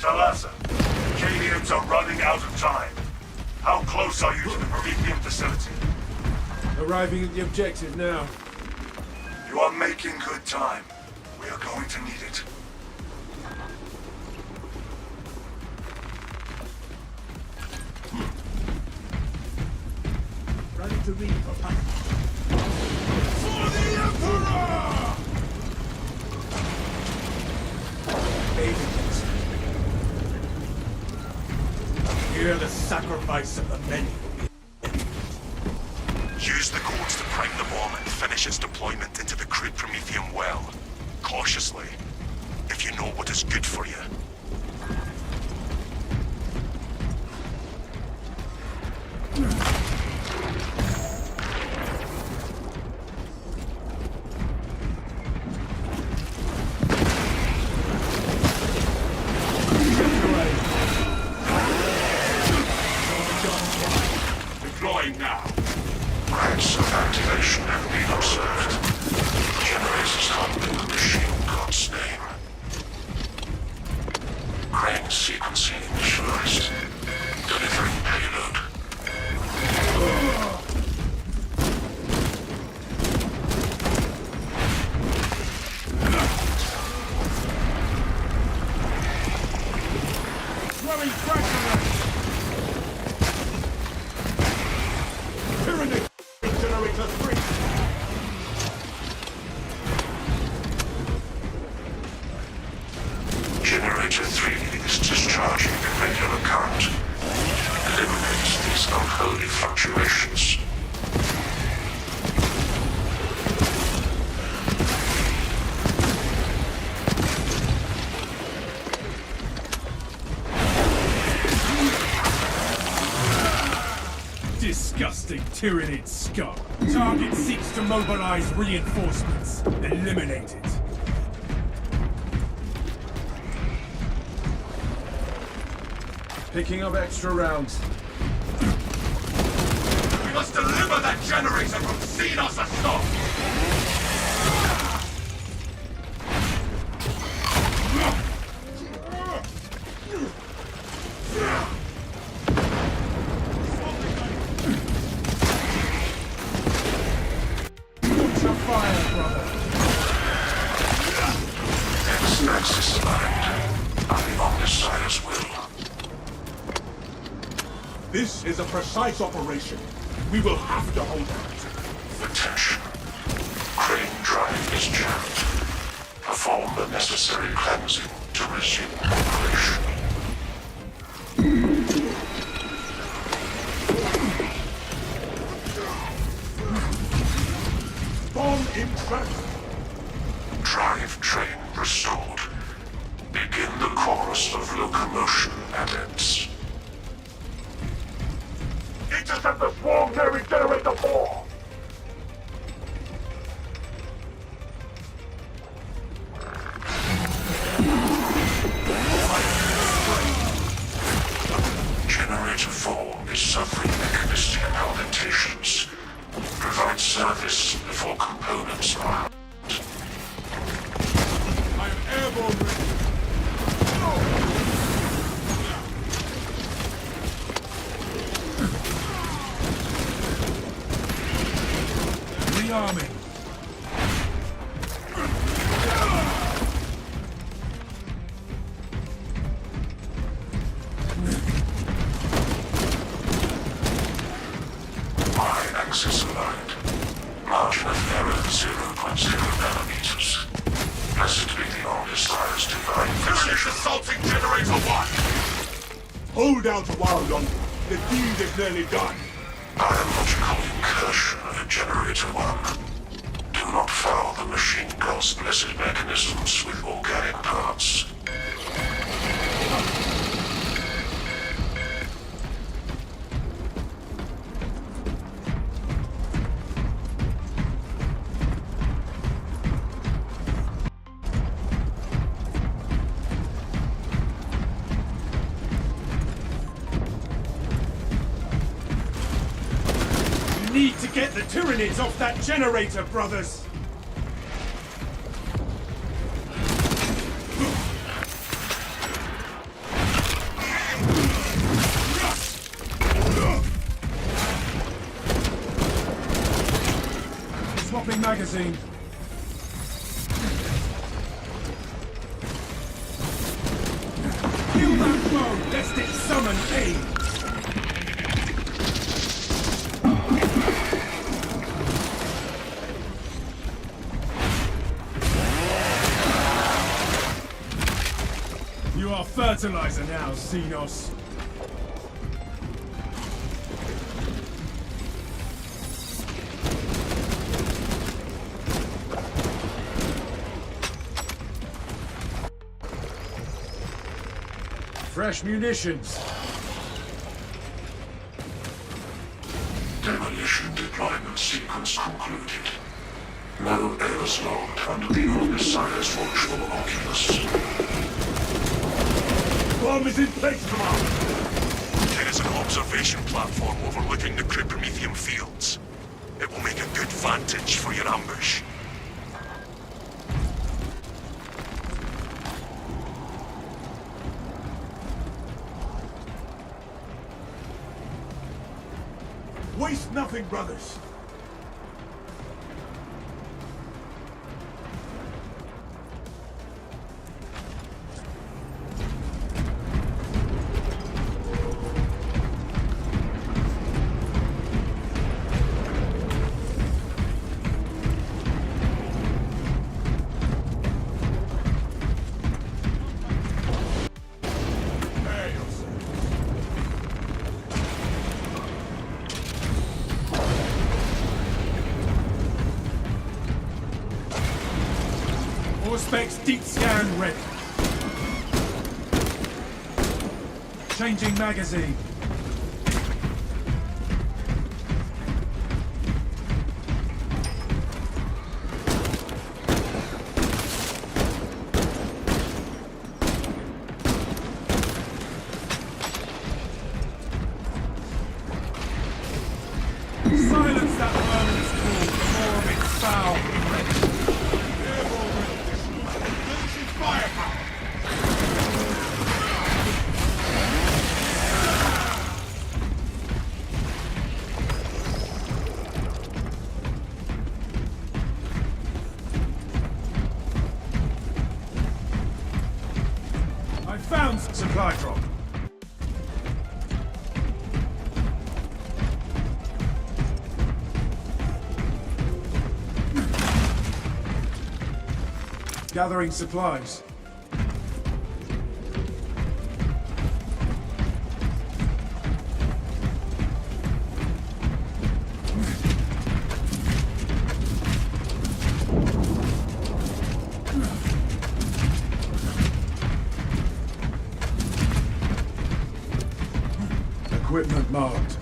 Talassa, Cadians are running out of time. How close are you to the Promethean facility? Arriving at the objective now. You are making good time. We are going to need it. Ready to leave for pack. For the Emperor! Hear the sacrifice of the many. Use the codes to prime the bomb and finish its deployment into the crude Promethean well. Cautiously, if you know what is good for you. Deploying now. Rates of activation have been observed. Generators humming the machine god's name. Crane sequencing initialized. Delivering payload. Generator 3 is discharging irregular current. Eliminates these unholy fluctuations. Disgusting Tyranid scum. Target seeks to mobilize reinforcements. Eliminate it. Picking up extra rounds. We must deliver that generator from Xenos assault! X-axis aligned. I'm on this side as well. This is a precise operation. We will have to hold out. Attention. Crane drive is jammed. Perform the necessary cleansing to resume operation. Bomb in traffic. Drivetrain restored. Begin the chorus of locomotion adepts. Intercept the swarm near Regenerator 4! Generator 4 is suffering mechanistic augmentations. Provide service before components are out. I am airborne ready. Rearming. Y-axis aligned. Margin of error 0.0 nanometers. Blessed be the all-desires divine. Tyranid assaulting Generator 1! Hold out a while longer. The deed is nearly done. Biological incursion of Generator 1. Do not foul the machine god's blessed mechanisms with organic parts. Need to get the Tyranids off that generator, brothers! Swapping magazine. Kill that foe, lest it summon aid! You are fertilizer now, Xenos. Fresh munitions. Demolition deployment sequence concluded. No errors logged under the Omnissiah's functional oculus. Bomb is in place, Command! There is an observation platform overlooking the Cryptomethium fields. It will make a good vantage for your ambush. Waste nothing, brothers! Specs deep scan ready. Changing magazine. Silence that vermin's call, the more of its foul wretch. Firepower! I found supply drop. Gathering supplies. Equipment marked.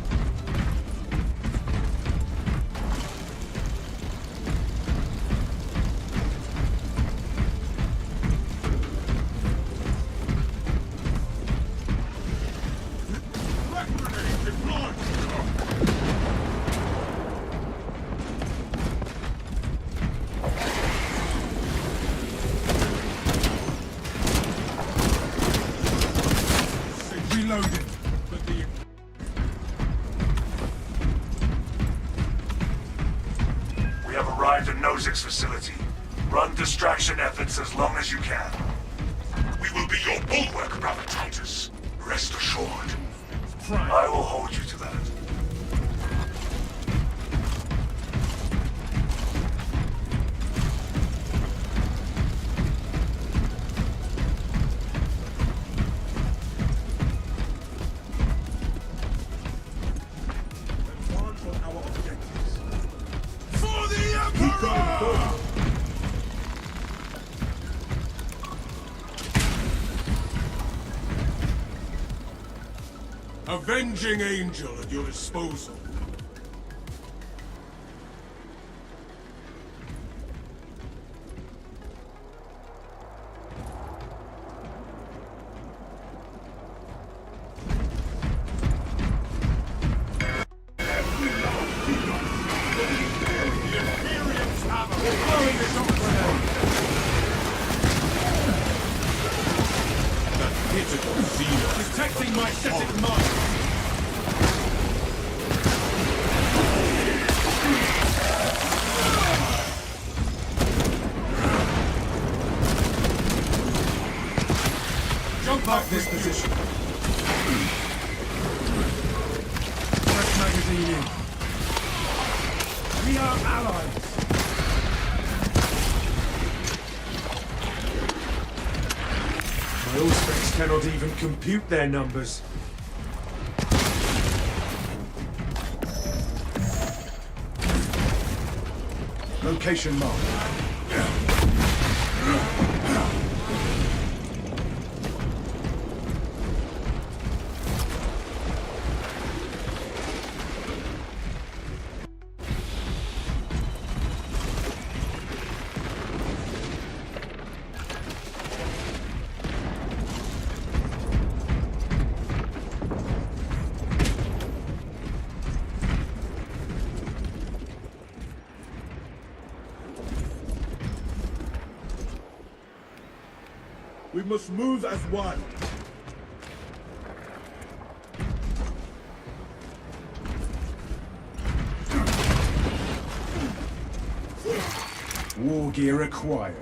Reloading. We have arrived at Nozick's facility. Run distraction efforts as long as you can. We will be your bulwark, Brother Titus. Rest assured. I will hold you to that. Advance on our objectives. For the Emperor! Avenging Angel at your disposal. Detecting my setting mark. Jump back this position. Fresh magazine in. We are allies. My Auspex cannot even compute their numbers. Location marked. We must move as one. War gear acquired.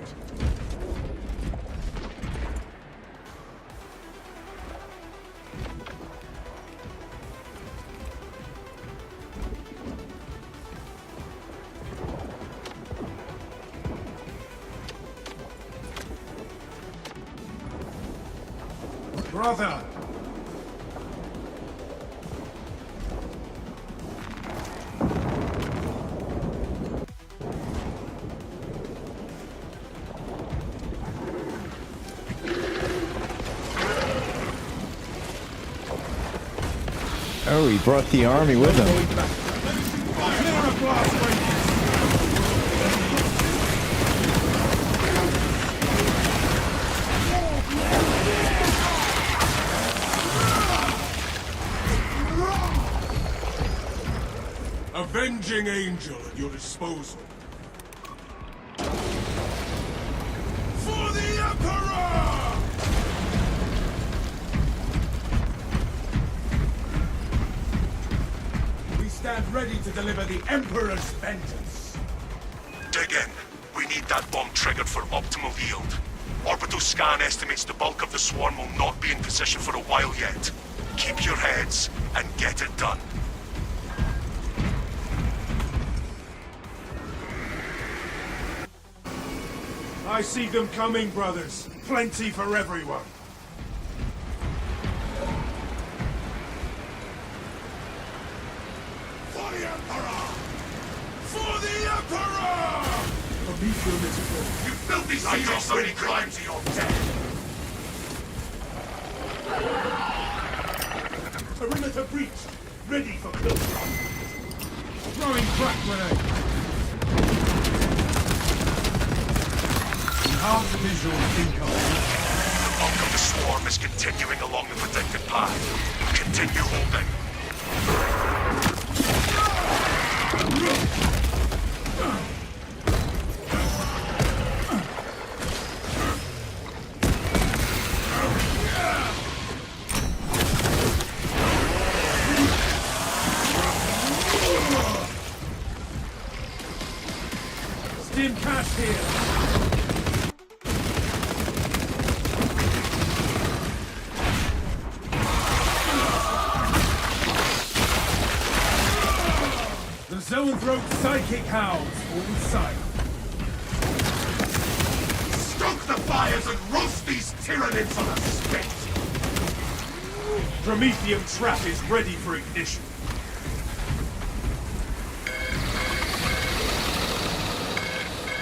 Brother! Oh, he brought the army with him. Avenging angel at your disposal. For the Emperor! We stand ready to deliver the Emperor's vengeance. Dig in. We need that bomb triggered for optimal yield. Orbital scan estimates the bulk of the swarm will not be in position for a while yet. Keep your heads and get it done. I see them coming, brothers. Plenty for everyone. For the Emperor! For the Emperor! Prometheus is full. You built these things so many crimes to your death. Perimeter breach. Ready for pilgrim. Throwing crack grenade. Half visual income. The bulk of the swarm is continuing along the predicted path. Continue holding. Stim cash here. Zoanthrope psychic hounds all sight. Stoke the fires and roast these tyrannids on a spit! Prometheum trap is ready for ignition.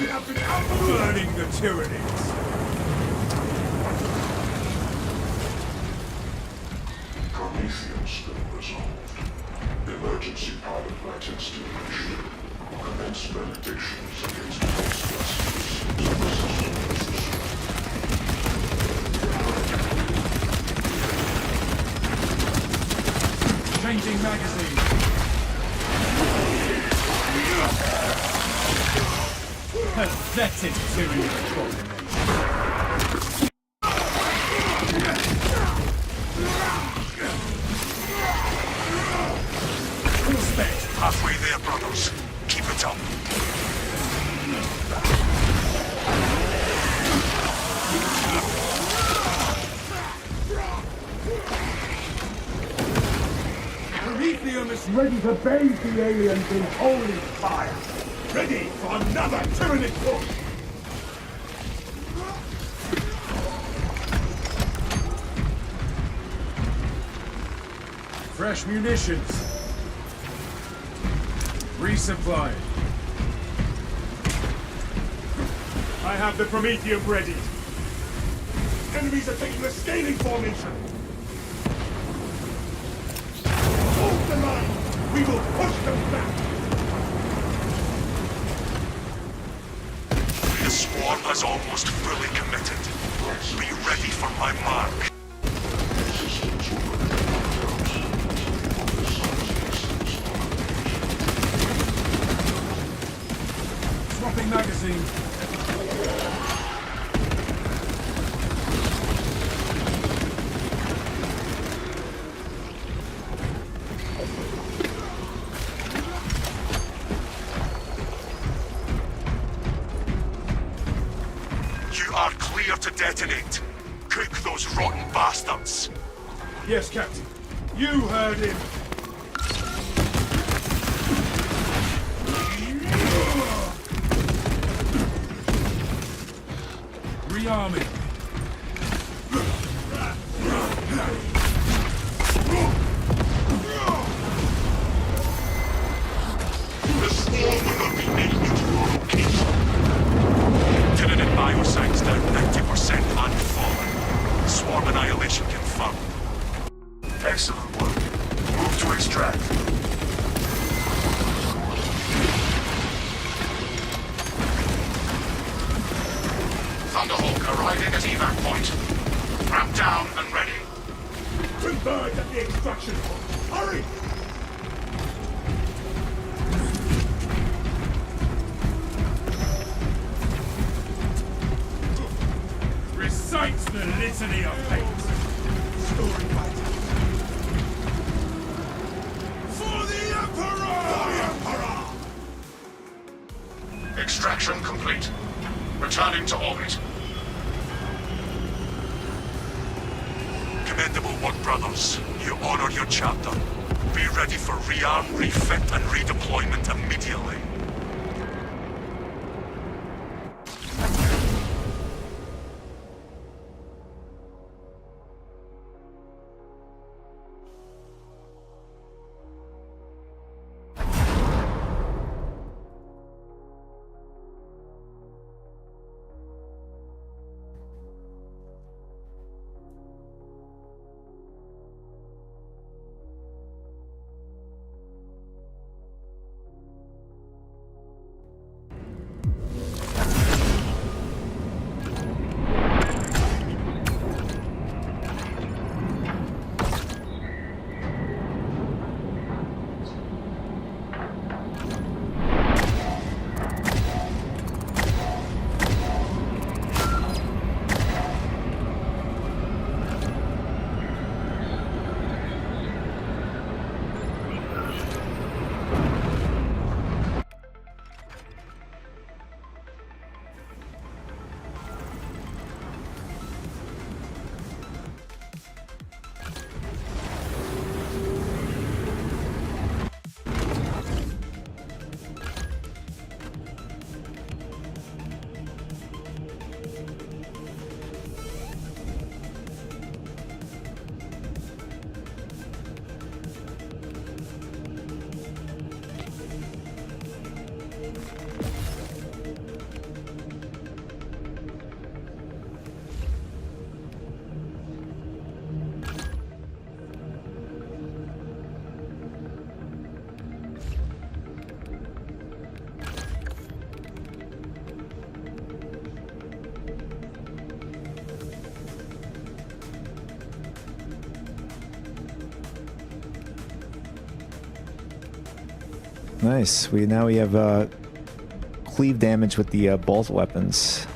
You have been out burning the tyrannids. Prometheum still resolved. Emergency pilot light installation. Commence benedictions against Changing magazine. Pathetic tyranny abomination. Halfway there, brothers. Keep it up. Prometheum is ready to bathe the aliens in holy fire. Ready for another tyrannic push. Fresh munitions. Resupply. I have the Prometheum ready. Enemies are taking the scaling formation. Hold the line. We will push them back. The swarm has almost fully committed. Be ready for my mark. Swapping magazine. You are clear to detonate. Cook those rotten bastards. Yes, Captain. You heard him. Rearming. The swarm will not be made to your location. Tyranid bioscience down 90% and fallen. Swarm annihilation confirmed. Excellent work. Move to extract. Thunderhawk arriving at evac point. Ramp down and ready. Converge at the extraction point. Hurry! Recite the litany of fate. Story writer. For the Emperor! For the Emperor! Extraction complete. Returning to orbit. Commendable One Brothers. You honor your chapter. Be ready for rearm, refit, and redeployment immediately. Nice. We have cleave damage with the bolt weapons.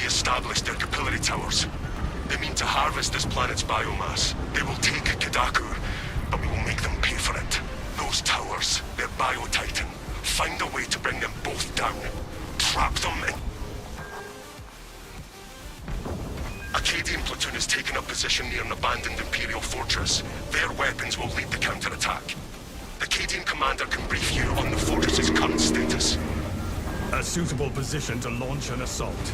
re-establish their capillary towers. They mean to harvest this planet's biomass. They will take Kadaku, but we will make them pay for it. Those towers, they're bio-titan. Find a way to bring them both down. Trap them in... Acadian platoon has taken up position near an abandoned Imperial fortress. Their weapons will lead the counterattack. The Acadian commander can brief you on the fortress's current status. A suitable position to launch an assault.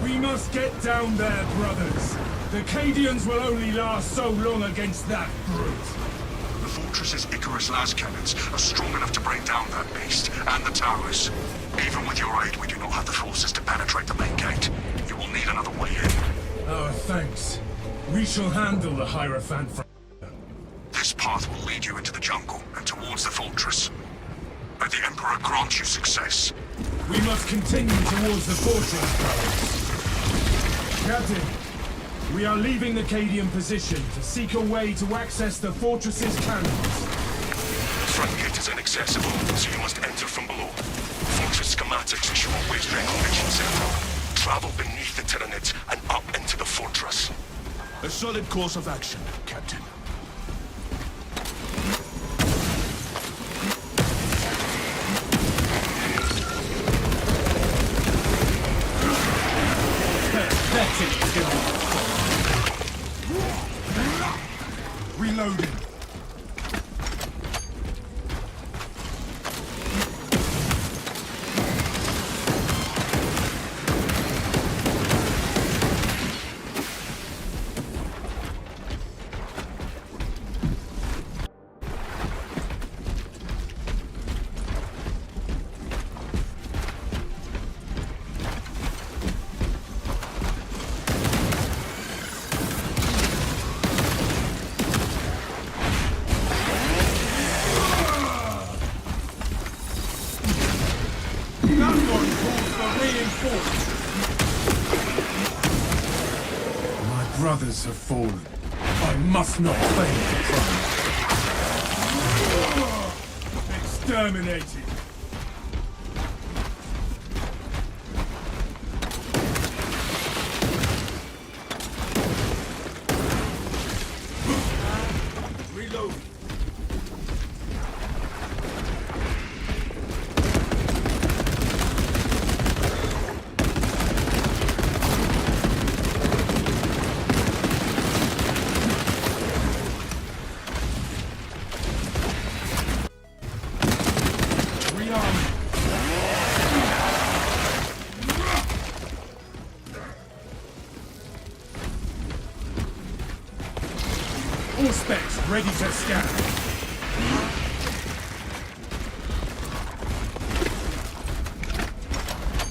We must get down there, brothers. The Cadians will only last so long against that brute. The fortress's Icarus las cannons are strong enough to bring down that beast and the towers. Even with your aid, we do not have the forces to penetrate the main gate. You will need another way in. Oh, thanks. We shall handle the Hierophant from... This path will lead you into the jungle and towards the fortress. May the Emperor grant you success. We must continue towards the fortress, brothers. Captain, we are leaving the Cadian position to seek a way to access the fortress's cannons. The front gate is inaccessible, so you must enter from below. Fortress schematics show a waste reclamation center. Travel beneath the Tyranid and up into the fortress. A solid course of action, Captain. Reloading. Brothers have fallen. I must not fail to try. Exterminated. Reload. All specs ready to scan.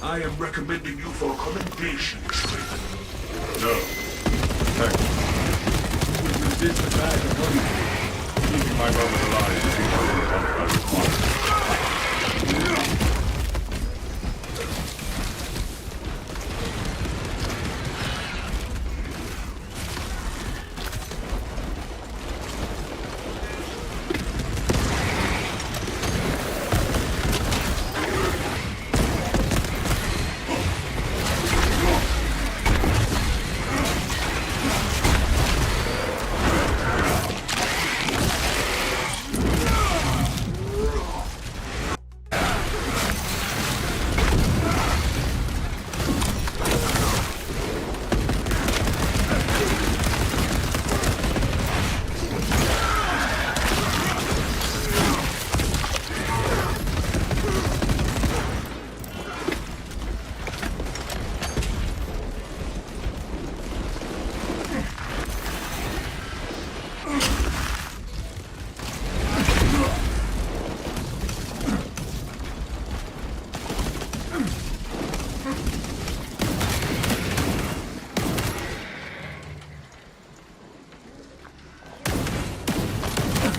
I am recommending you for a commendation trip. No. Thank you. You would resist a bag of money. Keeping my brother alive is the only honor I require.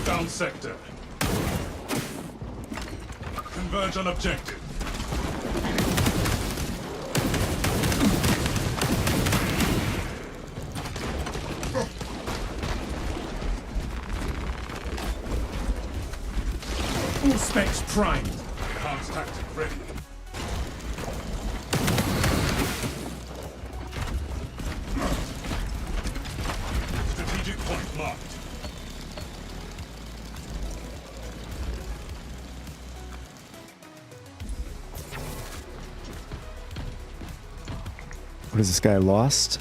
Down sector. Converge on objective. All specs primed. Enhanced tactic ready. What is this guy lost?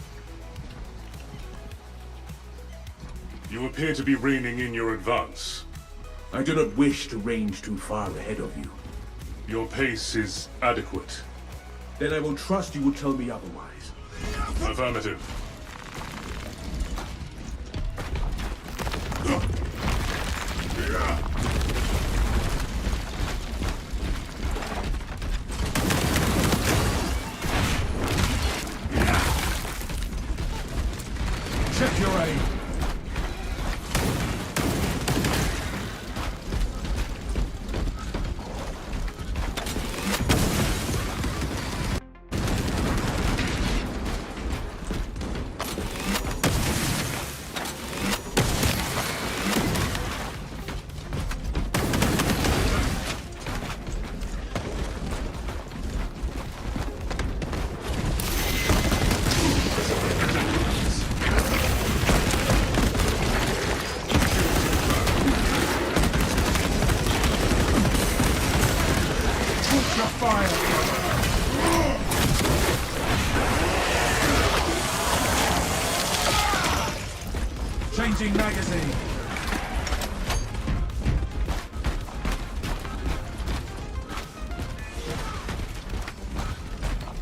You appear to be reining in your advance. I do not wish to range too far ahead of you. Your pace is adequate. Then I will trust you will tell me otherwise. Affirmative. Check your aim. Changing magazine.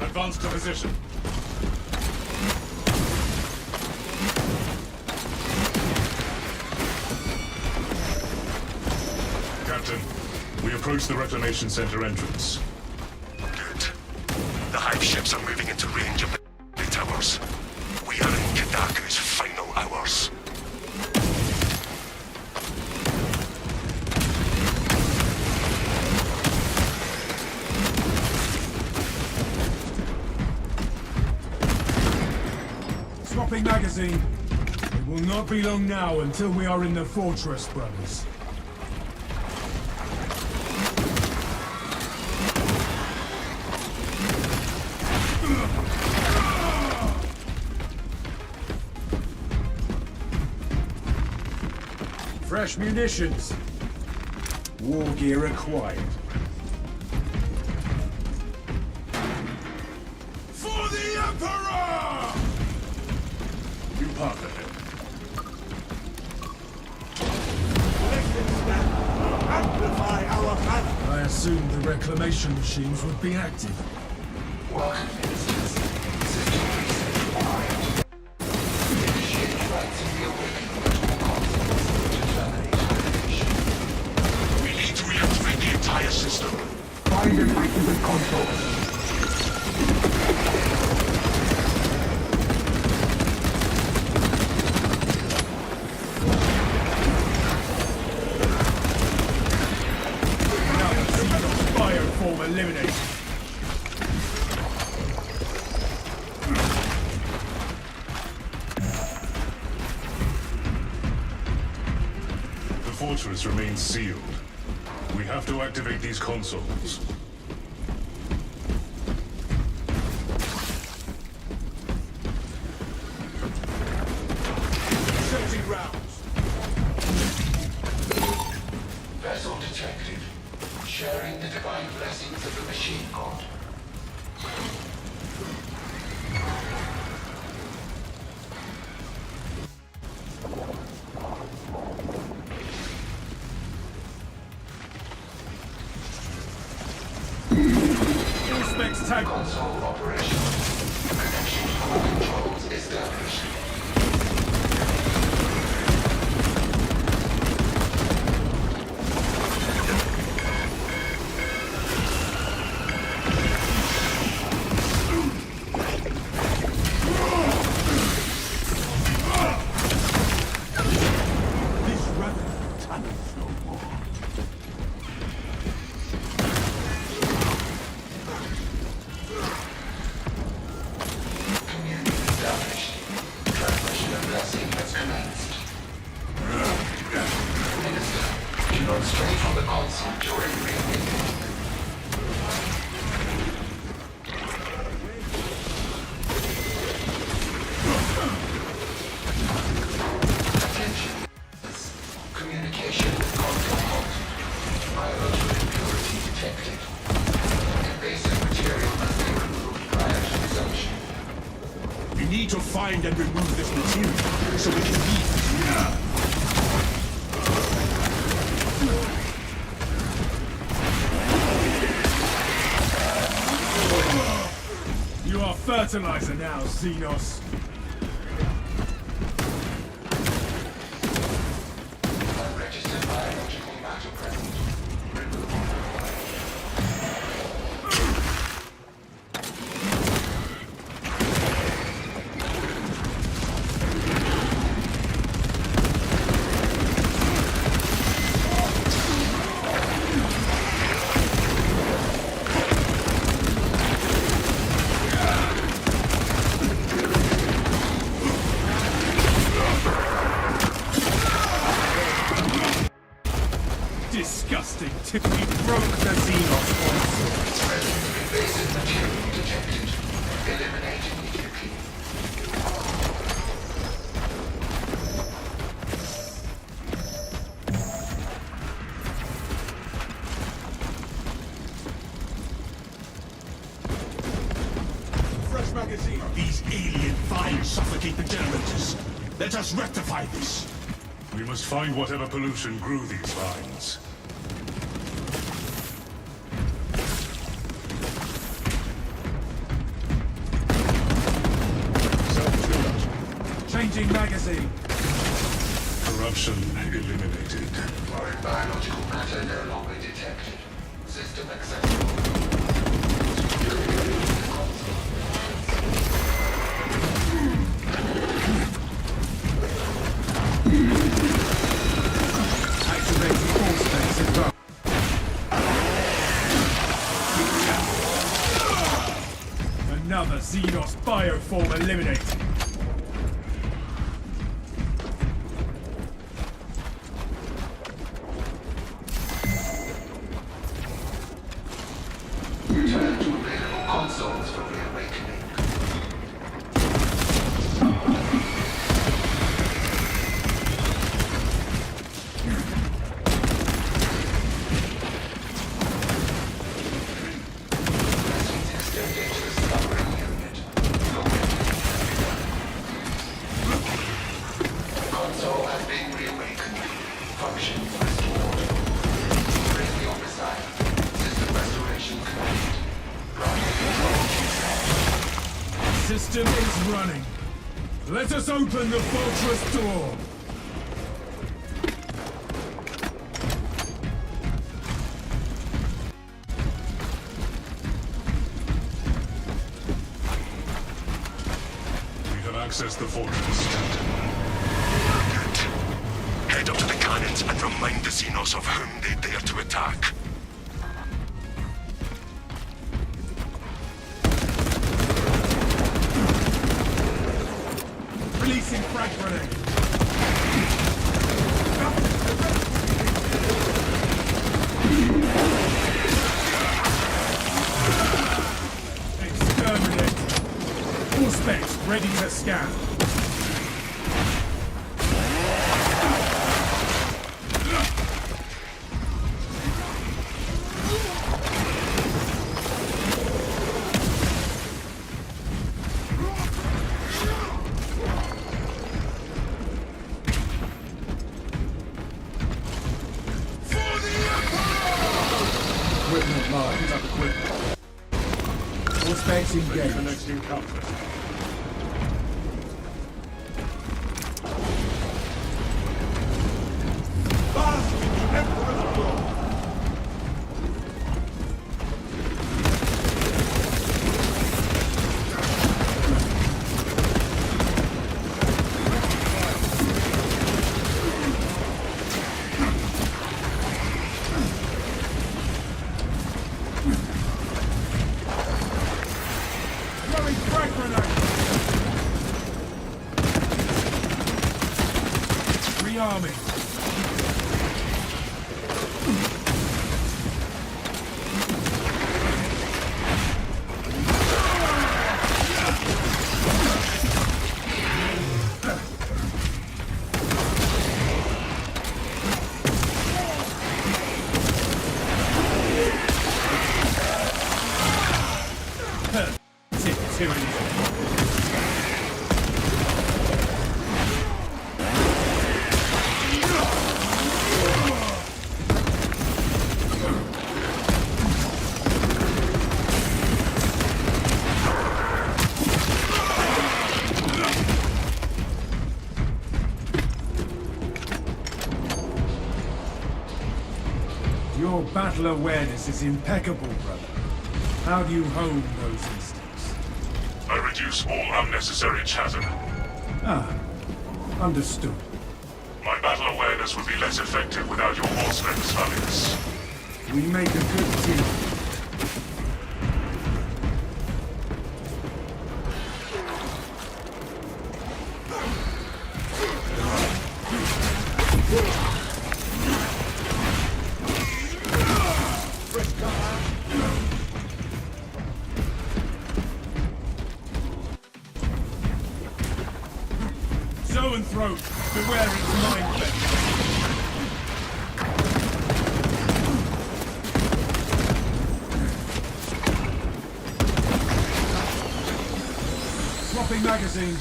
Advance to position. Captain, we approach the Reclamation Center entrance. Good. The hive ships are moving into range of the towers. We are in Kadaku's final hours. Swapping magazine. It will not be long now until we are in the fortress, brothers. Fresh munitions. War gear acquired. For the Emperor! New path ahead. Amplify our power! I assumed the reclamation machines would be active. Welcome, ministers. System reset required. Initiate rights in the awakening of all consoles to terminate activation. We need to reactivate the entire system. Find and activate consoles. Fire form eliminated. The fortress remains sealed. We have to activate these consoles. Searching rounds. Vessel detected. Sharing the divine blessings of the machine god. Specs tag. Console operational. Connection to core controls established. This revenant tunnels no more. Community established. Transmission of blessing has commenced. Minister, do not stray from the console during reawakening. Attention. Communication with console halted. Biological impurity detected. Invasive material must be removed prior to resumption. so we can leave. You are fertilizer now, Xenos. Unregistered biological matter present. Disgusting. Tiffany broke the Xenos console. Invasive material detected. Eliminate immediately. Fresh magazine. These alien vines suffocate the generators. Let us rectify this. We must find whatever pollution grew these vines. Changing magazine. Corruption eliminated. Foreign biological matter no longer detected. System acceptable. Activating all space advance. Another Xenos bioform eliminated. Return to available consoles for reawakening. Message extended to the submarine unit. Console has been reawakened. Functions restored. Radio missile. System restoration complete. System is running. Let us open the fortress door. We have accessed the fortress, Captain. Head up to the cannons and remind the Xenos of whom they dare to attack. Releasing frag grenade. Exterminate. All specs ready to scan. Equipment line. Up equipment. All specs engaged. The next encounter. Bask in the Emperor's blood. Throwing frag grenade. Rearming. Your battle awareness is impeccable, brother. How do you hone those instincts? I reduce all unnecessary chatter. Ah, understood. My battle awareness would be less effective without your horsemen's hurries. We make a good team. Throat, beware its mind bend. Swapping magazine.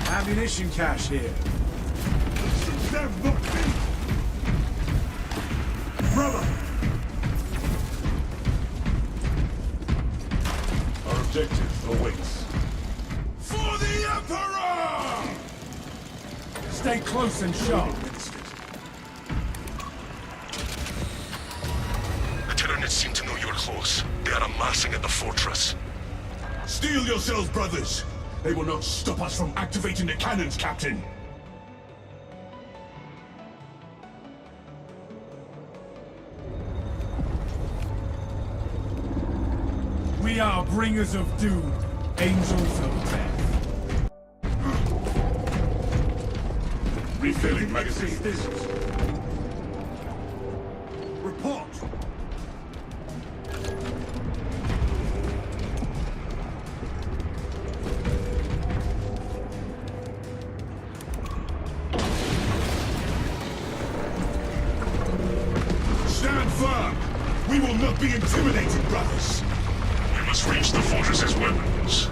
Ammunition cache here. Brother! Our objective awaits. For the Emperor! Stay close and sharp. The Tyranids seem to know you're close. They are amassing at the fortress. Steel yourselves, brothers! They will not stop us from activating the cannons, Captain! We are bringers of doom, angels of death. Refilling magazine. Report! Stand firm! We will not be intimidated, brothers! We must reach the fortress's weapons.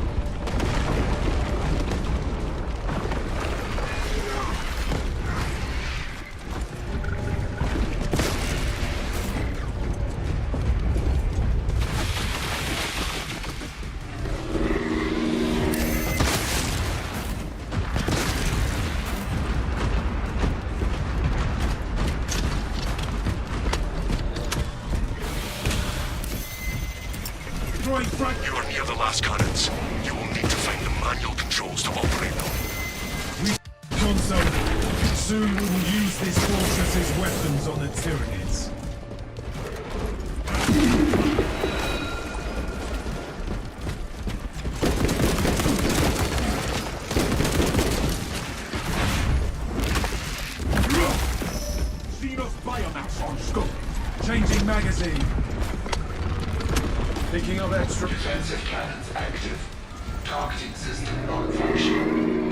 You are near the last cannons. You will need to find the manual controls to operate them. Conso, soon we will use this fortress as weapons on the Tyranids. Xenos biomass on scope. Changing magazine. Picking up extra. Defensive cannons active. Targeting system non-functional.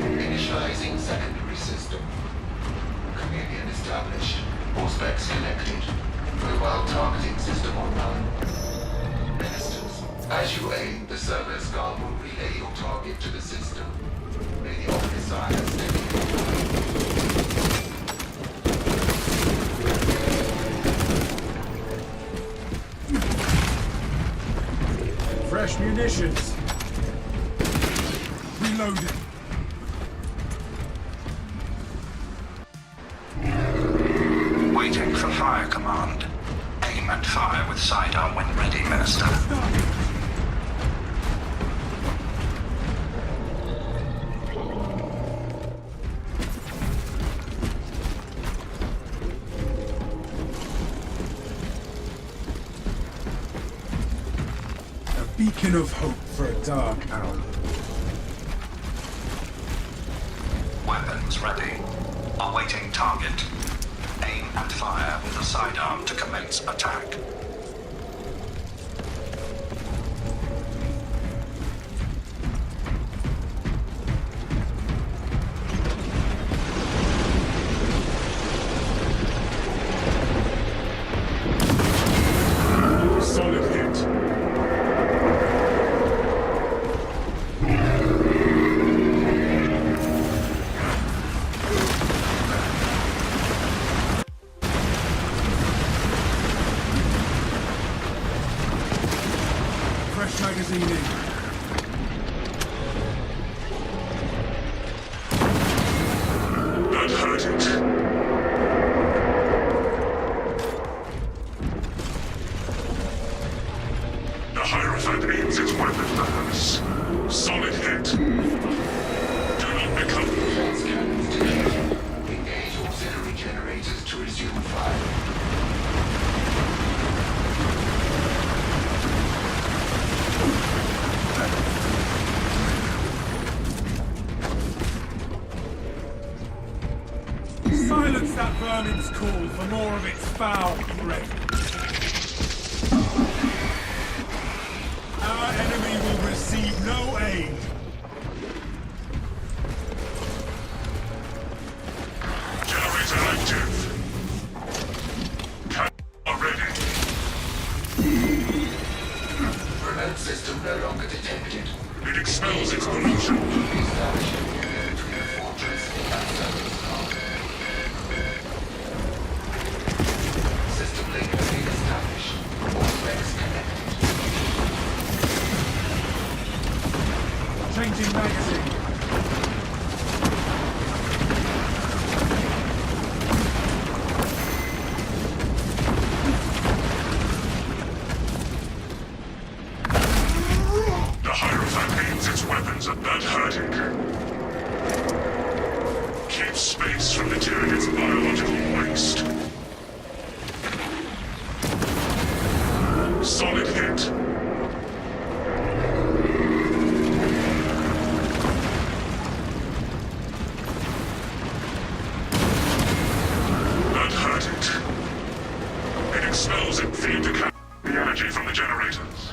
Initializing secondary system. Communion established. All specs connected. Mobile targeting system online. Ministers, as you aim, the service guard will relay your target to the system. May the officer steady. Fresh munitions. Reloading. Waiting for fire command. Aim and fire with sidearm when ready, Minister. Beacon of hope for a dark hour. Weapons ready. Awaiting target. Aim and fire with the sidearm to commence attack. Solid hit. Fresh magazine in. That hurt it. that vermin's call for more of its foul breath. Our enemy will receive no aid. Generator active. Cannon ready. Remote system no longer detected. It expels its pollution. Establishing between the fortress and service hub. System link has been established. All legs connected. Changing magazine. The Hierophant aims its weapons at that hurting. Keep space from the Tyranid's biological waste. Solid hit. That hurt it. It expels it, feed to capture the energy from the generators.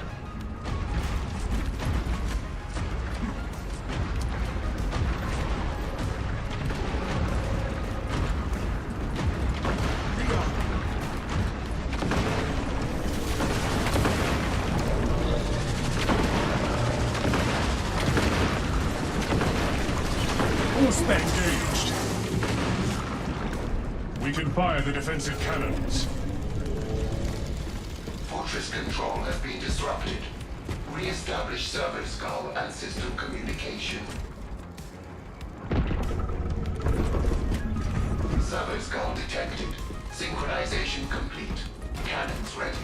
All spec engaged. We can fire the defensive cannons. Fortress control has been disrupted. Re-establish server skull and system communication. Server skull detected. Synchronization complete. Cannons ready.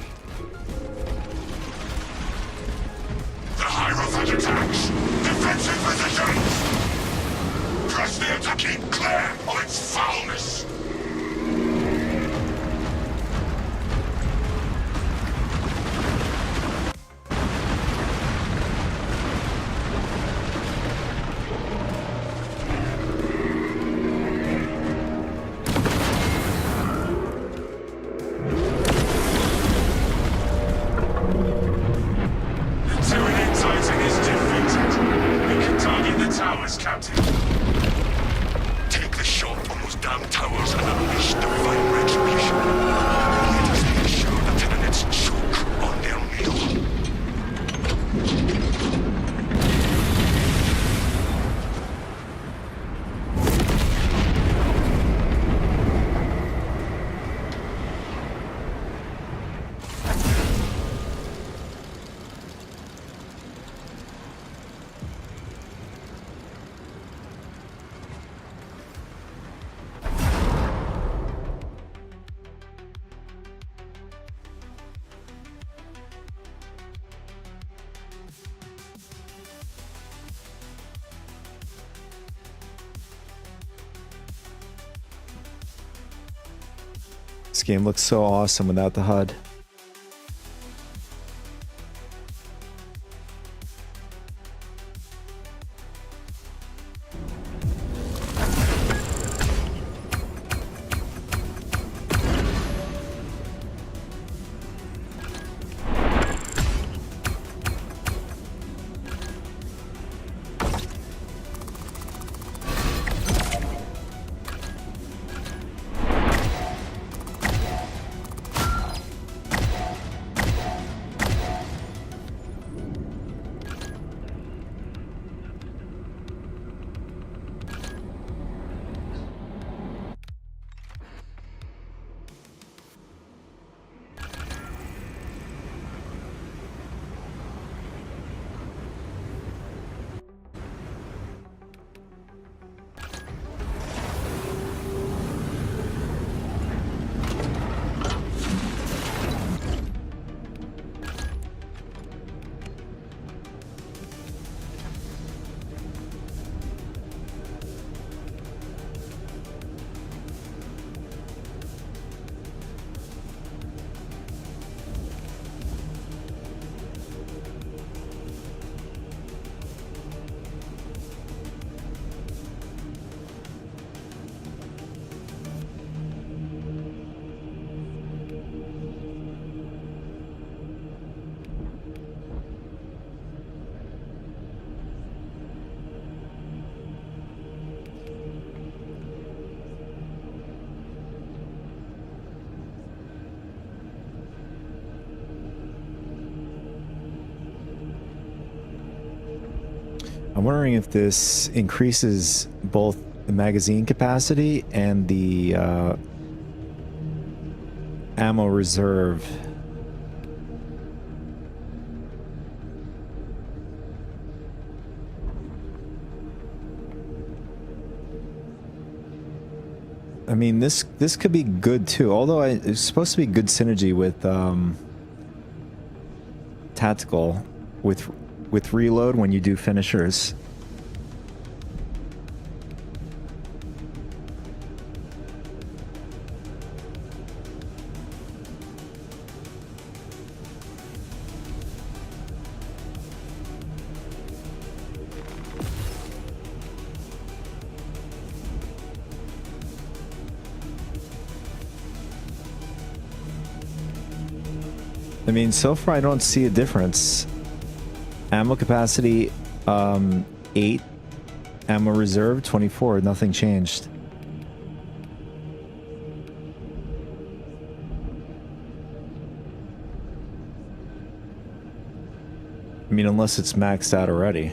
The Hierophant attacks! Defensive positions! Press them to keep clear of its foulness! Tyranid Titan is defeated. We can target the towers, Captain. Take the shot on those damn towers and unleash divine retribution. Let us make sure the Tyranids choke on their meal. This game looks so awesome without the HUD. I'm wondering if this increases both the magazine capacity and the ammo reserve. I mean, this could be good too. Although it's supposed to be good synergy with tactical, with reload when you do finishers. I mean, so far I don't see a difference. Ammo capacity, 8. Ammo reserve, 24. Nothing changed. I mean, unless it's maxed out already.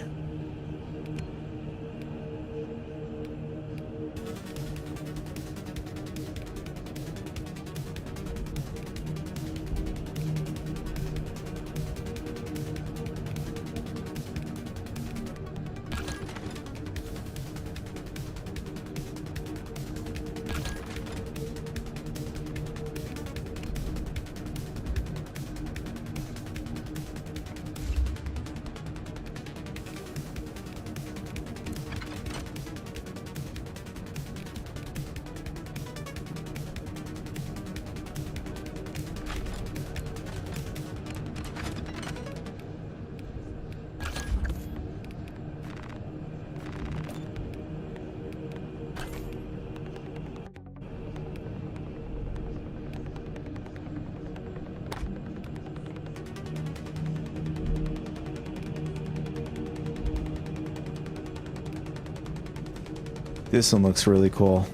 This one looks really cool.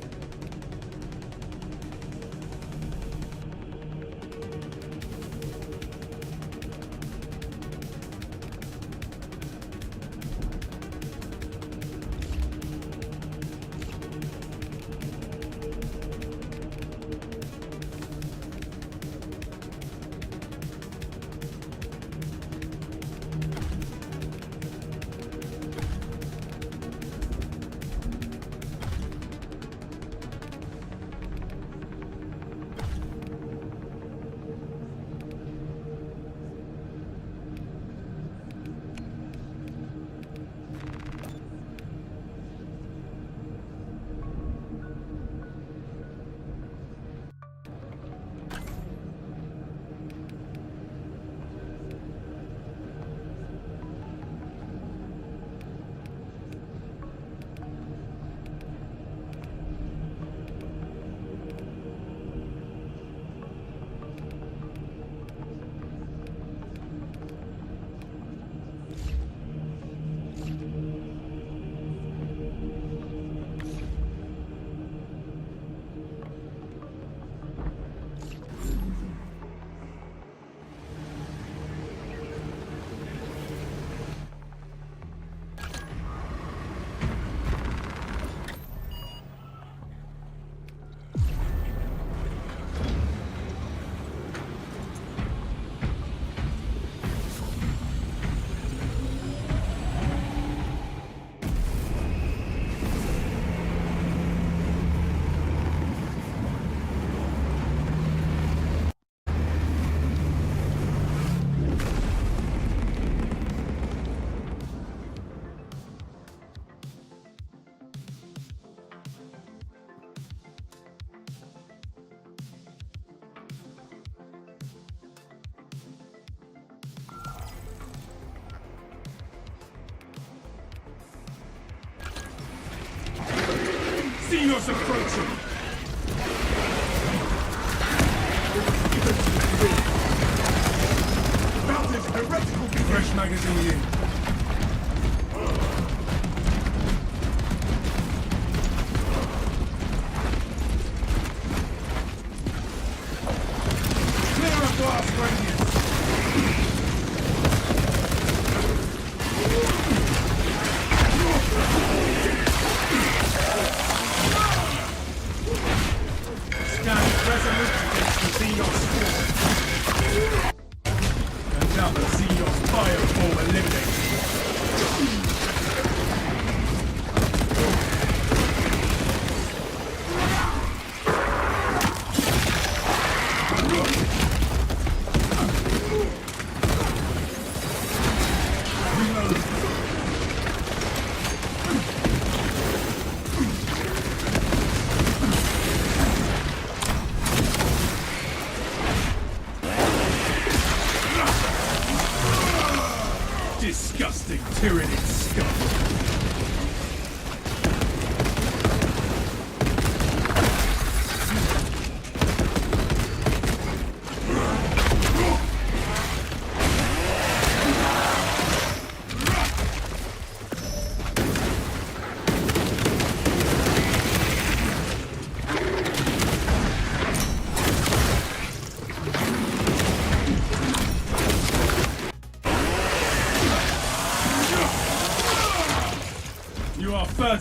Xenos approaching! Mounted heretical fresh magazine in. Clear a blast radius!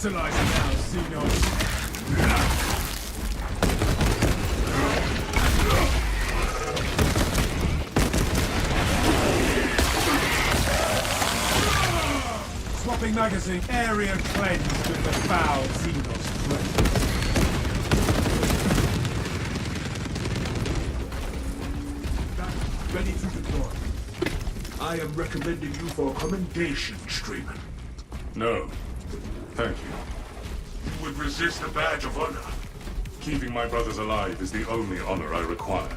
Fertilizer now, Xenos. Swapping magazine. Area cleansed with the foul Xenos threat. Ready to deploy. I am recommending you for commendation, Streamer. No. Thank you. You would resist a badge of honor. Keeping my brothers alive is the only honor I require.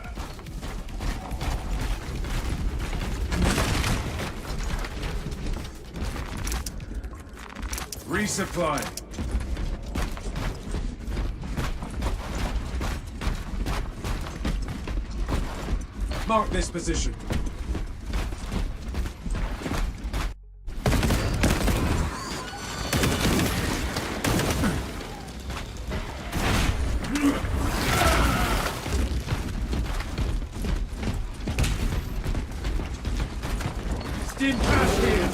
Resupply. Mark this position. Stim cache here.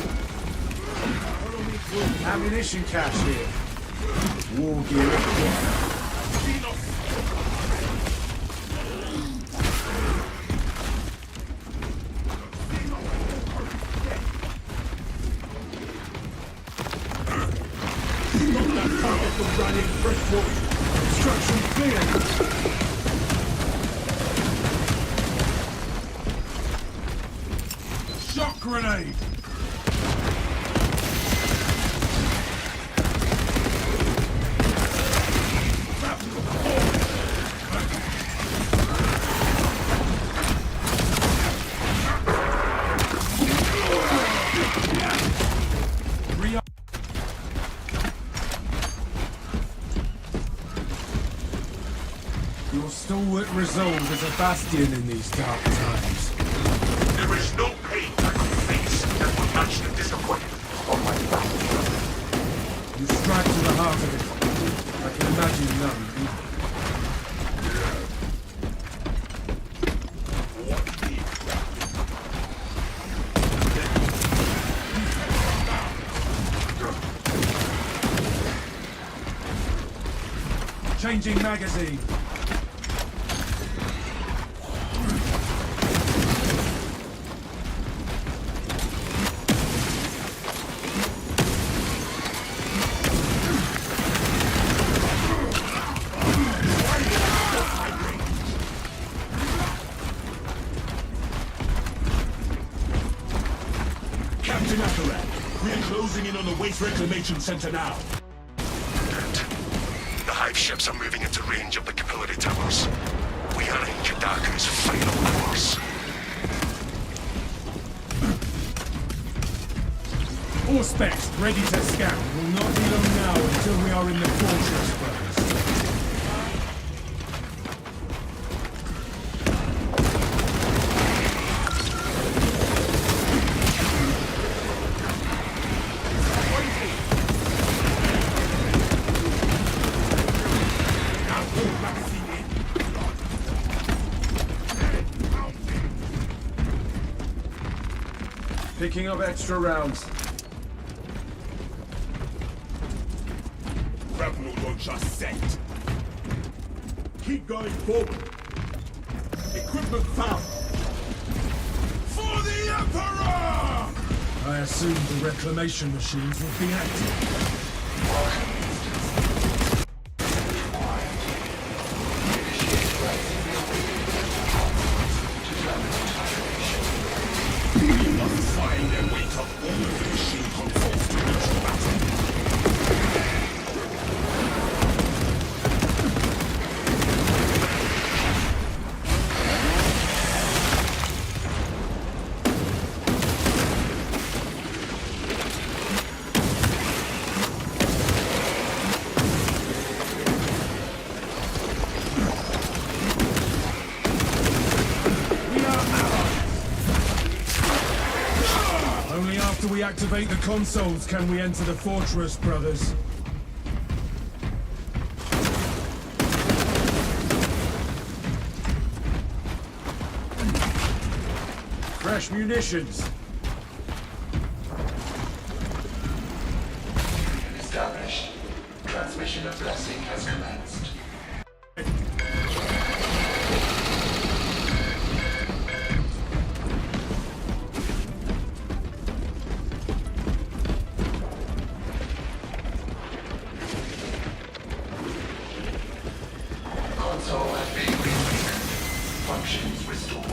Ammunition cache here. War gear equipped. Running fresh water. Construction clear. Shock grenade. Your stalwart resolve is a bastion in these dark times. There is no pain I could face that would match the disappointment of my back. You strike to the heart of it. I can imagine none. Changing magazine. Captain Akarak, we are closing in on the Waste Reclamation Center now. The hive ships are moving into range of the capillary towers. We are in Kadaku's final course. All specs ready to scan. Will not be long now until we are in the fortress, brothers. Picking up extra rounds. Grapnel launcher set. Keep going forward. Equipment found. For the Emperor! I assumed the reclamation machines would be active. Find and wake up all of the machine controls to neutral battle. Only after we activate the consoles can we enter the fortress, brothers. Fresh munitions. Established. commenced. Console has been reawakened. Functions restored.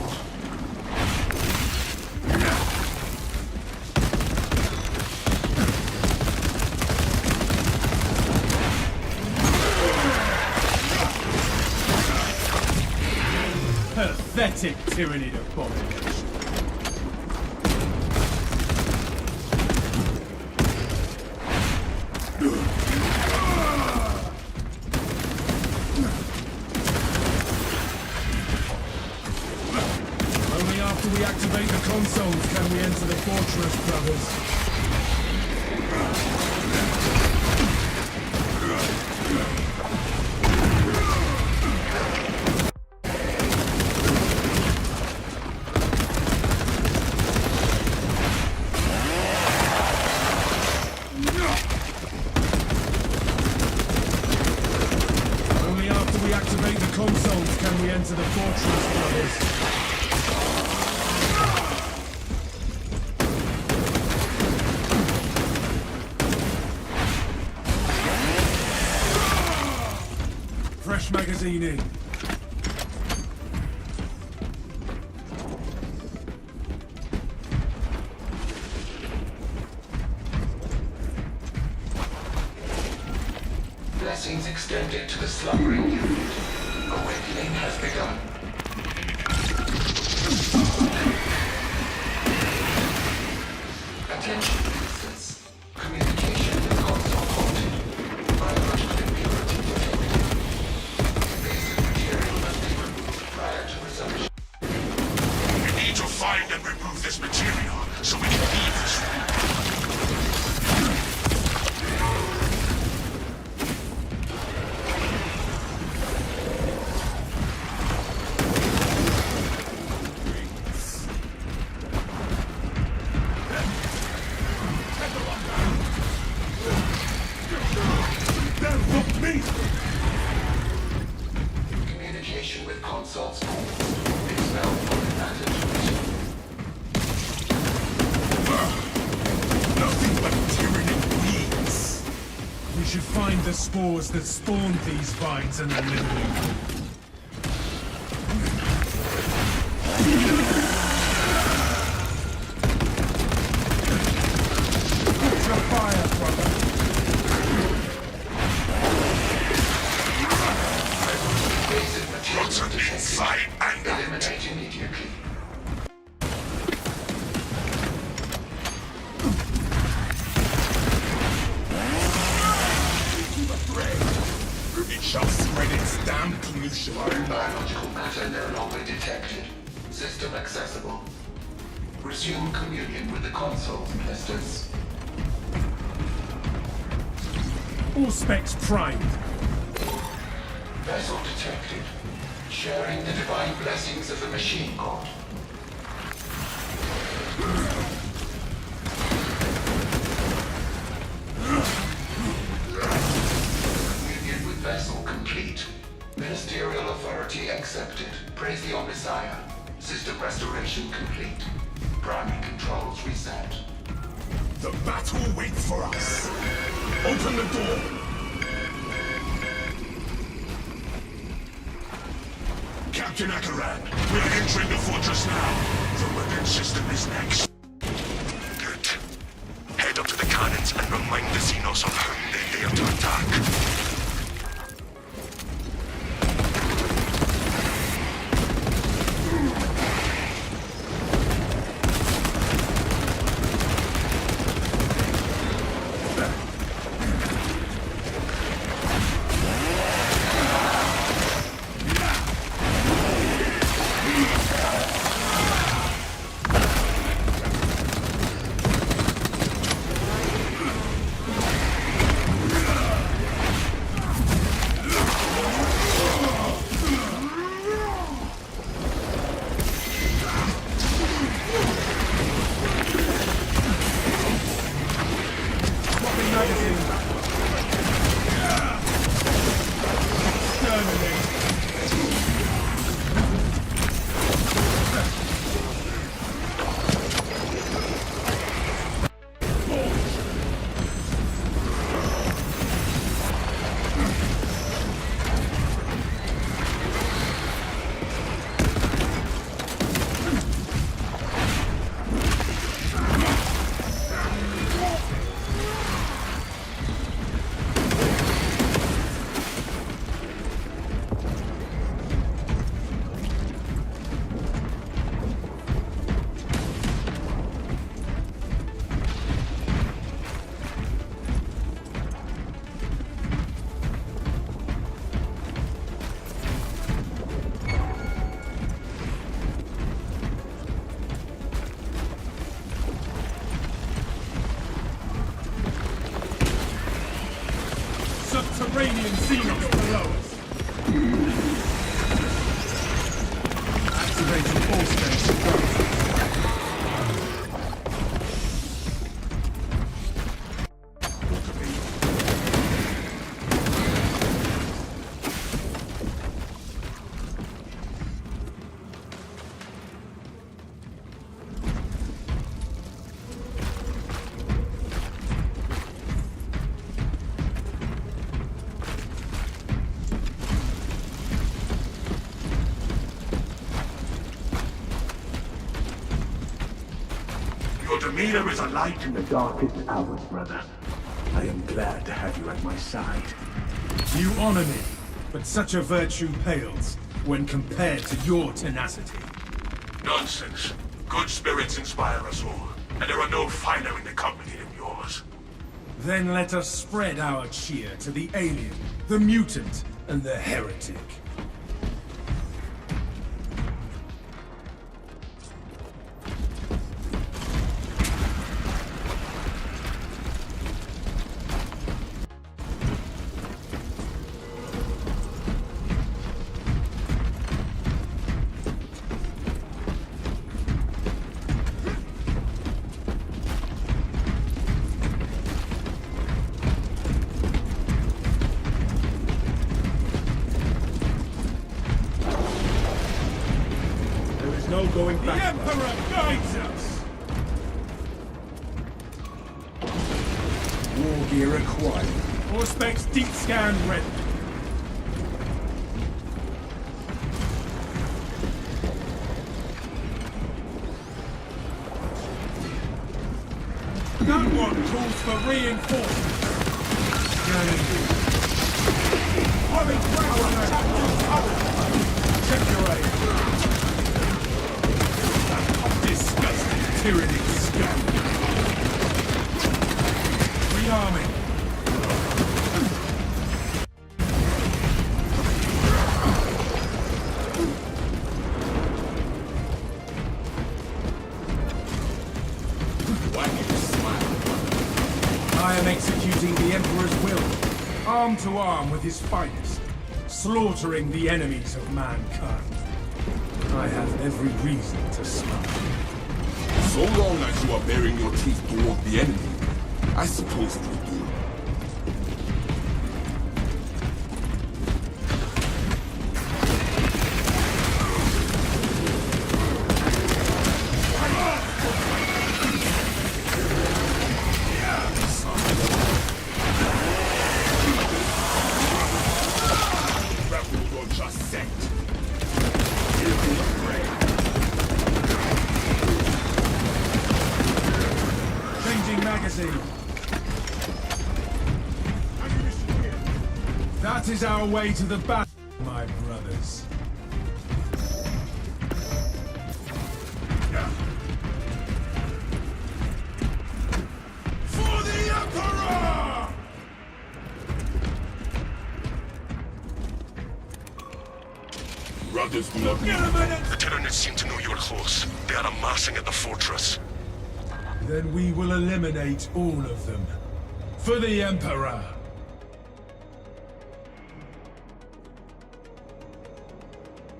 Pathetic tyranny abomination. Only after we activate the consoles can we enter the fortress, brothers. Only after we activate the consoles can we enter the fortress, brothers. Fresh magazine in. Blessings extended to the slumbering unit. Awakening has begun. Attention, ministers. Communication with console halted. Biological impurity detected. Basic material must be removed prior to resumption. We need to find and remove this material so we can leave this room. Communication with consoles paused. Expel foreign matter to resume. Nothing but tyranny breeds. We should find the spores that spawned these vines and eliminate them. Ultra fire, brother. Basic material detected. Inside and out. Eliminate immediately. It shall spread its damn pollution. Foreign biological matter no longer detected. System accessible. Resume communion with the consoles, ministers. All specs primed. Vessel detected. Sharing the divine blessings of the machine god. Communion with vessel complete. Ministerial authority accepted. Praise the Omnissiah. System restoration complete. Primary controls reset. The battle waits for us. Open the door. Captain Akaran, we are entering the fortress now. The weapon system is next. Good. Head up to the cannons and remind the Xenos of whom they dare to attack. leader is a light in the darkest hours, brother. I am glad to have you at my side. You honor me, but such a virtue pales when compared to your tenacity. Nonsense. Good spirits inspire us all, and there are no finer in the company than yours. Then let us spread our cheer to the alien, the mutant, and the heretic. No going back. The Emperor guides us! War gear acquired. All specs deep scan ready. That one calls for reinforcements. Having power attack. Check your aim. Disgusting tyranny scum. Rearming. I am executing the Emperor's will, arm to arm with his finest, slaughtering the enemies of mankind. I have every reason to smile. So long as you are baring your teeth toward the enemy, I suppose it will do. Rebel launcher set. Magazine. That is our way to the battle, my brothers. For the Emperor! Brothers do not The Tyranids seem to know you're close. They are amassing at the fortress. Then we will eliminate all of them. For the Emperor!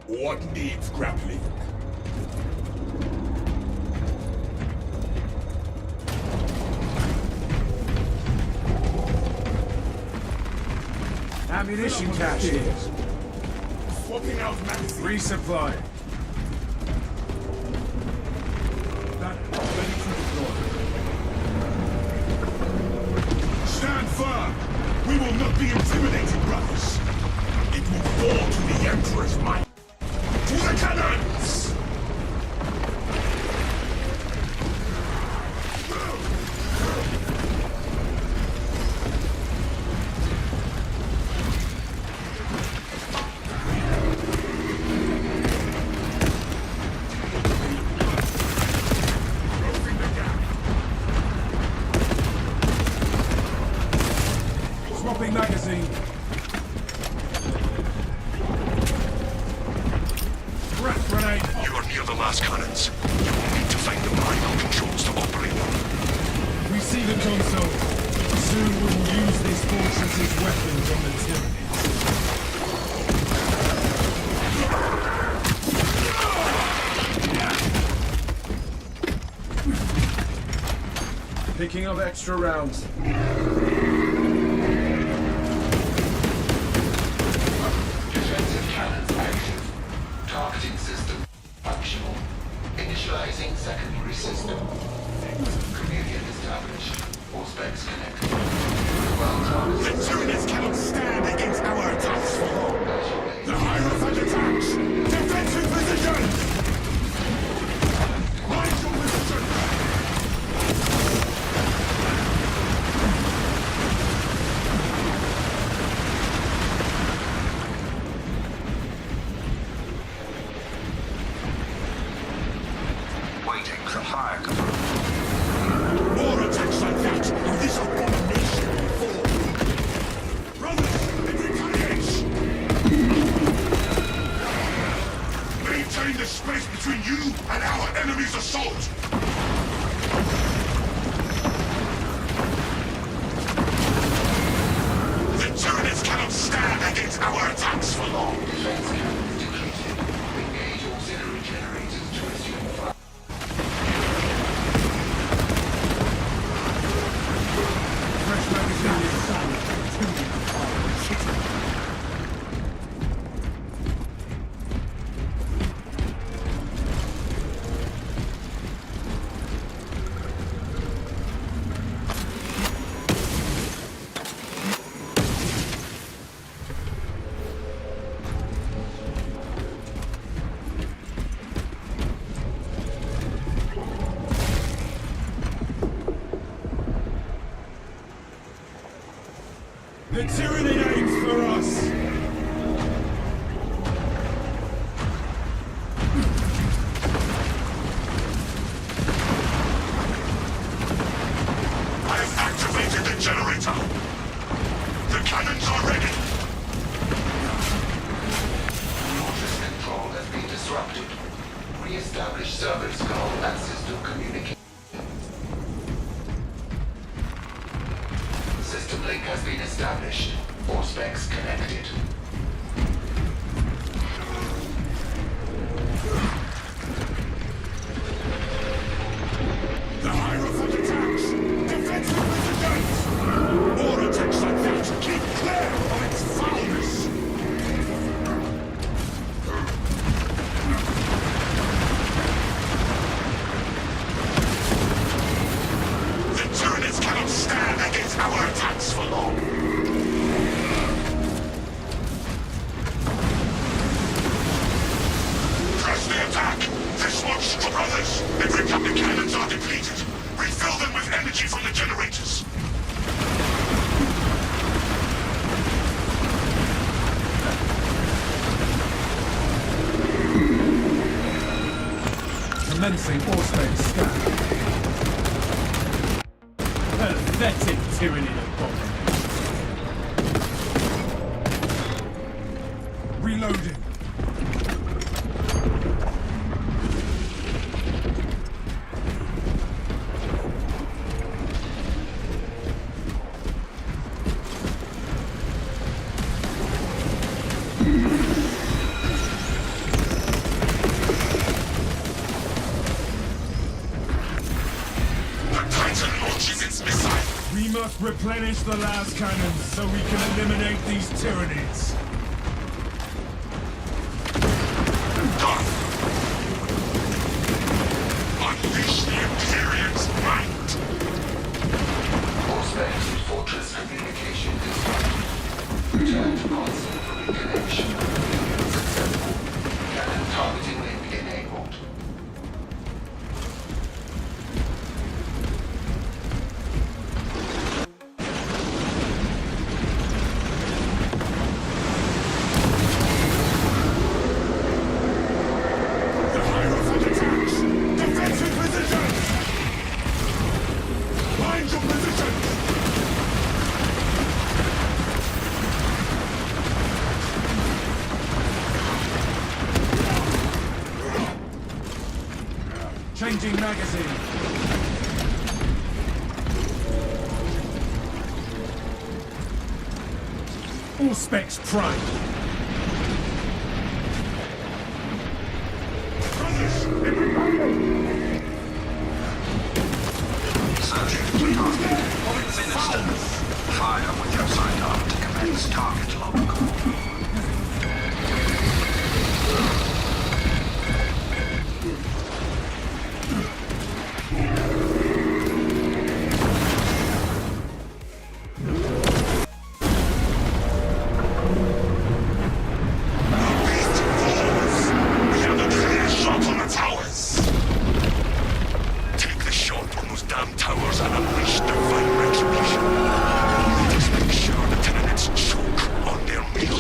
What needs grappling? Ammunition cache here. Swapping out magazines. Resupply. Stand firm! We will not be intimidated, brothers! It will fall to the Emperor's might! To the cannons! Swapping magazine. Breath grenade. You are near the last cannons. You will need to find the manual controls to operate them. We see the console. Soon we'll use this fortress as weapons on the Tyranids. Picking up extra rounds. Defensive cannons active. Targeting system functional. Initializing secondary system. Chameleon established. All specs connected. The Tyranids cannot stand against our attacks for long. The Hierophant attacks! Defensive positions! Mind your position! Fire confirmed. More attacks like that, and this abomination will fall. Brothers, it retaliates! Maintain the space between you and our enemy's assault! The Tyranids cannot stand against our attacks for long! Defense cannons depleted. Engage auxiliary generators to resume fire. Fresh magazine is solid. The Tyranid aims for us! I have activated the generator! The cannons are ready! Fortress control has been disrupted. Re-establish service call and system communication. System link has been established. All specs connected. The Hierophant attacks! Defensive resistance! More attacks like that! Keep clear of its foulness! The Tyranids cannot stand against our attacks for long! Press the attack! This monster, brothers! Every time the cannons are depleted, refill them with energy from the generators! Commencing Auspex scan. Pathetic Tyranid abomination. Reloading. The Titan launches its missile! We must replenish the las cannons so we can eliminate these Tyranids. Done! Unleash the Imperium's might! All specs and fortress communication disrupted. Return to console for reconnection. Successful. Cannon targeting link enabled. The Hierophant attacks! Defensive positions! Mind your positions! Changing magazine. All specs prime. Searching. Sinister. Fire with your sidearm to commence target lock. We have a clear shot on the towers! Take the shot on those damn towers and unleash divine retribution. Just make sure the Tyranids choke on their meal.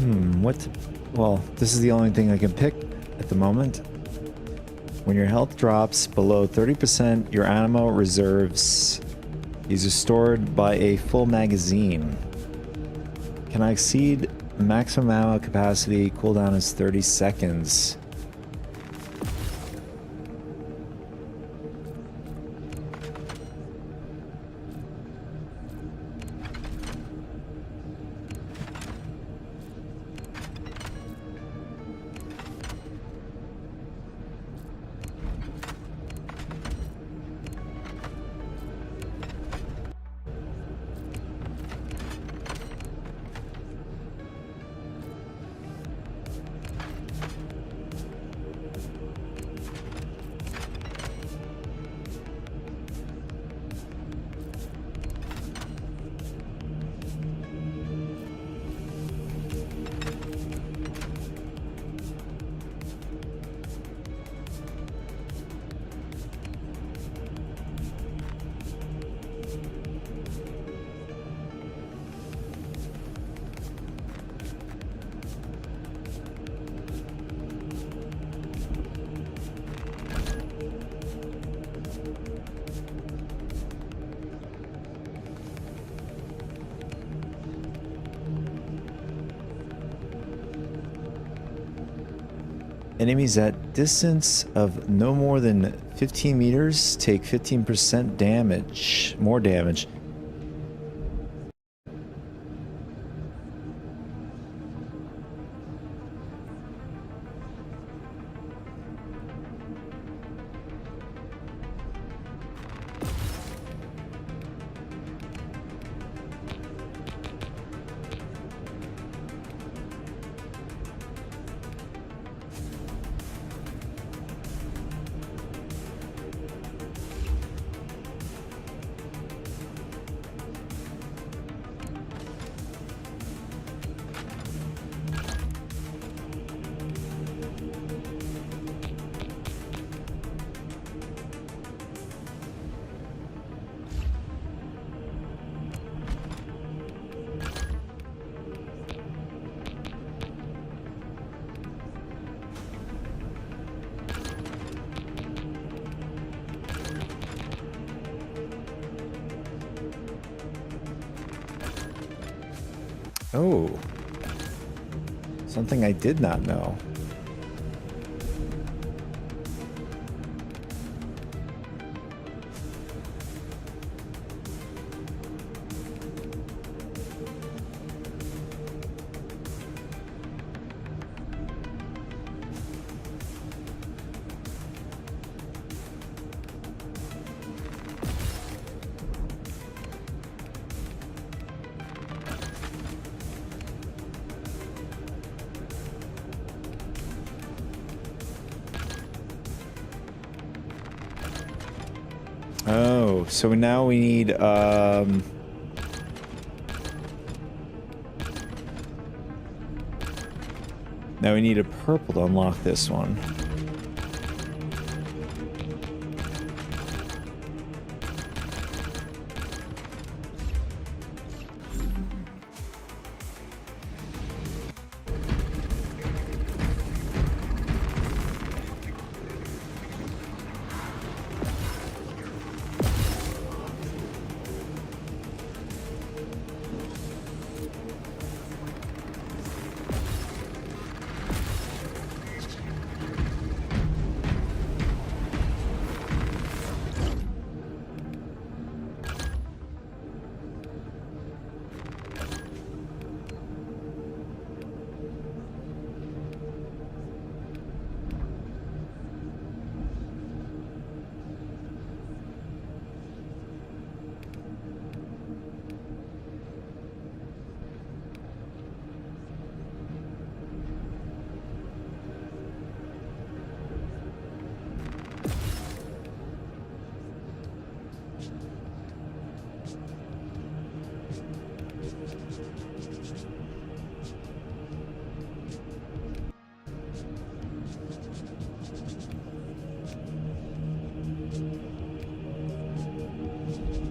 What? Well, this is the only thing I can pick at the moment. When your health drops below 30%, your ammo reserves is restored by a full magazine. Can I exceed maximum ammo capacity? Cooldown is 30 seconds. Enemies at distance of no more than 15 meters take 15% damage. More damage. Oh, something I did not know. Oh, so now we need, now we need a purple to unlock this one.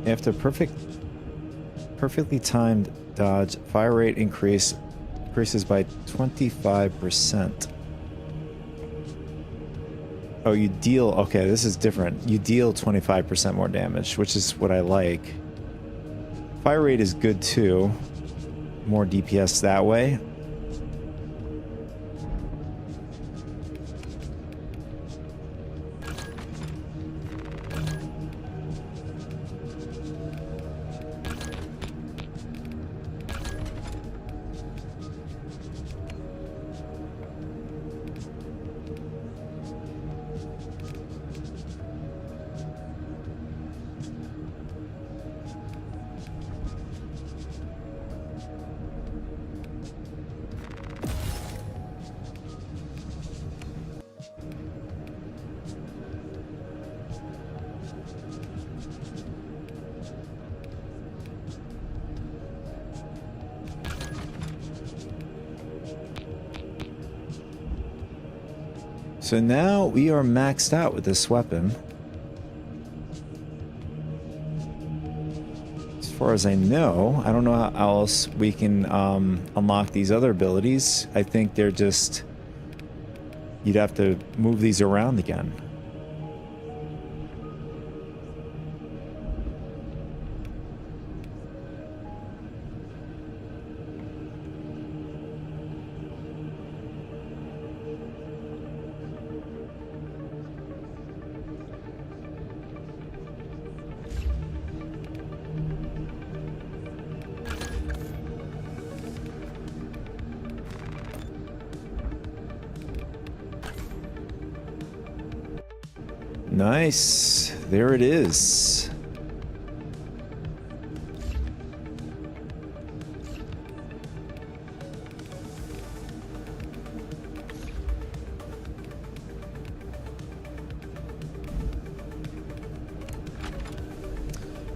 After perfectly timed dodge, fire rate increases increases by 25%. Oh, you deal... Okay, this is different. You deal 25% more damage, which is what I like. Fire rate is good too. More DPS that way. So now we are maxed out with this weapon. As far as I know, I don't know how else we can unlock these other abilities. I think they're just... You'd have to move these around again. Nice. There it is.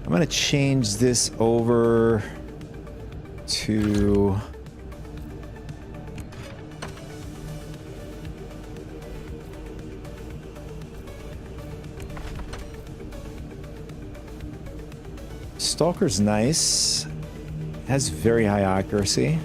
I'm going to change this over to... Stalker's nice. Has very high accuracy.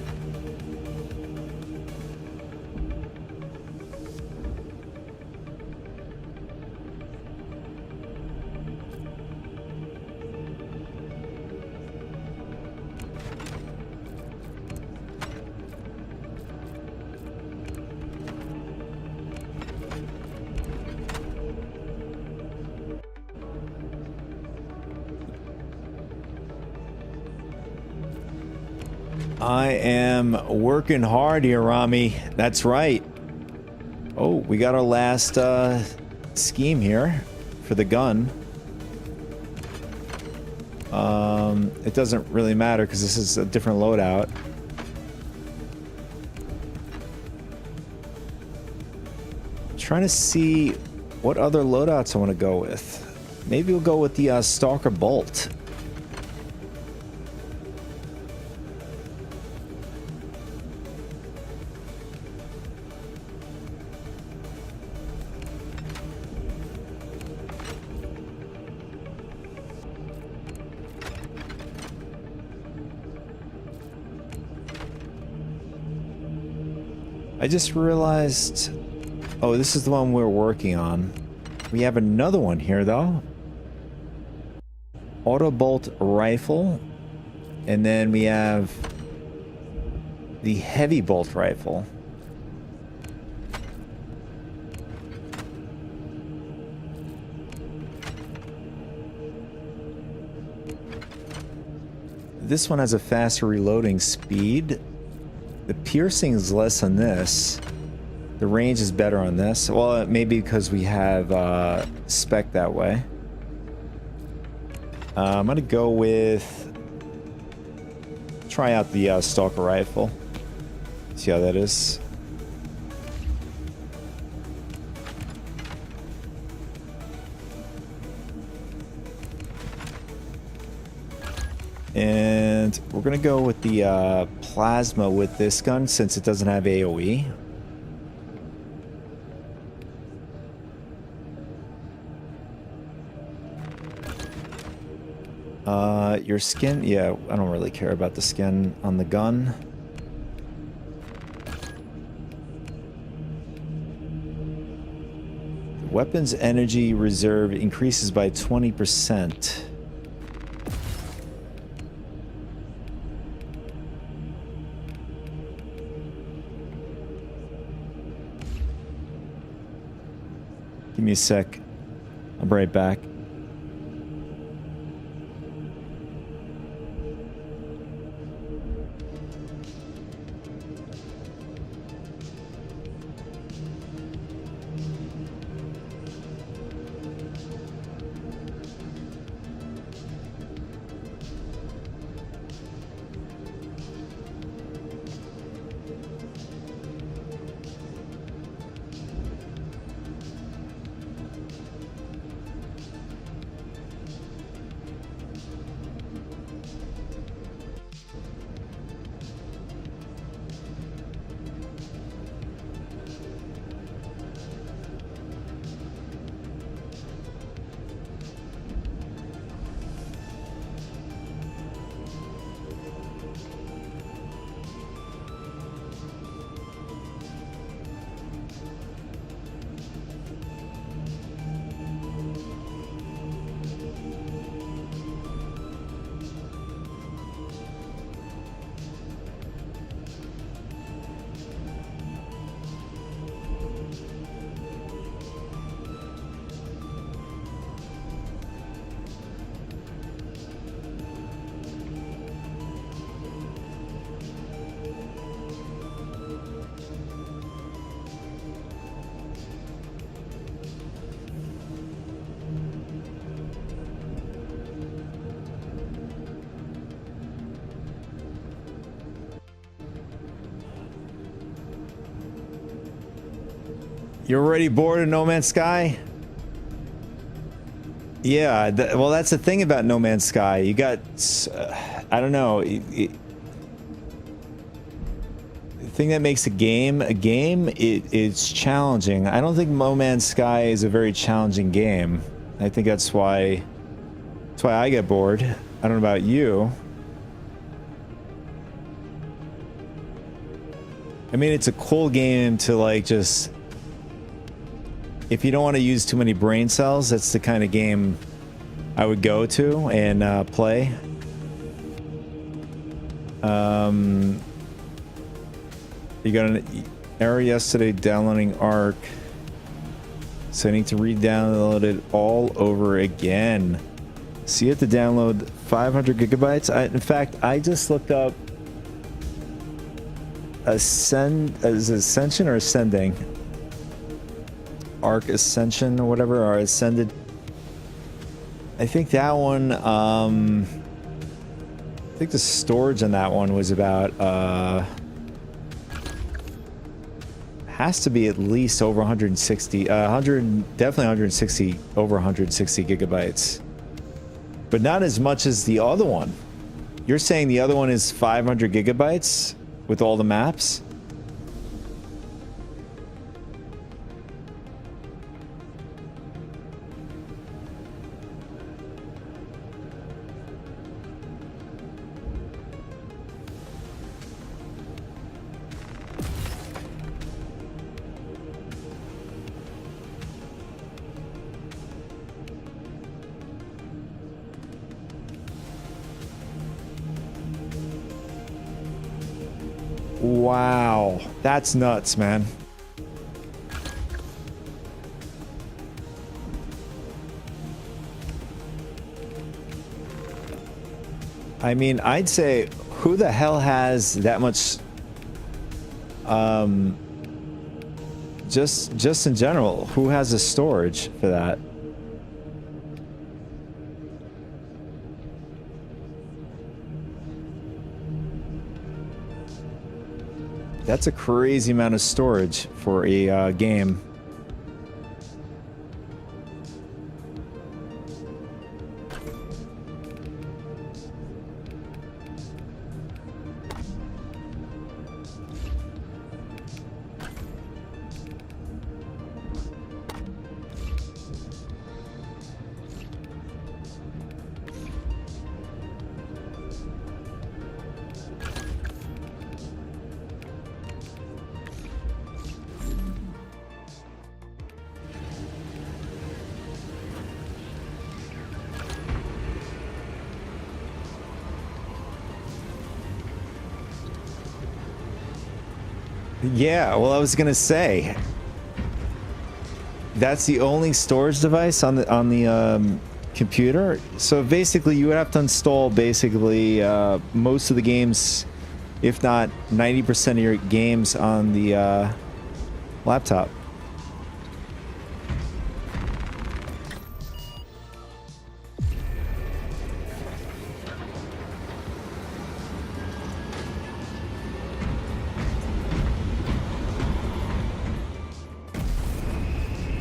I am working hard here, Rami. That's right. Oh, we got our last scheme here for the gun. It doesn't really matter because this is a different loadout. Trying to see what other loadouts I want to go with. Maybe we'll go with the Stalker Bolt. I just realized... Oh, this is the one we're working on. We have another one here, though. Auto bolt rifle. And then we have the heavy bolt rifle. This one has a faster reloading speed. The piercing is less on this. The range is better on this. Well, maybe because we have spec that way. I'm gonna go with... Try out the Stalker rifle. See how that is. And we're gonna go with the plasma with this gun since it doesn't have AoE. Your skin, yeah, I don't really care about the skin on the gun. Weapons energy reserve increases by 20%. Give me a sec. I'll be right back. You're already bored of No Man's Sky? Yeah, well, that's the thing about No Man's Sky. You got, I don't know. The thing that makes a game, it's challenging. I don't think No Man's Sky is a very challenging game. I think that's why I get bored. I don't know about you. I mean, it's a cool game to like just... If you don't want to use too many brain cells, that's the kind of game I would go to and play. You got an error yesterday downloading Arc, so I need to re-download it all over again. So you have to download 500 gigabytes. In fact, I just looked up Ascension or Ascending. Arc Ascension or whatever, or Ascended. I think that one, I think the storage on that one was about, has to be at least over 160, definitely 160, over 160 gigabytes. But not as much as the other one. You're saying the other one is 500 gigabytes with all the maps? Wow, that's nuts, man. I mean, I'd say, who the hell has that much, just in general, who has a storage for that? That's a crazy amount of storage for a game. Yeah, well, I was gonna say that's the only storage device on the computer. So basically, you would have to install basically most of the games, if not 90% of your games, on the laptop.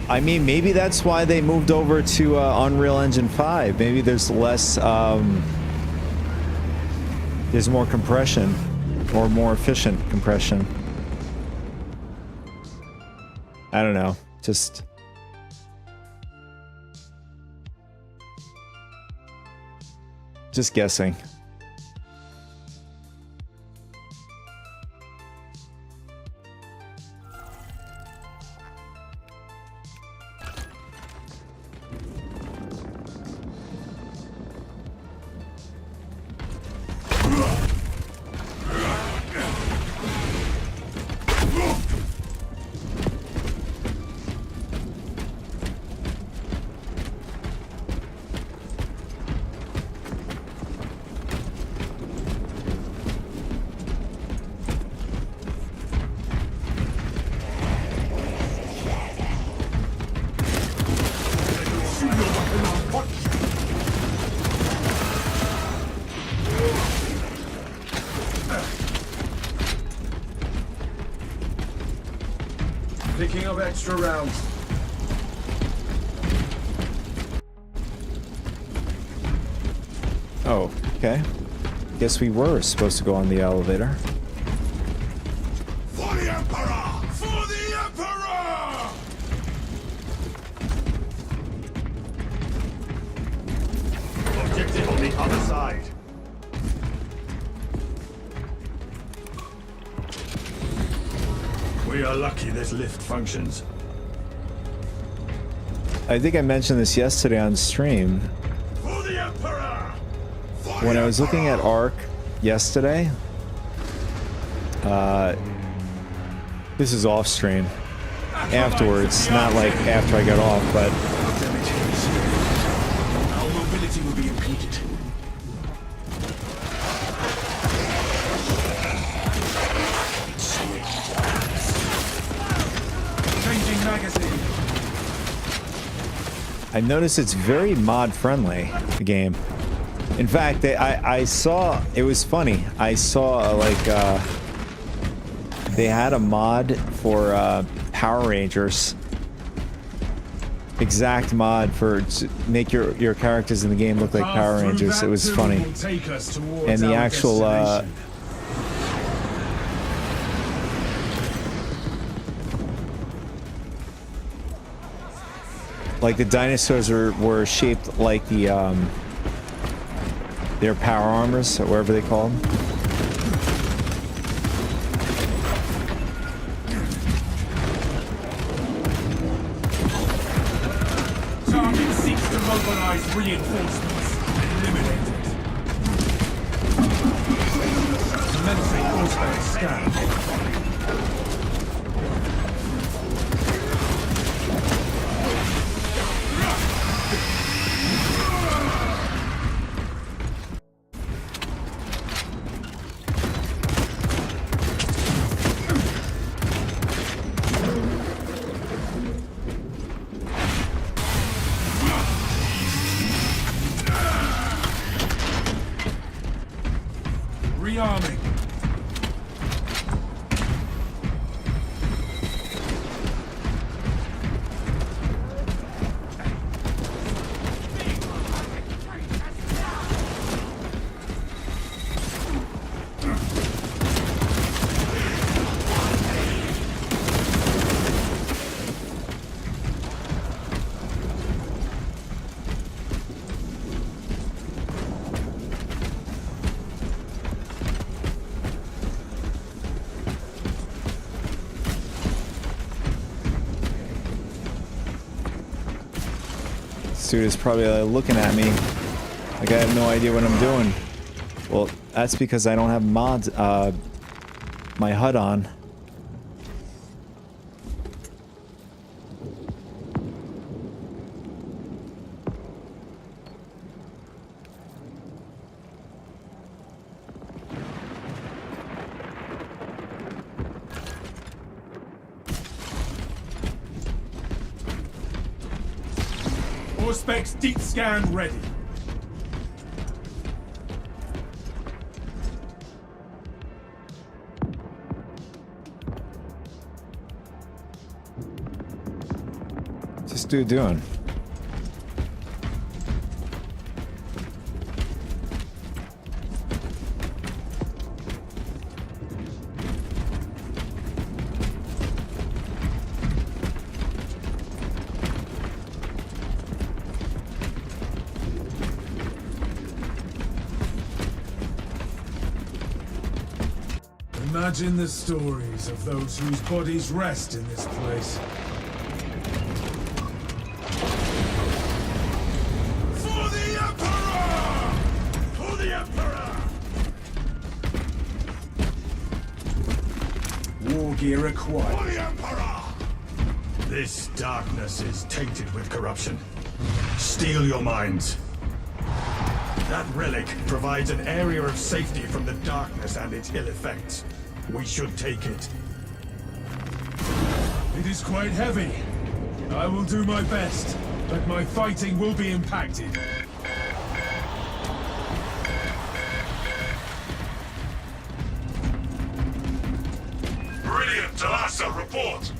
I mean, maybe that's why they moved over to Unreal Engine 5. Maybe there's less, there's more compression, or more efficient compression. I don't know, just guessing. Picking up extra rounds. Oh, okay. Guess we were supposed to go on the elevator. For the Emperor! For the Emperor! Objective on the other side. We are lucky this lift functions. I think I mentioned this yesterday on stream. For the Emperor! When I was looking at Ark yesterday, this is off stream. Afterwards, not like after I got off, but Our mobility will be impeded. Changing magazine. I noticed it's very mod friendly, the game. In fact, I saw, it was funny, I saw like they had a mod for Power Rangers, exact mod for to make your characters in the game look like Power Rangers. It was funny. And the actual like the dinosaurs were shaped like the their power armors, or whatever they call them. Target seeks to mobilize reinforcements. Eliminated. Commencing automatic scan. Rearming. This dude is probably looking at me like I have no idea what I'm doing. Well, that's because I don't have mods, my HUD on. Auspex deep scan ready. What's this dude doing? Imagine the stories of those whose bodies rest in this place. For the Emperor! For the Emperor! War gear acquired. For the Emperor! This darkness is tainted with corruption. Steel your minds. That relic provides an area of safety from the darkness and its ill effects. We should take it. It is quite heavy. I will do my best, but my fighting will be impacted. Brilliant! Talassa, report!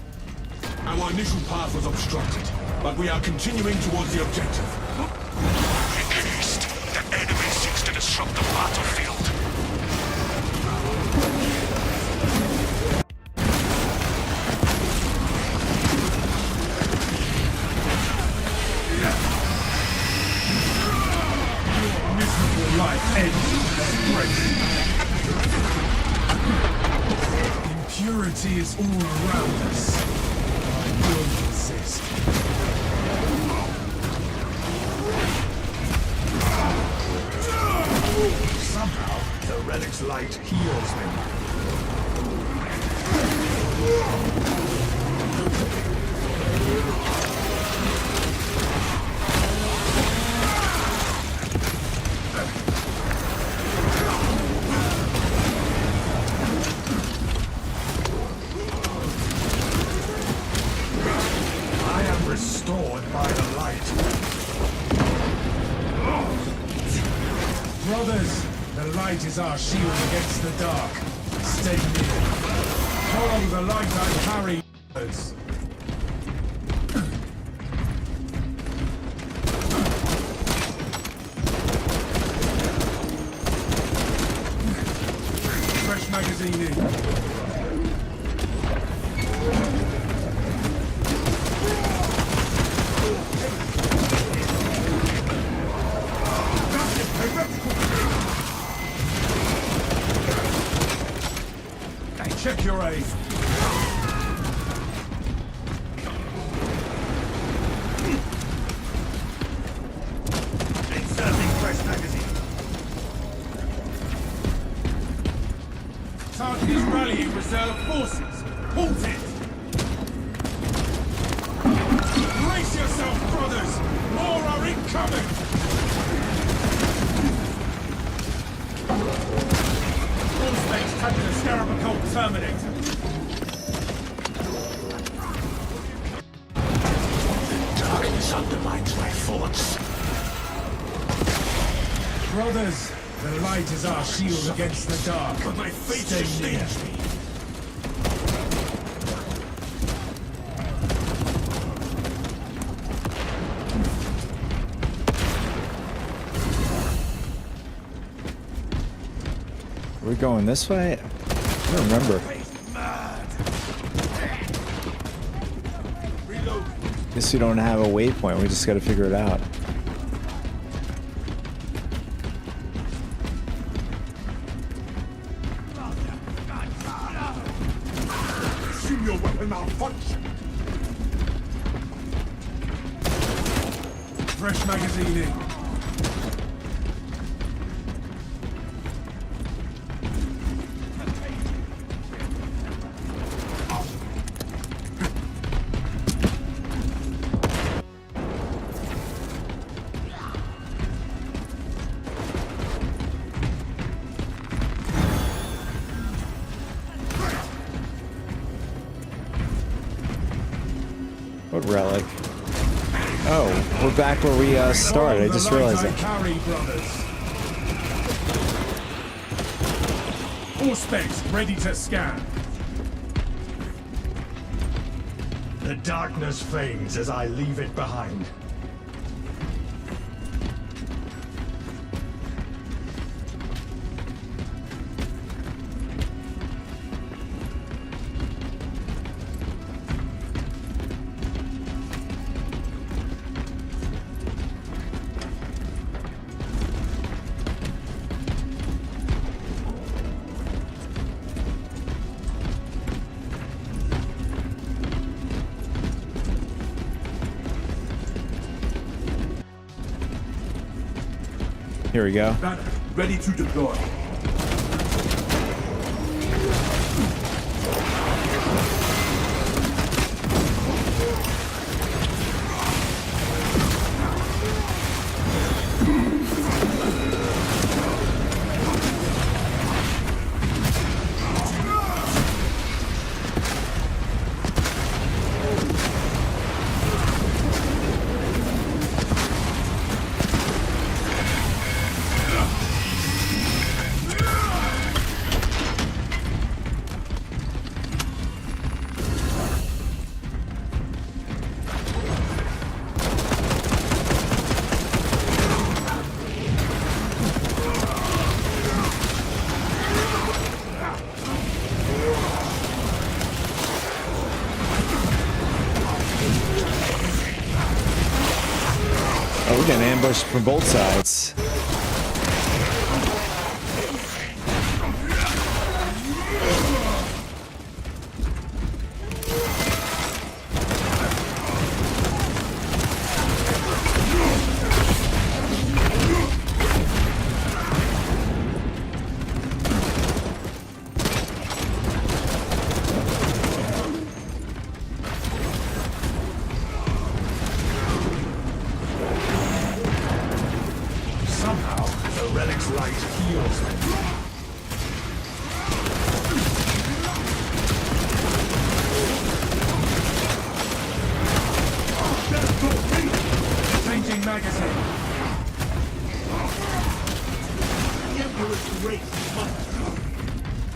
Our initial path was obstructed, but we are continuing towards the objective. East, the enemy seeks to disrupt the battlefield. Miserable life ends with disgrace. Impurity is all around us. I will resist. Somehow, the relic's light heals me. I am restored by the light. Brothers, the light is our shield against the dark. Stay near. Follow the light I carry. Fresh magazine in. Check your aim. Inserting fresh magazine. Target is rallying reserve forces. Halt it! Brace yourself, brothers! More are incoming! All space taking the Scarab Occult Terminator. Darkness undermines my thoughts. Brothers, the light is our shield against the dark. But my fate Stay near. sustains me. Are we going this way? I don't remember. Guess we don't have a waypoint. We just got to figure it out. Assume your weapon malfunction. Fresh magazine in. What relic? Oh, we're back where we started. I just realized that. Carry, brothers. All specs ready to scan. The darkness fades as I leave it behind. Here we go. Banner, ready to deploy. Oh, we're getting ambushed from both sides. Somehow, the relic's light heals me. Changing magazine. The Emperor's grace must.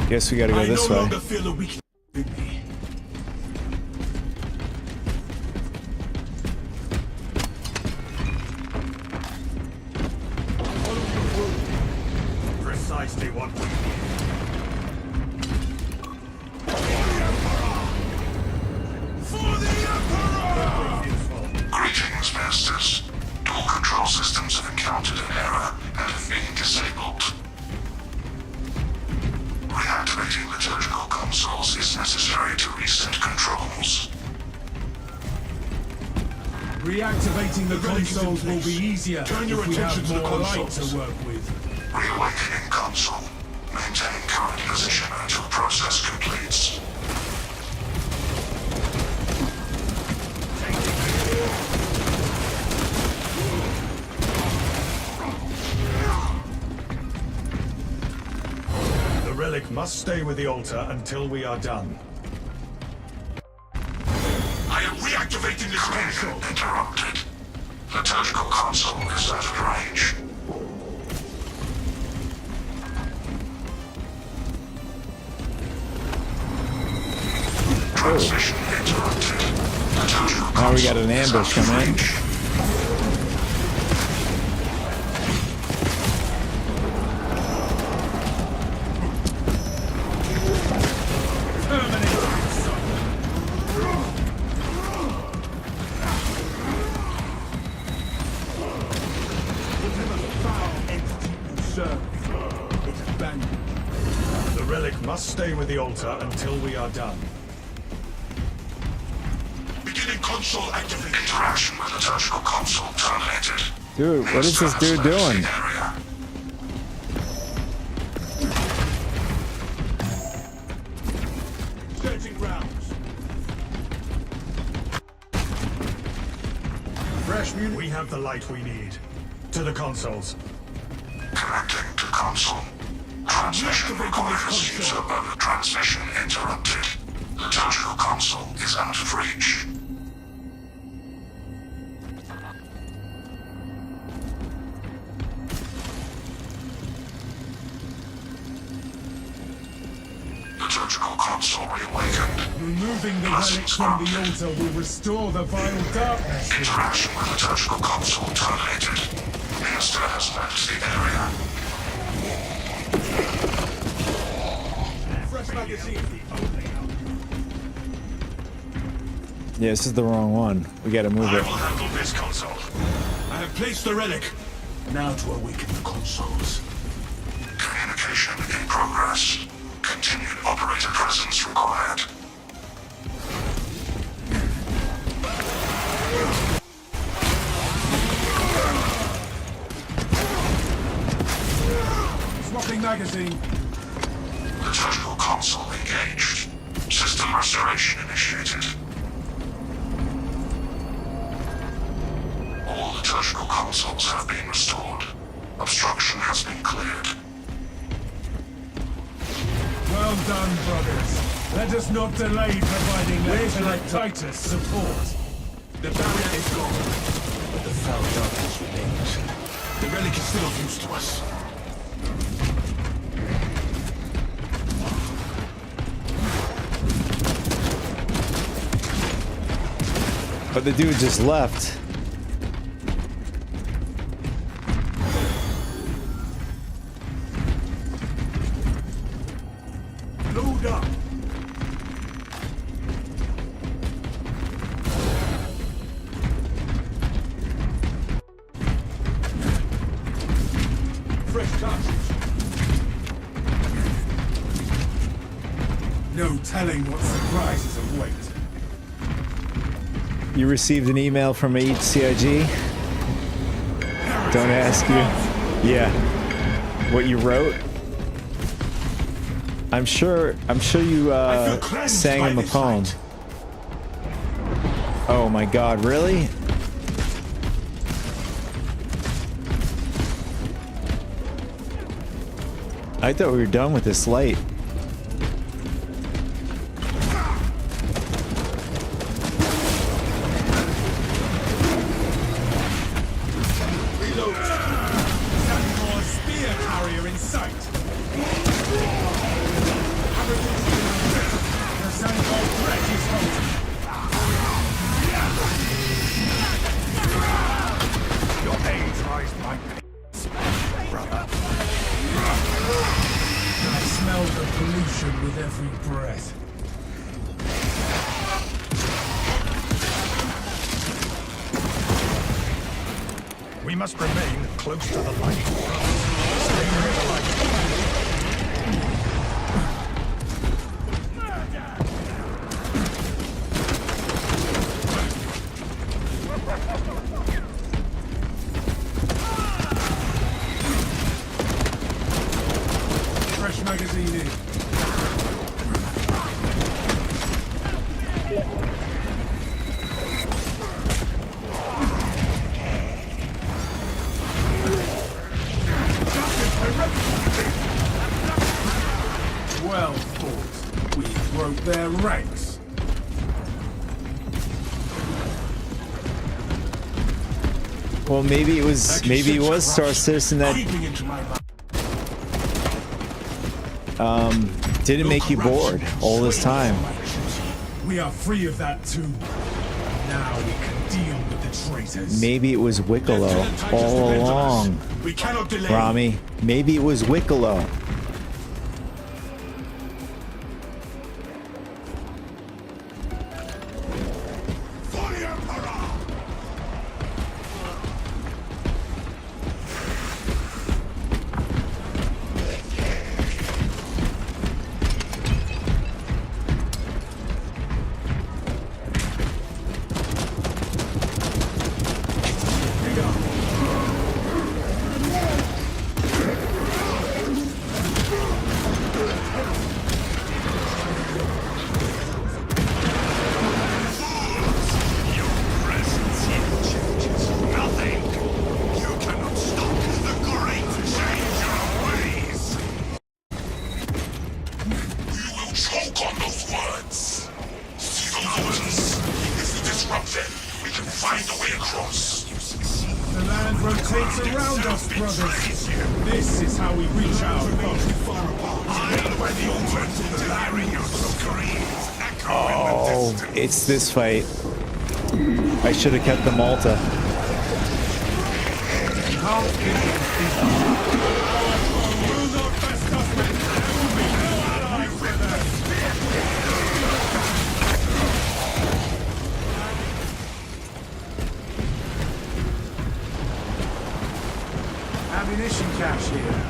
Guess we gotta go this way. Feel a weakness in me. Precisely what we Greetings, Masters. All control systems have encountered an error and have been disabled. Reactivating liturgical consoles is necessary to reset controls. Reactivating the consoles will be easier Turn your if we attention have to the more light consoles. to work with. Reawakening console. Maintain current position until process completes. The relic must stay with the altar until we are done. I am reactivating this console. Interrupted. Liturgical console is out of range. Transmission interrupted. Liturgical Now we got console an is ambush out of coming in. range. The relic must stay with the altar until we are done. Beginning console activation. Interaction with liturgical console terminated. Dude, what is this dude doing? Area. Searching rounds. Fresh We have the light we need. To the consoles. Connecting to console. console. Transmission requires user mode transmission interrupted. The tactical console is out of reach. The tactical console reawakened. Removing the relic from the altar will restore the vile darkness. Interaction with the tactical console terminated. Minister has left the area. Fresh magazine. Yeah, this is the wrong one. We gotta move I it. will handle this console. I have placed the relic. Now to awaken the consoles. Communication in progress. Continued operator presence required. Swapping magazine. The tactical console engaged. System restoration initiated. All the tactical consoles have been restored. Obstruction has been cleared. Well done, brothers. Let us not delay providing Lieutenant Titus support. The barrier is gone, but the foul darkness remains. The relic is still of use to us. But the dude just left. Load up. Fresh cartridge. No telling what surprises await. You received an email from HCIG? Don't ask you. Yeah. What you wrote? I'm sure you sang him a poem. Oh my god, really? I thought we were done with this light. With every breath. We must remain close to the light. Stay near the light. Fresh magazine in. Well fought. We broke their ranks. Well, maybe it was Star Citizen that didn't make you bored all this time. We are free of that too. Now we can deal with the traitors. Maybe it was Wicklow all along. We cannot delay. Rami, maybe it was Wicklow. find a way across. The land rotates around us, brothers. This is how we reach our goal. I am where the alternative larynx of Koreans echo in the Oh, distance. it's this fight. I should have kept the Malta. Ammunition cache here.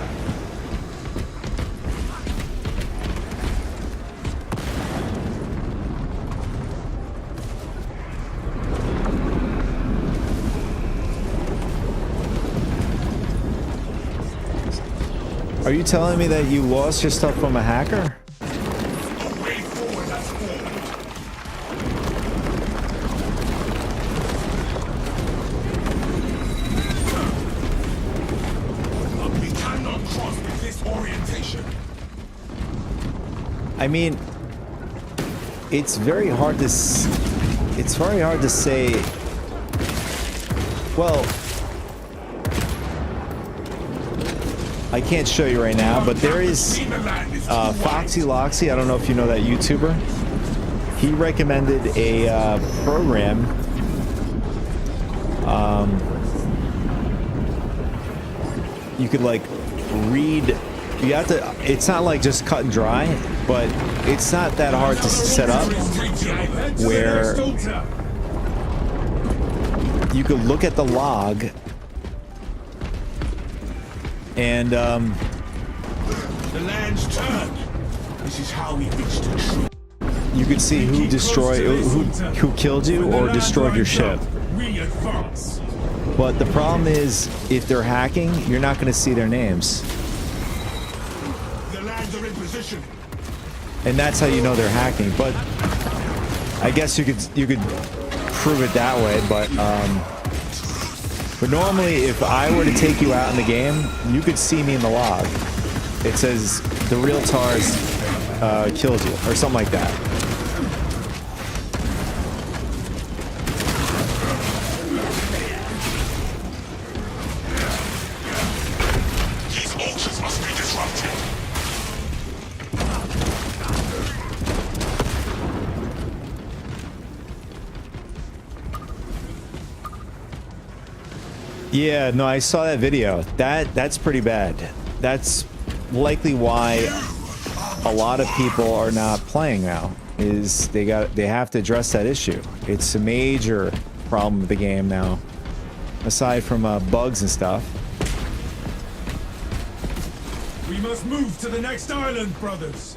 Are you telling me that you lost your stuff from a hacker? A way forward has formed. We cannot cross with this orientation. I mean, it's very hard to say. Well, I can't show you right now, but there is Foxy Loxy. I don't know if you know that YouTuber. He recommended a program. You could like read. You have to. It's not like just cut and dry, but it's not that hard to set up. Where you could look at the log. And the land's turned. This is how we reach the truth. You could see who destroyed, who killed you or destroyed your ship. We advance. But the problem is, if they're hacking, you're not going to see their names, The lands are in position. and that's how you know they're hacking. But I guess you could prove it that way. But normally, if I were to take you out in the game, you could see me in the log. It says the real TARS killed you, or something like that. These altars must be disrupted. Yeah, no, I saw that video. That's pretty bad. That's likely why a lot of people are not playing now. Is they have to address that issue. It's a major problem with the game now, aside from bugs and stuff. We must move to the next island, brothers.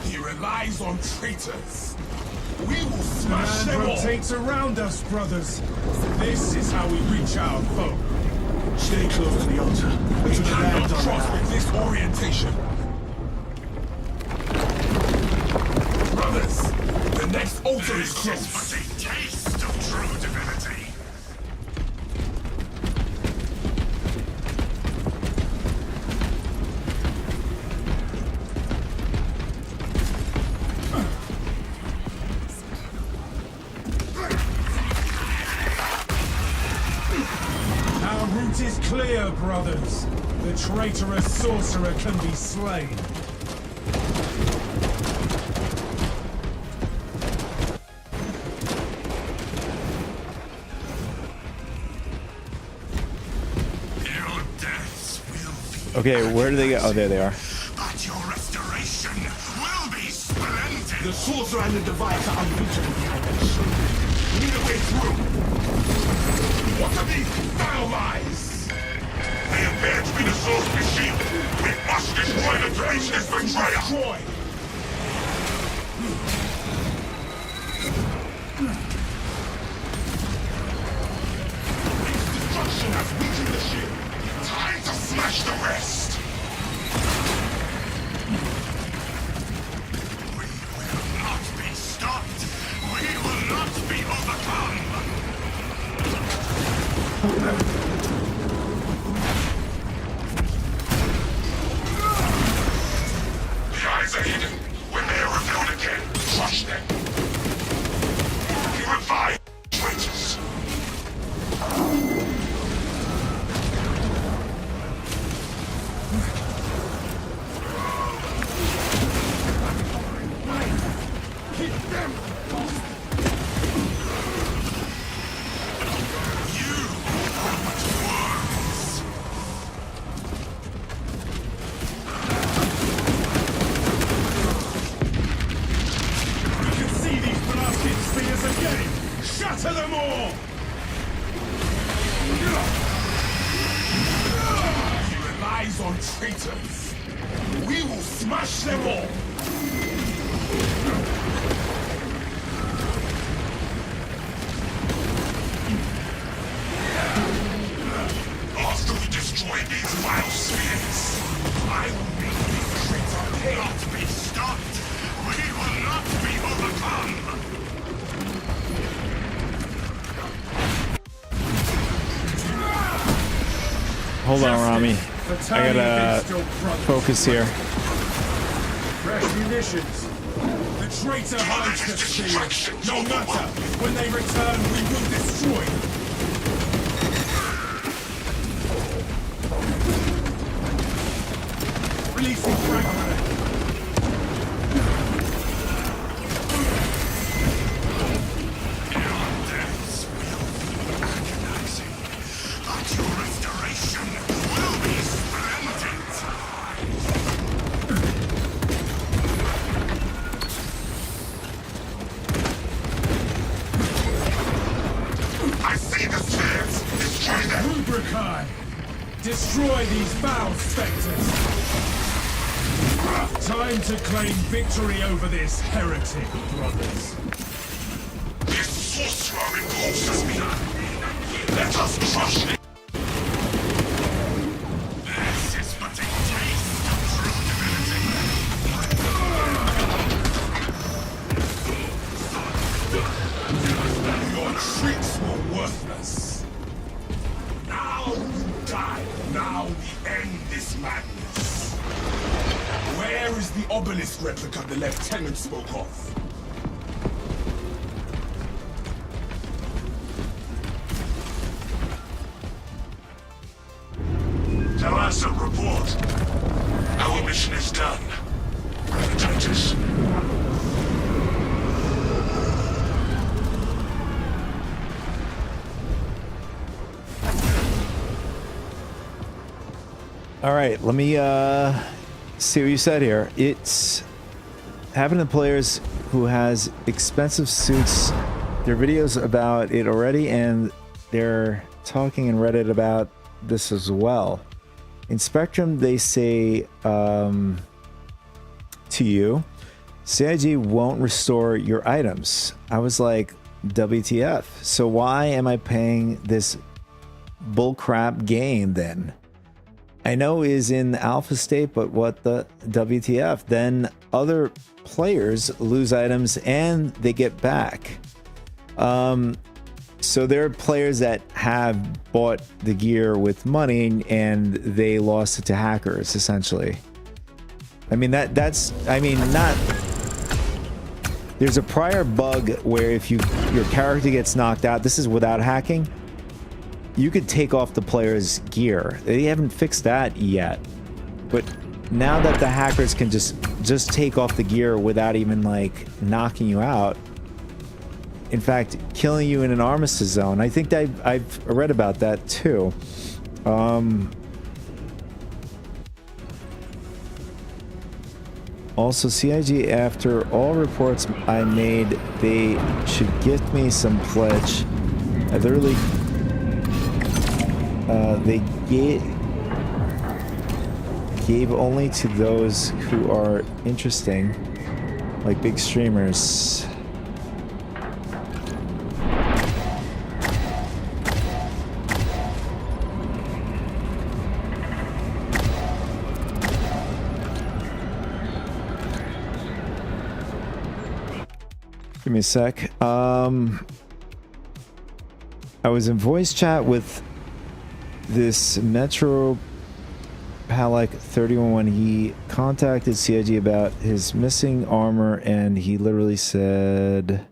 He relies on traitors. We will The smash land them all. rotates around us, brothers. This is how we reach our foe. Stay close to the altar. We cannot cross with this orientation. Brothers, the next altar is close. But a taste of true divinity. Our route is clear, brothers. The traitorous sorcerer can be slain. Your deaths will be. Okay, where do they go? Oh, there they are. But your restoration will be splendid. The sorcerer and the device are unreachable behind that shield. We need a way through. What are these foul lies? They appear to be the source machine. We must destroy the breach this betrayer. Destruction has weakened the ship. Time to smash the rest. We will not be stopped. We will not be overcome. The eyes are here. traitors. We will smash them all. After we destroy these vile spirits, I will make this traitor cannot be stopped. We will not be overcome. Hold on, Rami. I gotta focus here. Fresh munitions. The traitor hides the shield. No matter. When they return, we will destroy them. Releasing frag grenade. Destroy these foul specters! Time to claim victory over this heretic, brothers. This sorcerer impulses me. Let us crush it. This is but a taste of true divinity. Your tricks were worthless. Now you die. Now we end this madness. Where is the obelisk replica the lieutenant spoke of? Talassa, report. Our mission is done. Protect us. All right, let me see what you said here. It's having the players who has expensive suits. There are videos about it already, and they're talking in Reddit about this as well. In Spectrum, they say to you, CIG won't restore your items. I was like, WTF? So why am I paying this bullcrap game then? I know it is in alpha state, but what the WTF? Then other players lose items and they get back. So there are players that have bought the gear with money and they lost it to hackers, essentially. I mean, that's not. There's a prior bug where if your character gets knocked out, this is without hacking, you could take off the player's gear. They haven't fixed that yet. But now that the hackers can just take off the gear without even like knocking you out, in fact, killing you in an armistice zone. I think that I've read about that too. Also, CIG, after all reports I made, they should gift me some pledge. I literally they gave only to those who are interesting, like big streamers. Give me a sec. I was in voice chat with this Metro Palak 31 when he contacted CIG about his missing armor, and he literally said,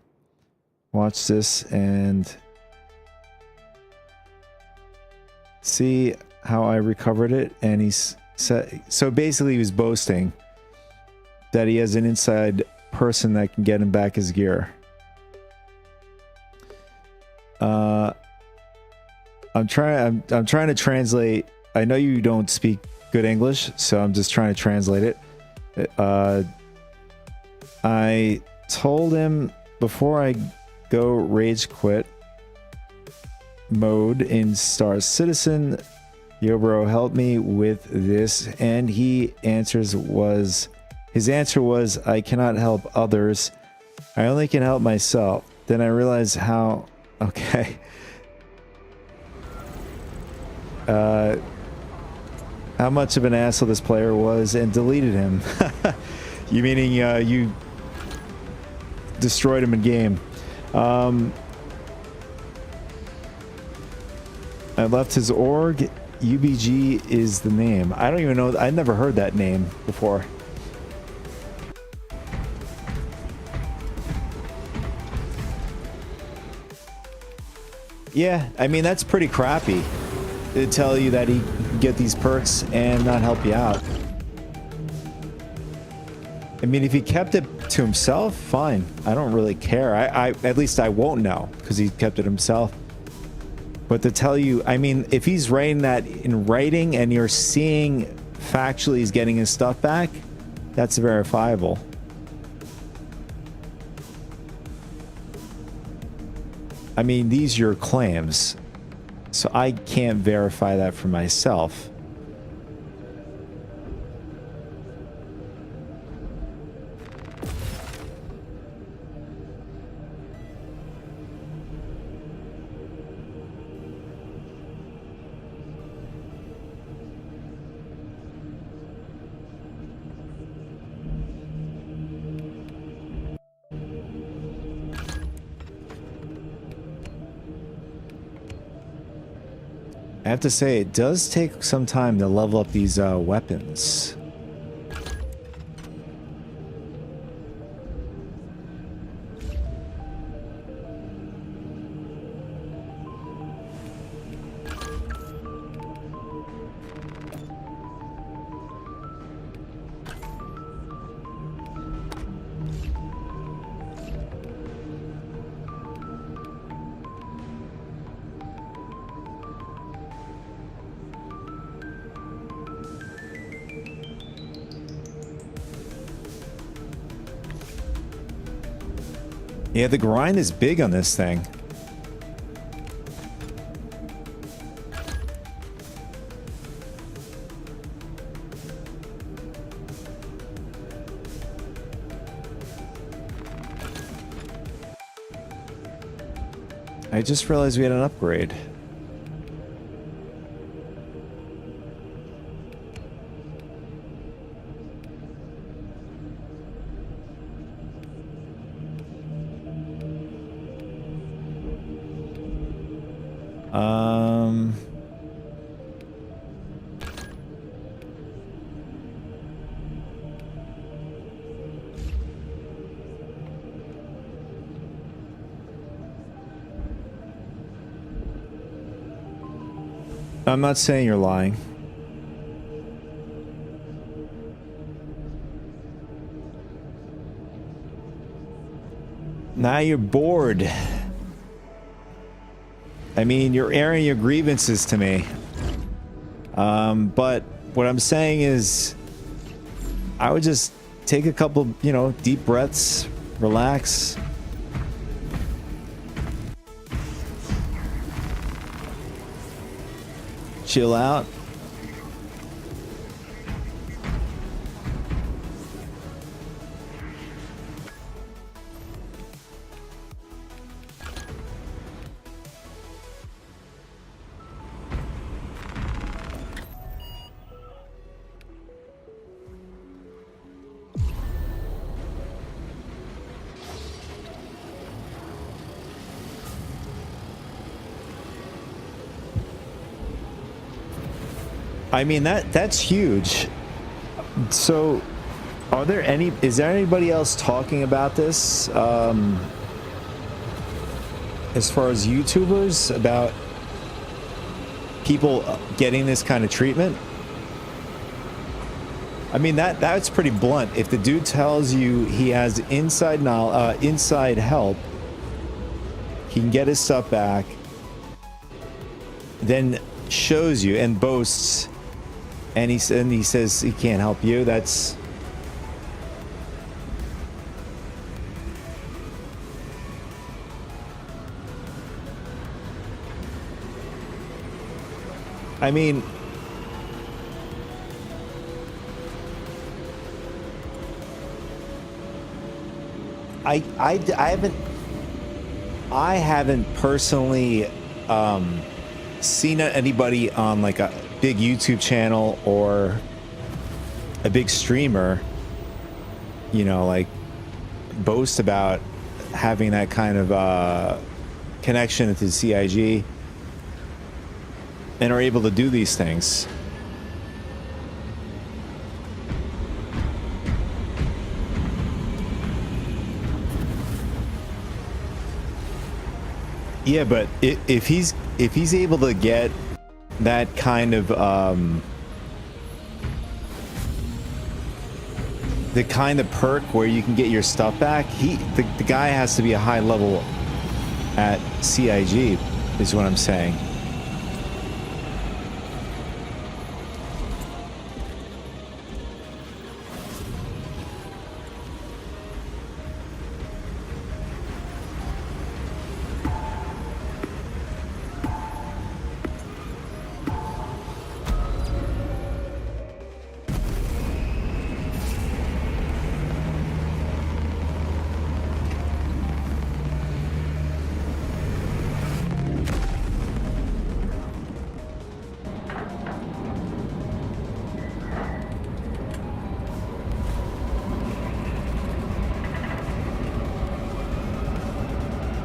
watch this and see how I recovered it. And he said, so basically he was boasting that he has an inside person that can get him back his gear. I'm trying to translate. I know you don't speak good English, so I'm just trying to translate it. I told him before I go rage quit mode in Star Citizen Yo, bro, help me with this. And his answer was, I cannot help others. I only can help myself. Then I realized how, okay. How much of an asshole this player was and deleted him. You meaning you destroyed him in game. I left his org. UBG is the name. I don't even know. I never heard that name before. Yeah, I mean, that's pretty crappy. To tell you that he can get these perks and not help you out. I mean, if he kept it to himself, fine. I don't really care. I at least I won't know because he kept it himself. But to tell you, I mean, if he's writing that in writing and you're seeing factually he's getting his stuff back, that's verifiable. I mean, these are your claims. So I can't verify that for myself. I have to say, it does take some time to level up these weapons. Yeah, the grind is big on this thing. I just realized we had an upgrade. I'm not saying you're lying. Now you're bored. I mean, you're airing your grievances to me. But what I'm saying is, I would just take a couple, you know, deep breaths, relax. Chill out. I mean, that's huge. So, is there anybody else talking about this? As far as YouTubers, about people getting this kind of treatment? I mean, that's pretty blunt. If the dude tells you he has inside help, he can get his stuff back, then shows you and boasts, and he says he can't help you, that's... I mean, I haven't personally seen anybody on like a big YouTube channel or a big streamer, you know, like boast about having that kind of connection to CIG and are able to do these things. Yeah, but if he's able to get that kind of the kind of perk where you can get your stuff back, the guy has to be a high level at CIG, is what I'm saying.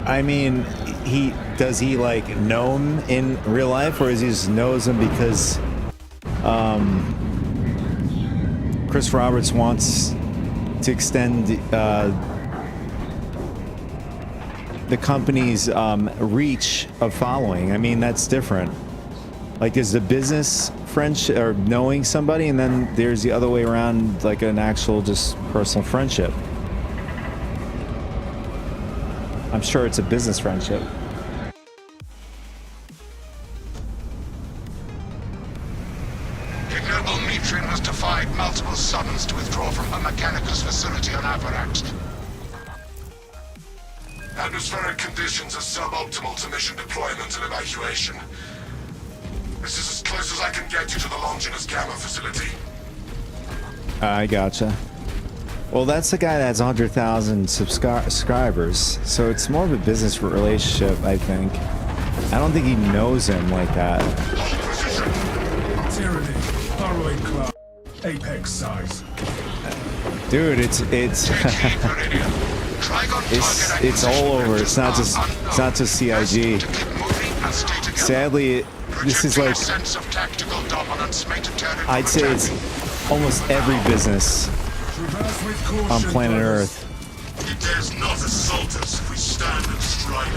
I mean, does he like know him in real life, or is he just knows him because Chris Roberts wants to extend the company's reach of following? I mean, that's different. Like, there's the business friendship or knowing somebody, and then there's the other way around, like an actual just personal friendship. I'm sure it's a business friendship. Ignoble Metrian has defied multiple summons to withdraw from her Mechanicus facility on Avarax. Atmospheric conditions are suboptimal to mission deployment and evacuation. This is as close as I can get you to the Longinus Gamma facility. I gotcha. Well, that's the guy that has 100,000 subscribers, so it's more of a business relationship, I think. I don't think he knows him like that. Tyranny, Burrowing Club, Apex size. Dude, it's all over. It's not just CIG. Sadly, this is like, I'd say it's almost every business on planet Earth. He dares not assault us if we stand and strike.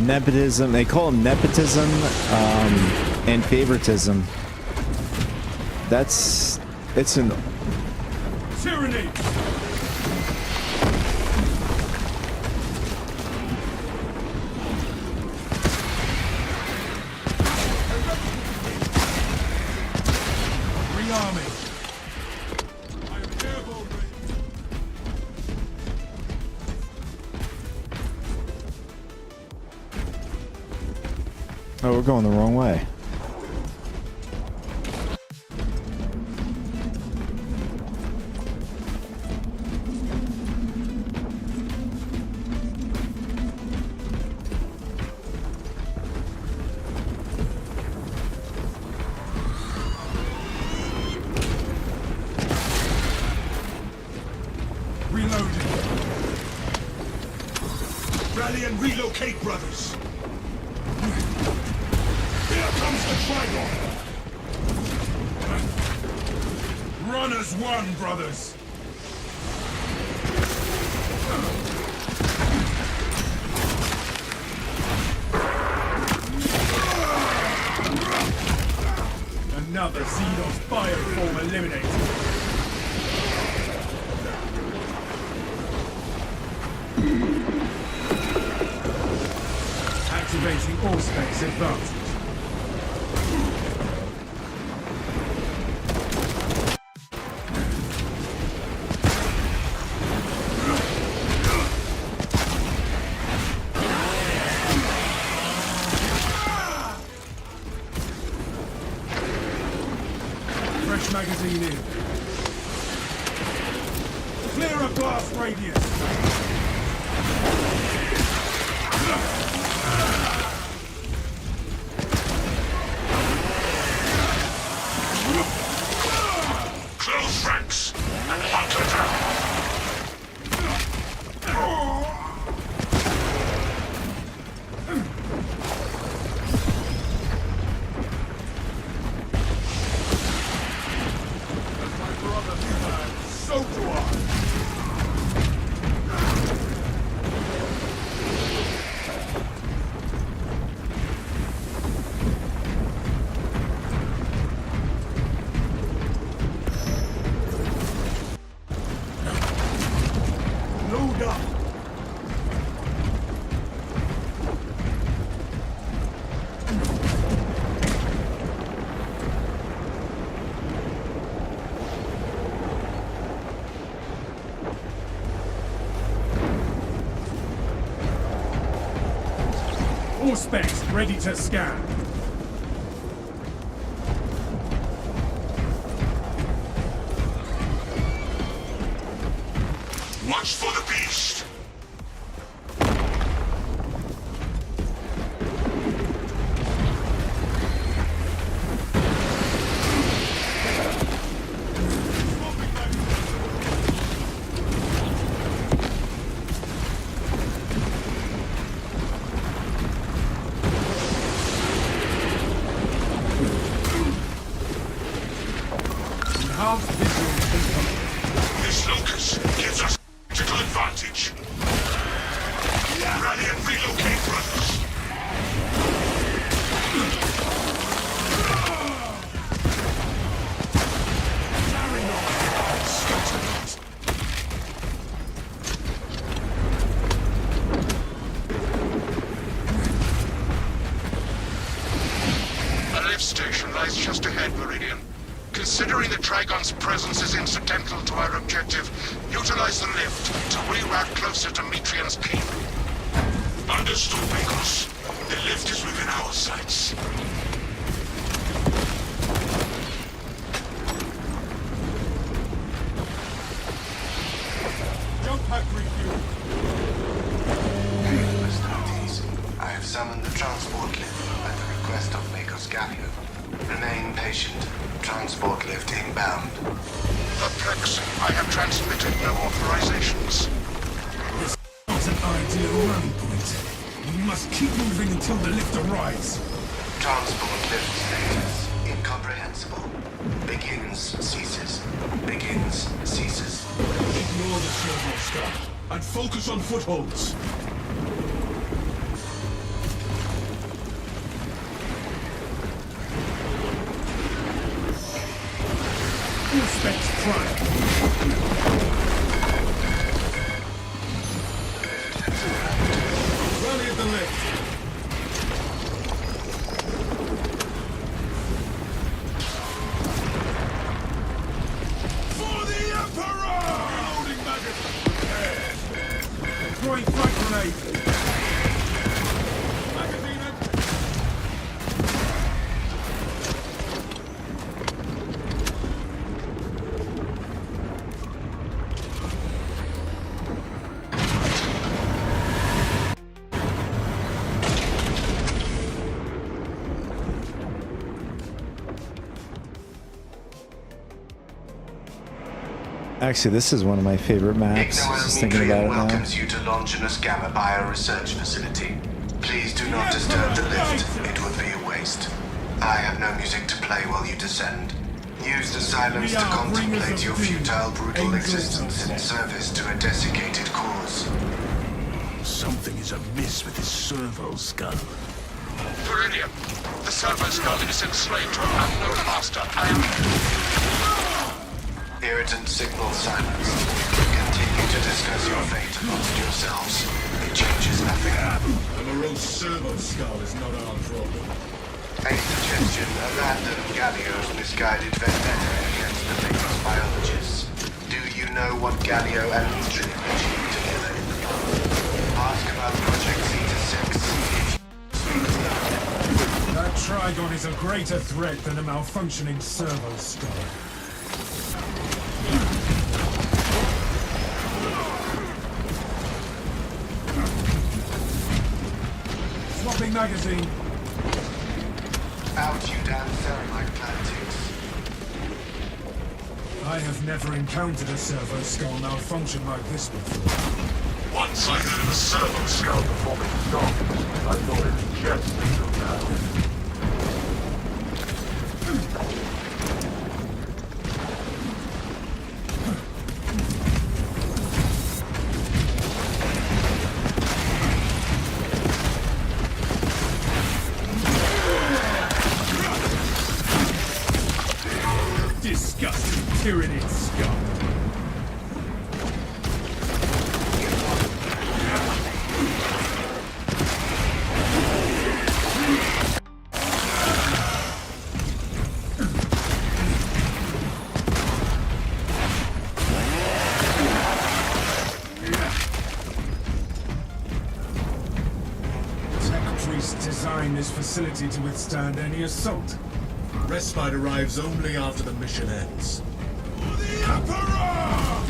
Nepotism, they call it nepotism and favoritism. It's an tyranny. Oh, we're going the wrong way. Reloading. Rally and relocate, brothers. Here comes the Trigon! Run as one, brothers! Another Xenos bioform eliminated. Activating all specs advanced. Magazine in. Clear a blast radius! Close ranks and hunt her down. So do I! Load up! All specs ready to scan. Watch for the beast. Enhanced visual income. This locus gives us tactical advantage. Rally and relocate, brothers. A lift station lies just ahead, Meridian. Considering the Trigon's presence is incidental to our objective, utilize the lift to reroute closer to Metrian's keep. Understood, Pecos. The lift is within our sights. Jump pack refuel. Astartes, I have summoned the transport lift at the request of Makos Gallio. Remain patient. Transport lift inbound. Perplexing. I have transmitted no authorizations. This is an ideal run point. We must keep moving until the lift arrives. Transport lift status incomprehensible. Begins, ceases. Begins, ceases. Ignore the servo stuff and focus on footholds. All specs prime. Rally at the lift. For the Emperor! Reloading magazine. Throwing frag grenade. Magazine empty. Actually, this is one of my favorite maps. Just thinking about it now. Welcomes you to Longinus Gamma Bio Research Facility. Please do not disturb the lift. It would be a waste. I have no music to play while you descend. Use the silence to contemplate your futile, brutal existence in service to a desiccated cause. Something is amiss with this servo skull. Meridian, the servo skull is enslaved to an unknown master. Irritant signal silenced. Continue to discuss your fate amongst yourselves. It changes nothing. A morose servo skull is not our problem. A suggestion abandon Gallio's misguided vendetta against the famous biologists. Do you know what Gallio and Metrian achieved together in the past? Ask about Project Zeta 6. That Trigon is a greater threat than a malfunctioning servo skull. magazine. Out you damn thermite plantics. I have never encountered a servo skull malfunction like this before. Once I heard of a servo skull performing stops, I thought it was just legal now. Disgusting tyrannid scum. Tech priests designed this facility to withstand any assault. Respite arrives only after the mission ends. The Emperor!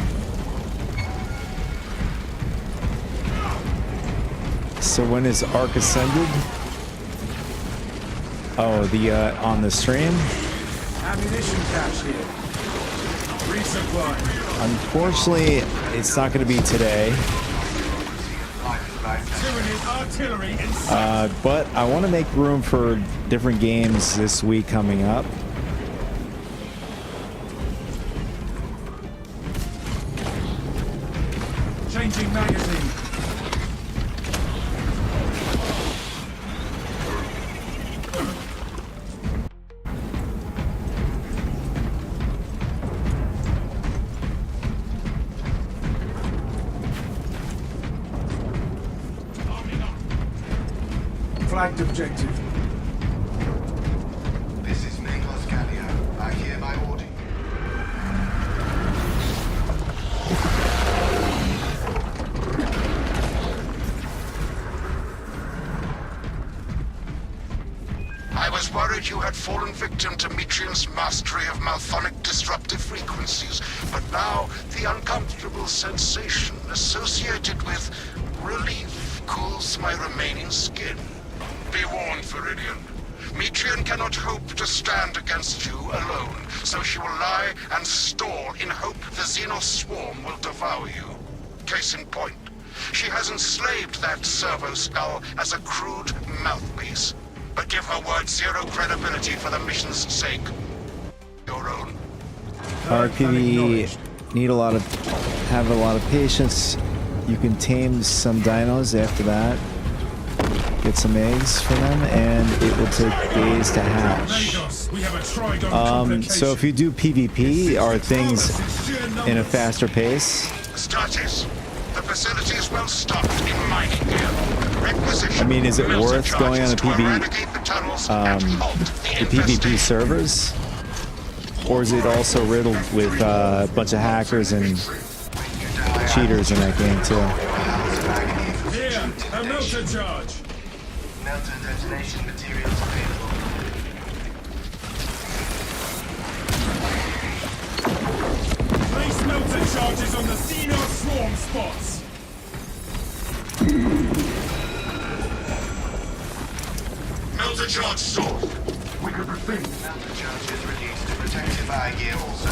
So when is Ark Ascended? Oh, the on the stream? Ammunition cache here. Resupply. Unfortunately, it's not going to be today. Tyrannid artillery in But I want to make room for different games this week coming up. Changing magazine. Flagged objective. This is Mangos Gallia. I hereby order you. I was worried you had fallen victim to Mitrian's mastery of malphonic disruptive frequencies, but now the uncomfortable sensation associated with relief cools my remaining skin. Be warned, Viridian. Mitrian cannot hope to stand against you alone, so she will lie and stall in hope the Xenos swarm will devour you. Case in point, she has enslaved that servo skull as a crude mouthpiece. But give her word zero credibility for the mission's sake. Your own. RPV need have a lot of patience. You can tame some dinos after that. Get some eggs for them, and it will take days to hatch. So if you do PvP, are things in a faster pace? Stratis, the facility is well stocked in mining gear. I mean, is it worth going on the PvP servers? Or is it also riddled with a bunch of hackers and cheaters in that game too? Here, a melter charge. Melter detonation materials available. Place melter charges on the Xenos swarm spots. Melter charge source. We could proceed. Melter charge is released. Protective eye gear also.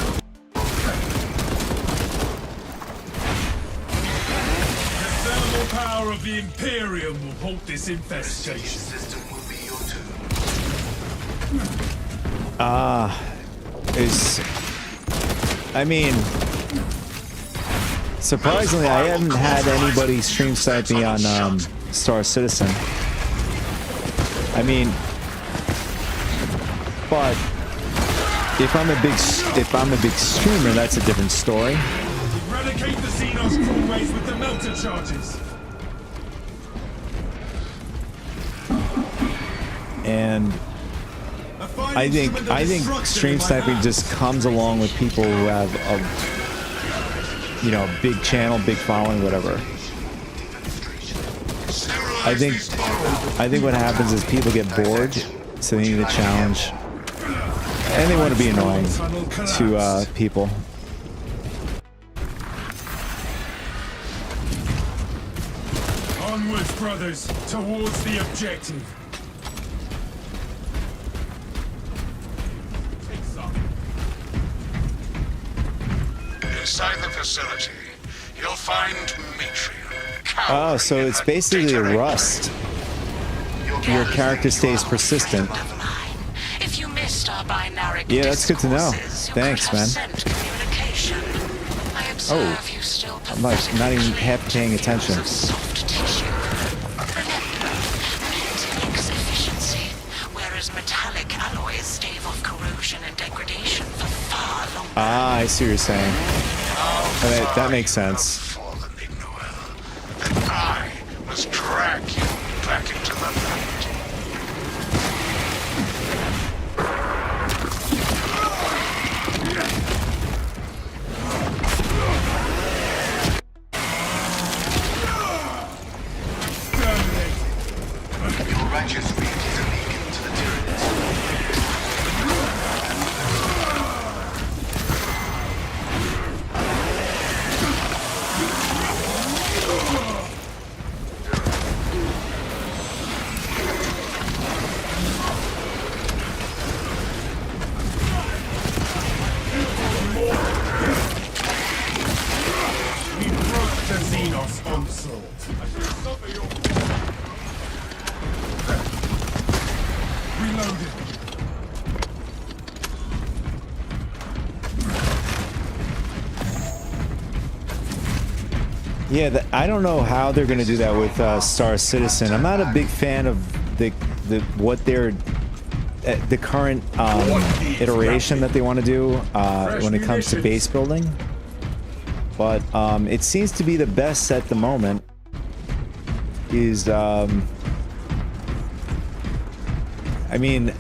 The thermal power of the Imperium will halt this infestation. System will be your tomb. I mean, surprisingly, I haven't had anybody stream snipe me on Star Citizen. I mean, but if I'm a big streamer, that's a different story. Eradicate the Xenos crawlways with the melter charges. And I think stream sniping just comes along with people who have a big channel, big following, whatever. I think what happens is people get bored, so they need a challenge, and they want to be annoying to people. Onwards, brothers, towards the objective. Inside the facility, you'll find Metreon. Oh, so it's basically a rust. Your character stays persistent. If you missed our binary Yeah, that's good to know. discourses, you Thanks, could have man. sent communication. I observe you still I'm not even half paying attention. of soft tissue. Remember, Pentelic's efficiency, whereas metallic alloys stave off corrosion and degradation for far longer. Ah, I see what you're saying. That makes sense. Then I must drag you back into the light. Your righteous read is a beacon to the tyrants. We broke the Xenos onslaught. I should suffer your... Reloading. Yeah, I don't know how they're going to do that with Star Citizen. I'm not a big fan of the current iteration that they want to do when it comes to base building. But it seems to be the best at the moment. Is I mean,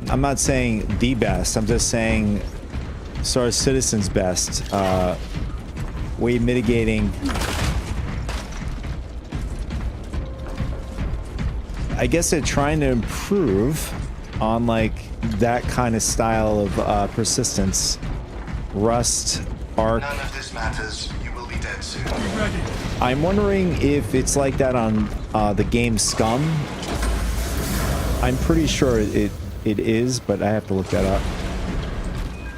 I'm not saying the best. I'm just saying Star Citizen's best. Way mitigating. I guess they're trying to improve on like that kind of style of persistence. Rust, arc. None of this matters. You will be dead soon. I'm wondering if it's like that on the game Scum. I'm pretty sure it is, but I have to look that up.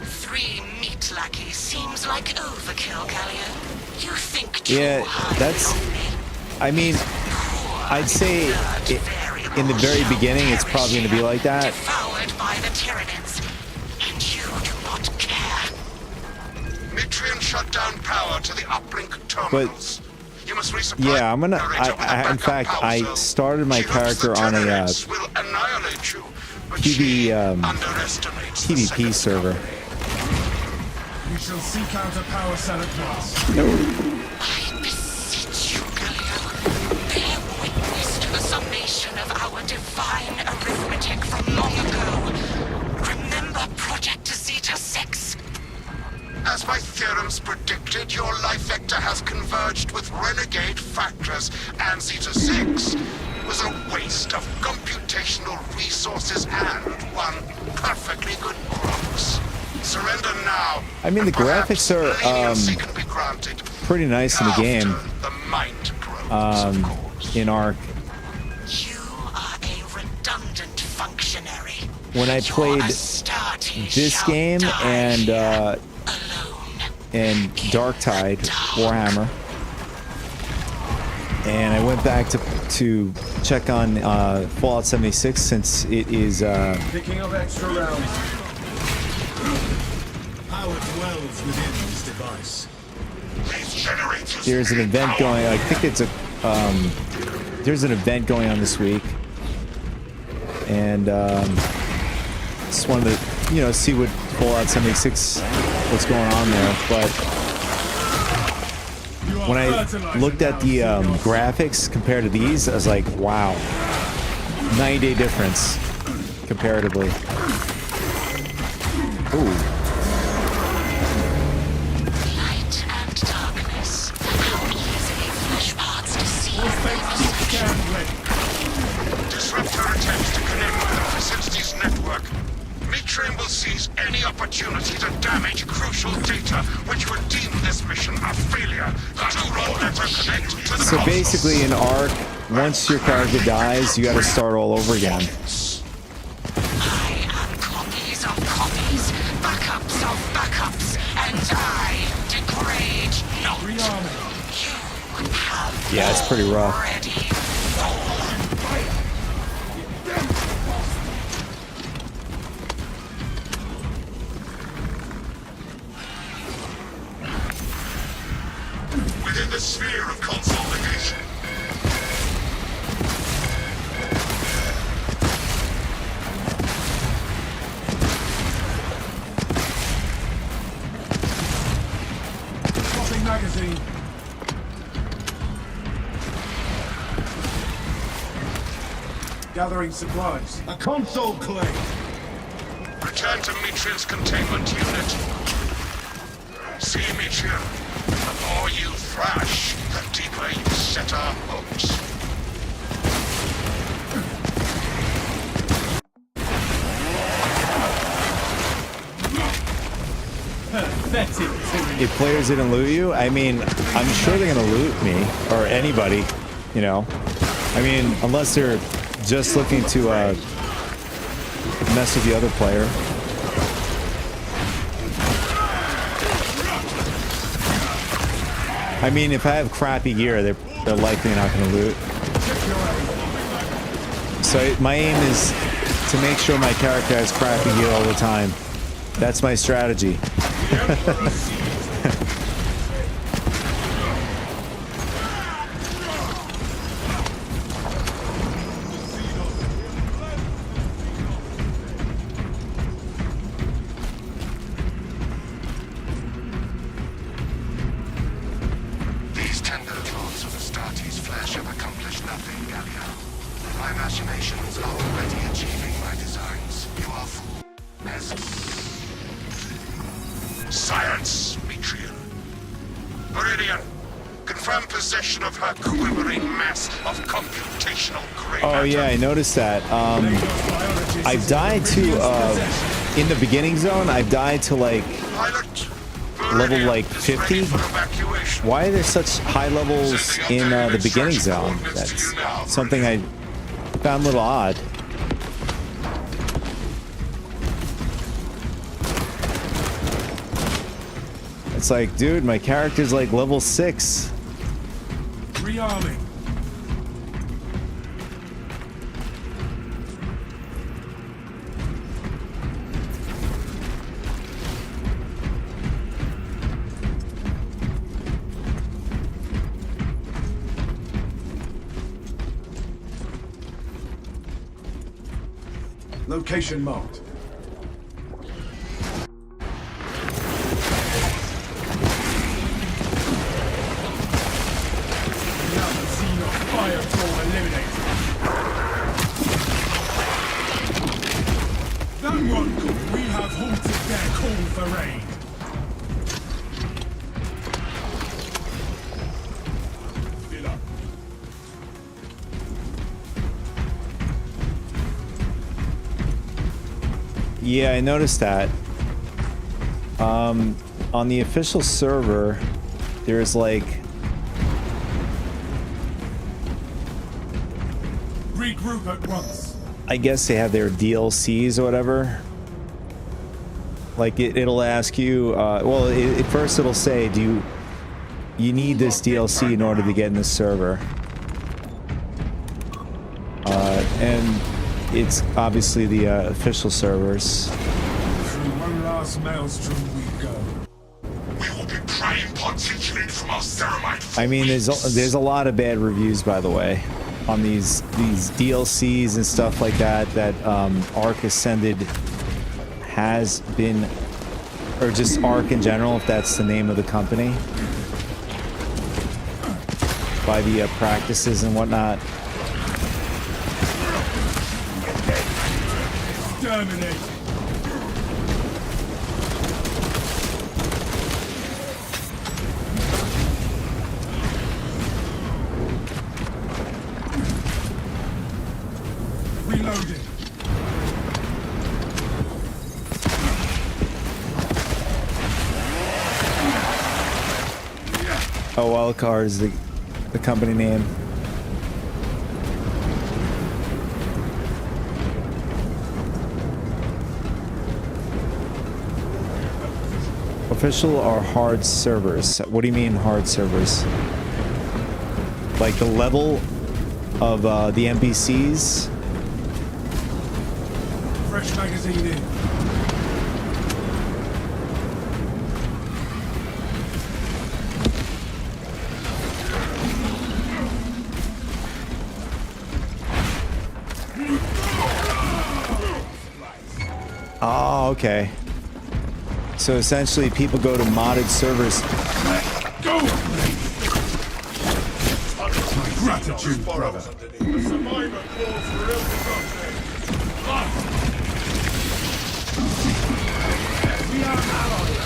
3 meat lackeys seems like overkill, Gallion. You think Yeah, that's. I mean, I'd say in the very beginning, it's probably going to be like that. devoured by the Tyranids, and you do not care. Metreon shut down power to the uplink terminals. You must resupply Yeah, I'm gonna. generator with a In backup fact, power I cell. started my She knows the character on a Tyranids will annihilate you, but she underestimates the PvP second server. We shall seek out a power cell at once. I beseech you, Gallion, bear witness to the summation of our divine arithmetic from long ago. Remember Project Zeta 6? As my theorems predicted, your life vector has converged with renegade factors, and Zeta 6 was a waste of computational resources and one perfectly good crux. Surrender now. I mean, the graphics are can be granted pretty nice in the game. the mind grows, In Arc. You are a redundant functionary. When I played this game and Darktide, Warhammer, and I went back to check on Fallout 76 since it is Picking up extra rounds. Power dwells within this device. there's an event going. I think it's a there's an event going on this week, and just wanted to see what Fallout 76 what's going on there. But when I looked at the graphics compared to these, I was like, wow, 9-day difference comparatively. Ooh. Light and darkness. How easily flesh parts deceive. Disrupt her attempts to connect with the facility's network. Metreon will seize any opportunity to damage crucial data, which would deem this mission a failure. Do not let her connect to the So basically in Arc, once your character dies, you gotta start all over again. I am copies of copies, backups of backups, Yeah, it's pretty rough. Within the sphere of consolidation. Swapping magazine. Gathering supplies. A console claim. Return to Mitriel's containment unit. See, Mitriel, the more you thrash, the deeper you set our hopes. If players didn't loot you, I mean, I'm sure they're gonna loot me or anybody, you know. I mean, unless they're just looking to mess with the other player. I mean, if I have crappy gear, they're likely not going to loot. So my aim is to make sure my character has crappy gear all the time. That's my strategy. These tender claws of Astartes' flesh have accomplished nothing, Gallia. My machinations are already achieving my designs. You are fool. Science, Mitriel. Viridian, confirm possession of her quivering mass of computational gray Oh yeah, I noticed that. I've died to in the beginning zone. I've died to like level like 50. Why are there such high levels in the beginning zone? That's something I found a little odd. It's like, dude, my character's like level 6. Rearming. Location marked. That one good. We have halted their call for raid. Fill up. Yeah, I noticed that. On the official server, there's like Regroup at once. I guess they have their DLCs or whatever. Like it'll ask you. Well, at first it'll say, "Do you need this DLC in order to get in this server?" And it's obviously the official servers. Through one last maelstrom we go. We will be prying particularly from our ceramite. I mean, there's a lot of bad reviews, by the way, on these DLCs and stuff like that Ark Ascended has been, or just Ark in general, if that's the name of the company, by the practices and whatnot. Exterminate. Reloading. Oh, Wildcard is the company name. Official or hard servers? What do you mean hard servers? like the level of the NPCs. Fresh magazine in. Oh, okay. So essentially people go to modded servers. Go! Gratitude, brother. The survivor calls for real destruction. We are allies.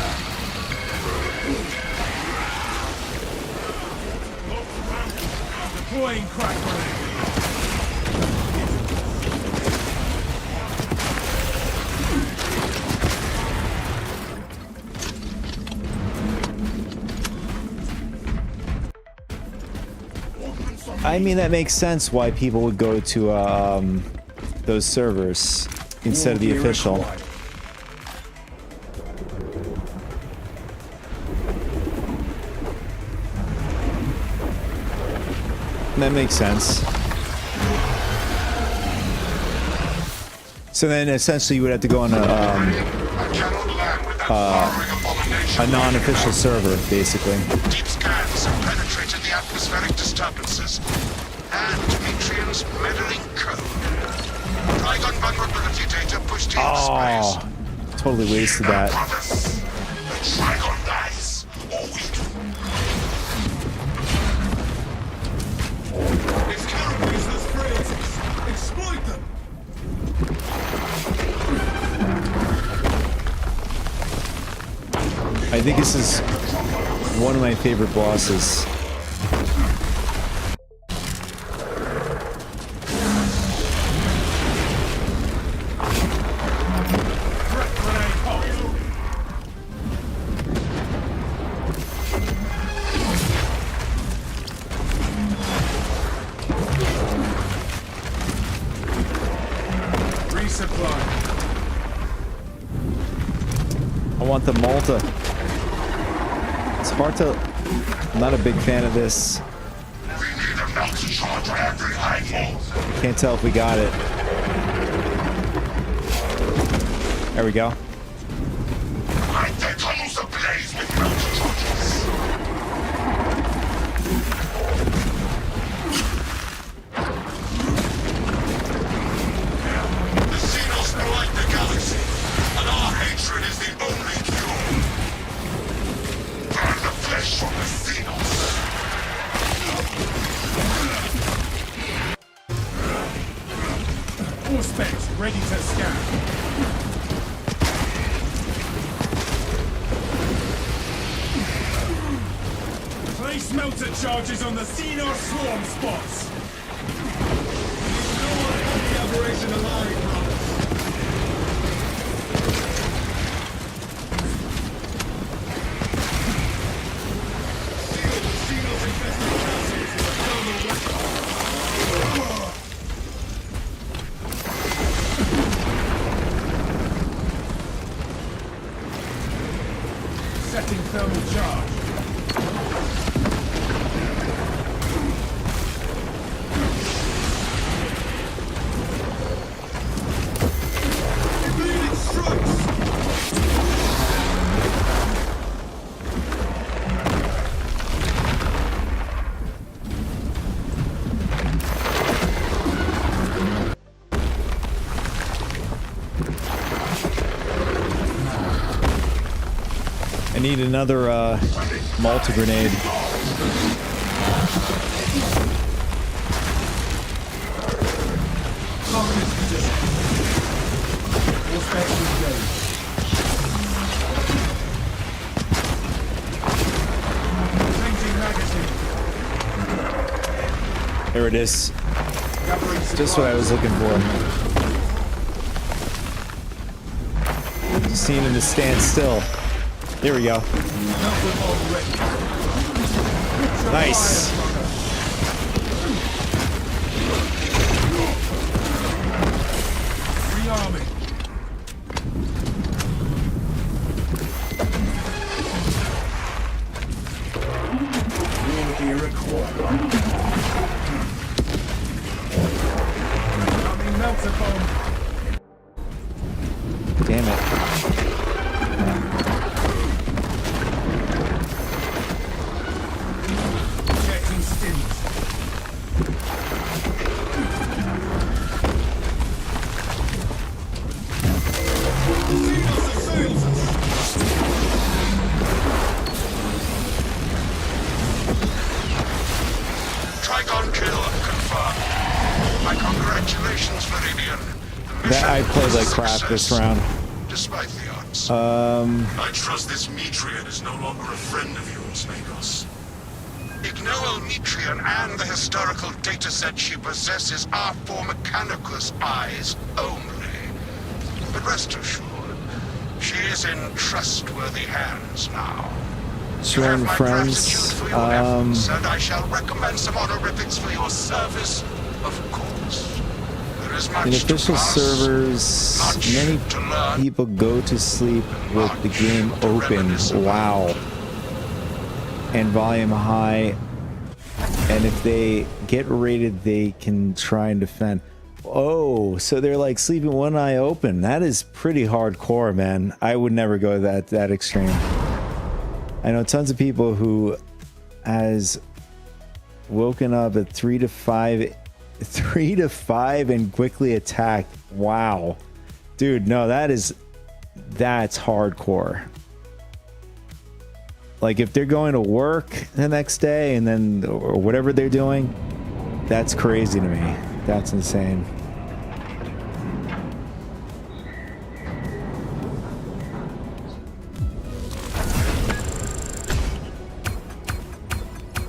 Deploying crack grenade. I mean, that makes sense why people would go to those servers instead of the official. That makes sense. So then essentially you would have to go on a non-official server, basically. Deep scans have penetrated the atmospheric disturbances and Demetrian's meddling code. Trigon vulnerability data pushed into space. Oh, totally wasted that. The Trigon dies, or we do. If carapace has frailties, exploit them. I think this is one of my favorite bosses. Resupply. I want the Malta. It's hard to... I'm not a big fan of this. Can't tell if we got it. There we go. All specs ready to scan. Place melter charges on the Xenos swarm spots. No one got the aberration alive, brothers. Seal the Xenos infested castles with a thermal weapon. Setting thermal charge. Bleeding strikes. I need another Malta grenade. Communist position. All specs engaged. Changing magazine. There it is. Gathering Just what I was looking for. Just needing to stand still. Here we go. Nice. Rearming. Unity Coming melter bomb. Damn it. Checking stimulus. Trigon kill confirmed. My congratulations, Meridian. That I played like crap this round. Despite the odds. I trust this Metrian is no longer a friend of yours, Magos. Ignore Metrian and the historical dataset she possesses are for Mechanicus eyes only. But rest assured, she is in trustworthy hands now. You have Stream my friends. gratitude for your efforts, and I shall recommend some honorifics for your service, of course. There is much In to official pass, servers, much many to learn. people go to sleep with the game open. Wow. And volume high. And if they get raided, they can try and defend. Oh, so they're like sleeping one eye open. That is pretty hardcore, man. I would never go that extreme. I know tons of people who has woken up at 3 to 5 and quickly attacked. Wow. Dude, no, that's hardcore. Like if they're going to work the next day and then or whatever they're doing, that's crazy to me. That's insane.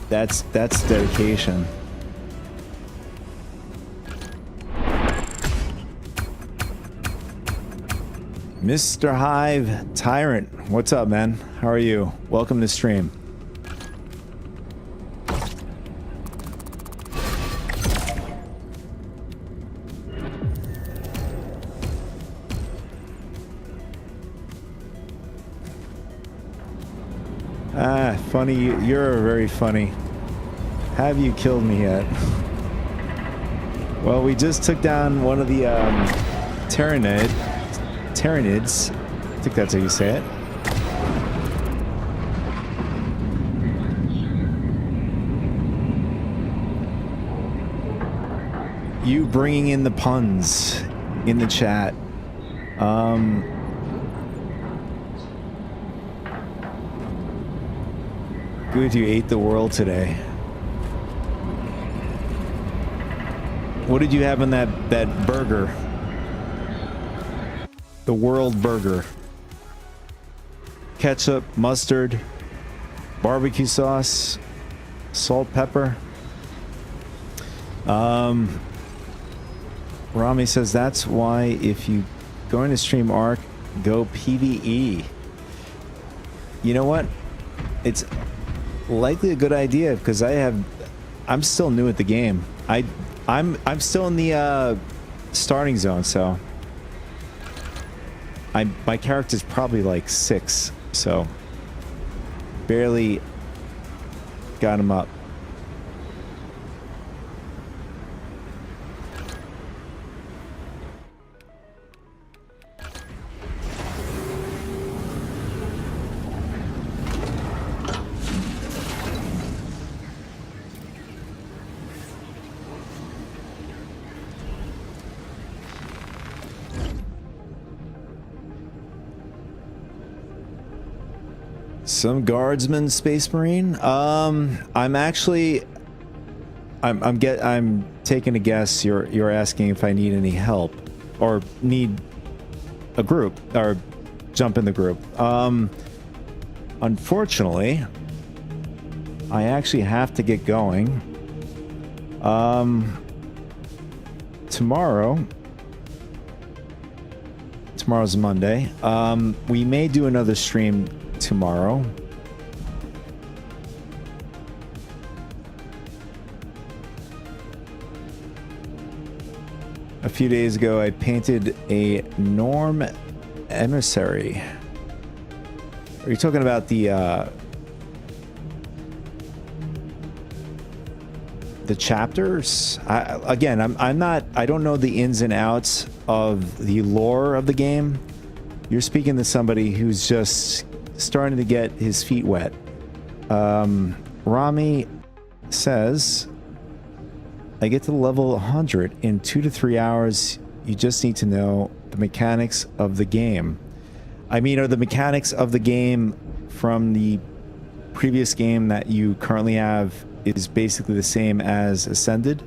That's dedication. Mr. Hive Tyrant, what's up, man? How are you? Welcome to stream. Ah, funny. You're very funny. Have you killed me yet? Well, we just took down one of the Tyranids. I think that's how you say it. You bringing in the puns in the chat. Good, you ate the world today. What did you have in that burger? The world burger. Ketchup, mustard, barbecue sauce, salt, pepper. Rami says that's why if you going to stream Arc, go PvE. You know what? It's likely a good idea because I'm still new at the game. I'm still in the starting zone, so my character's probably like 6, so barely got him up. Some guardsman, SpaceMarine. I'm taking a guess. You're asking if I need any help or need a group or jump in the group. Unfortunately, I actually have to get going. Tomorrow's Monday. We may do another stream tomorrow. A few days ago, I painted a Norm emissary. Are you talking about the the chapters. I don't know the ins and outs of the lore of the game. You're speaking to somebody who's just starting to get his feet wet. Rami says, I get to level 100 in 2 to 3 hours. You just need to know the mechanics of the game. I mean, are the mechanics of the game from the previous game that you currently have is basically the same as Ascended?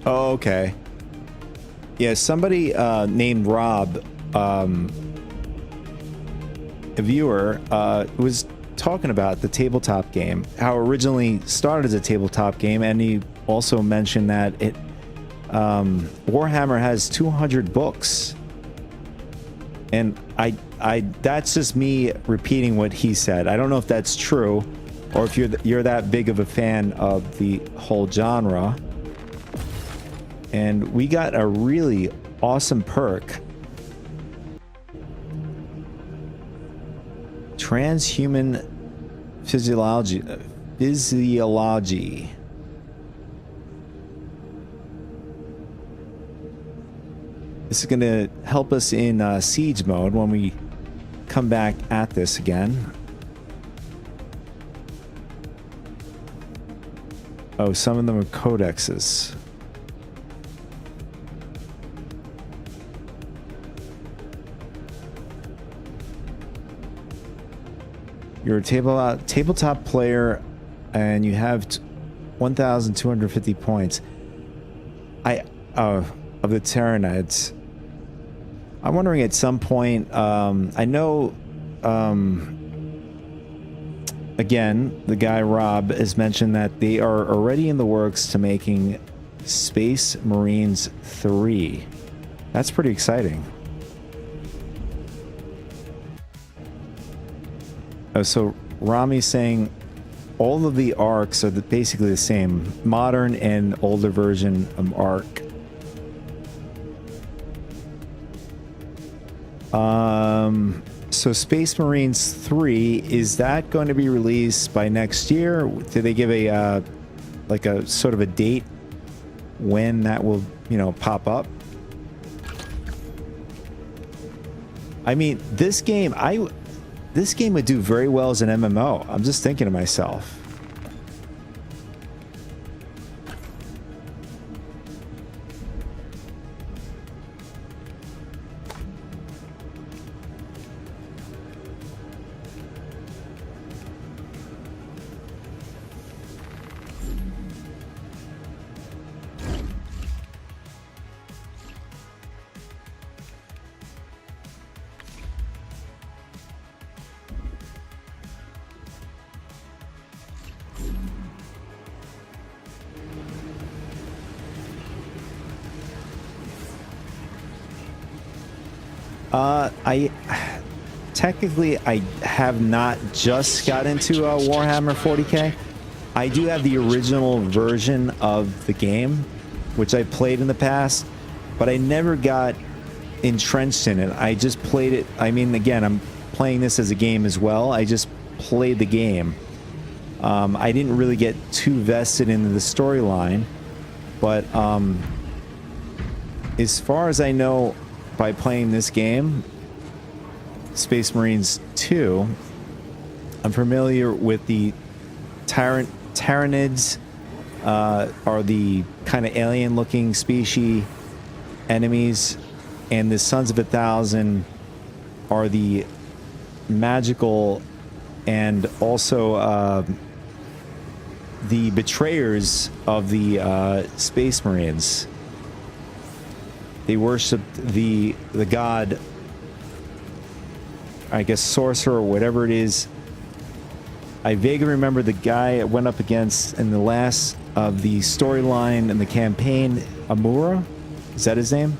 Oh, okay. Yeah, somebody named Rob, a viewer, was talking about the tabletop game, how it originally started as a tabletop game, and he also mentioned that it Warhammer has 200 books, and I that's just me repeating what he said. I don't know if that's true, or if you're that big of a fan of the whole genre. And we got a really awesome perk. Transhuman physiology. This is going to help us in siege mode when we come back at this again. Oh, some of them are codexes. You're a tabletop player, and you have 1,250 points. Of the Tyranids. I'm wondering at some point. I know. Again, the guy Rob has mentioned that they are already in the works to making Space Marines 3. That's pretty exciting. Oh, so Rami's saying all of the arcs are basically the same, modern and older version of arc. So Space Marines 3, is that going to be released by next year? Did they give a like a sort of a date when that will, pop up? I mean, this game would do very well as an MMO. I'm just thinking to myself. I have not just got into Warhammer 40k. I do have the original version of the game, which I played in the past, but I never got entrenched in it. I just played it. I mean, again, I'm playing this as a game as well. I just played the game. I didn't really get too vested into the storyline, but as far as I know, by playing this game, Space Marines 2, I'm familiar with the Tyranids, are the kind of alien-looking species enemies, and the Sons of 1,000 are the magical and also the betrayers of the Space Marines. They worshipped the god, I guess, sorcerer or whatever it is. I vaguely remember the guy I went up against in the last of the storyline in the campaign, Amura? Is that his name?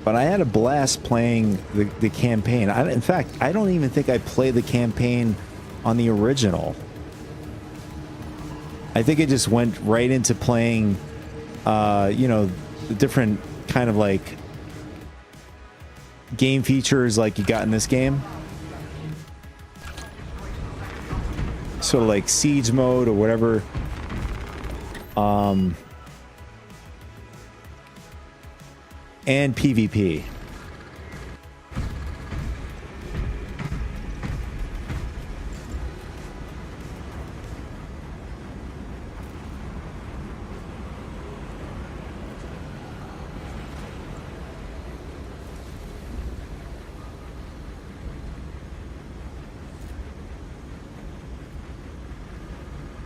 But I had a blast playing the campaign. In fact, I don't even think I played the campaign on the original. I think it just went right into playing, you know, the different kind of like game features like you got in this game. Sort of like siege mode or whatever. And PvP.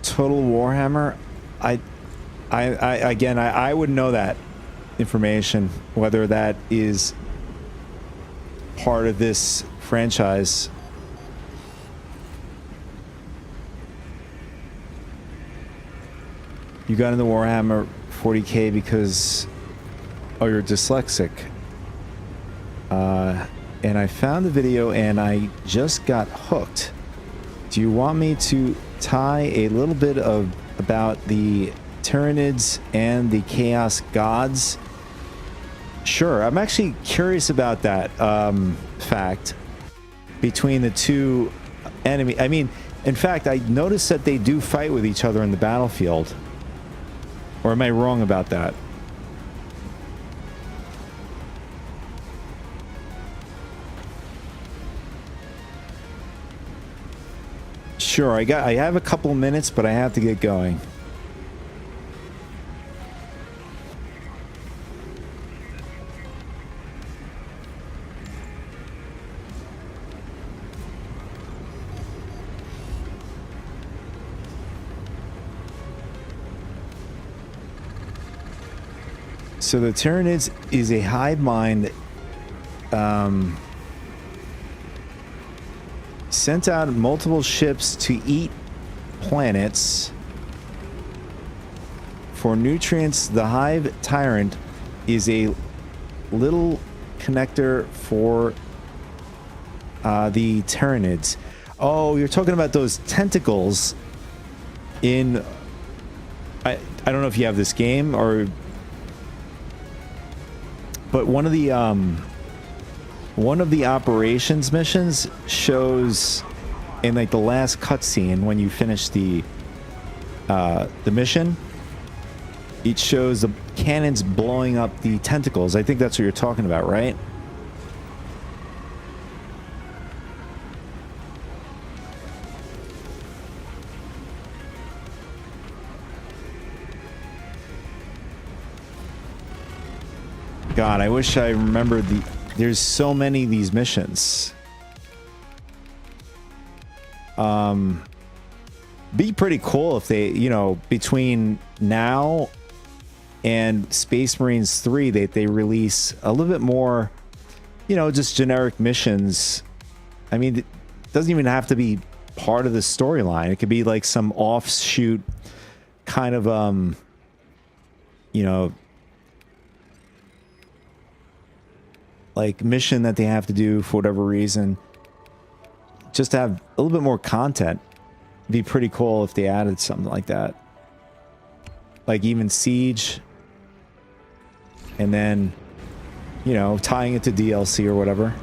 Total Warhammer, I wouldn't know that information, whether that is part of this franchise. You got into Warhammer 40k because, oh, you're dyslexic. And I found the video and I just got hooked. Do you want me to tie a little bit of about the Tyranids and the Chaos Gods? Sure, I'm actually curious about that fact between the two enemy. I mean, in fact, I noticed that they do fight with each other in the battlefield. Or am I wrong about that? Sure, I have a couple minutes, but I have to get going. So the Tyranids is a hive mind sent out multiple ships to eat planets for nutrients. The hive tyrant is a little connector for the Tyranids. Oh, you're talking about those tentacles in... I don't know if you have this game or... But one of the operations missions shows in like the last cutscene when you finish the mission, it shows the cannons blowing up the tentacles. I think that's what you're talking about, right? God, I wish I remembered the... There's so many of these missions. Be pretty cool if they, you know, between now and Space Marines 3, they release a little bit more, you know, just generic missions. I mean, it doesn't even have to be part of the storyline. It could be like some offshoot kind of, you know, like mission that they have to do for whatever reason, just to have a little bit more content. It'd be pretty cool if they added something like that, like even Siege, and then, you know, tying it to DLC or whatever.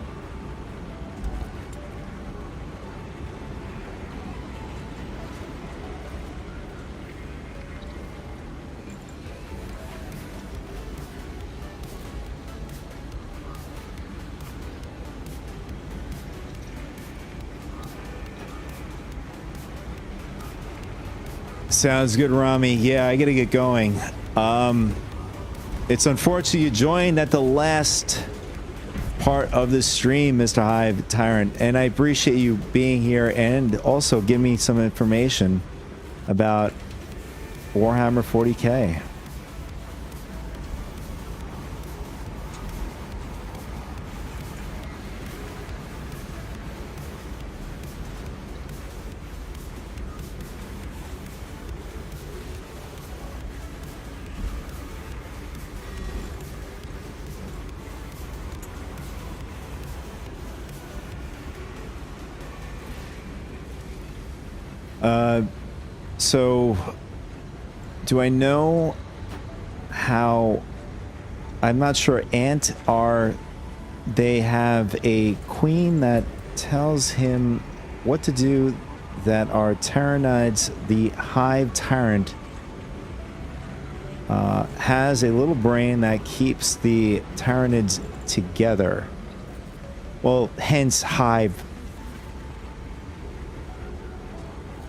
Sounds good, Rami. Yeah, I gotta get going. It's unfortunate you joined at the last part of the stream, Mr. Hive Tyrant, and I appreciate you being here and also give me some information about Warhammer 40k. So Do I know how... I'm not sure. Ant are... They have a queen that tells him what to do, that are Tyranids. The Hive Tyrant has a little brain that keeps the Tyranids together. Well, hence Hive.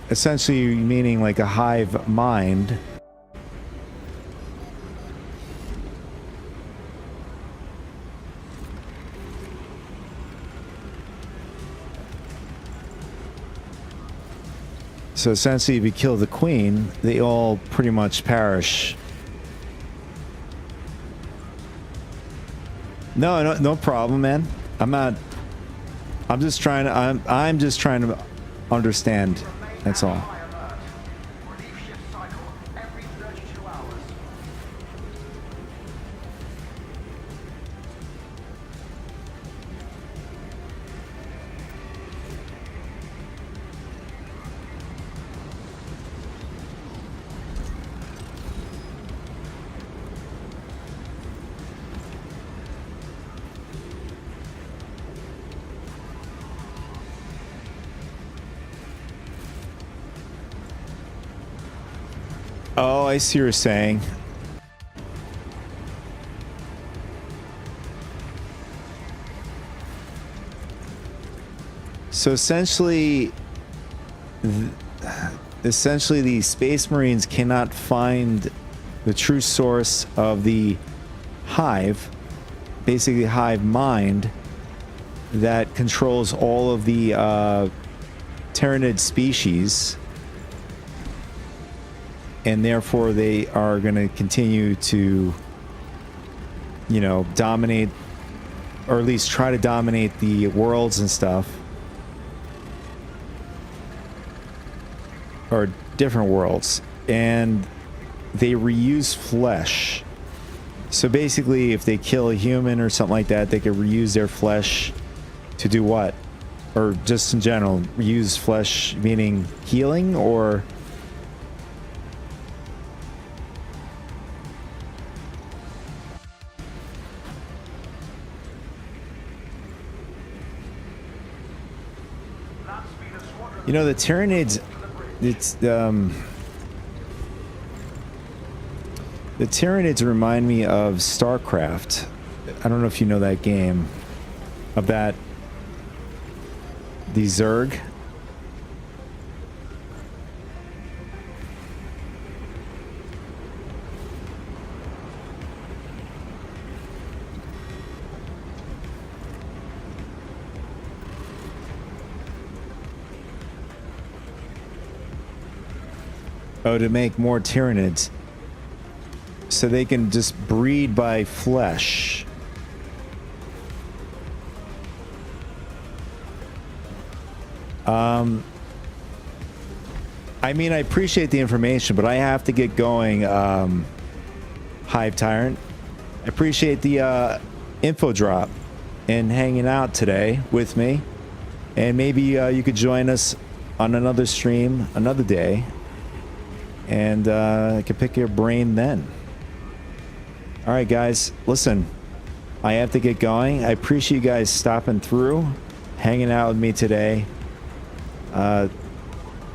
Essentially meaning like a hive mind. So essentially, if you kill the queen, they all pretty much perish. No problem, man. I'm just trying to understand. That's all. Oh, I see what you're saying. So essentially, the Space Marines cannot find the true source of the hive, basically hive mind, that controls all of the Tyranid species. And therefore they are going to continue to, you know, dominate, or at least try to dominate the worlds and stuff. Or different worlds. And they reuse flesh. So basically, if they kill a human or something like that, they could reuse their flesh to do what? Or just in general, reuse flesh meaning healing, or... You know, the Tyranids, the Tyranids remind me of StarCraft. I don't know if you know that game. Of that, the Zerg. Oh, to make more Tyranids. So they can just breed by flesh. I mean, I appreciate the information, but I have to get going, Hive Tyrant. I appreciate the info drop and hanging out today with me. And maybe you could join us on another stream another day. And I can pick your brain then. All right, guys, listen, I have to get going. I appreciate you guys stopping through, hanging out with me today. On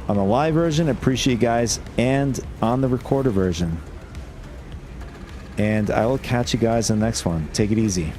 the live version, I appreciate you guys, and on the recorder version. And I will catch you guys in the next one. Take it easy.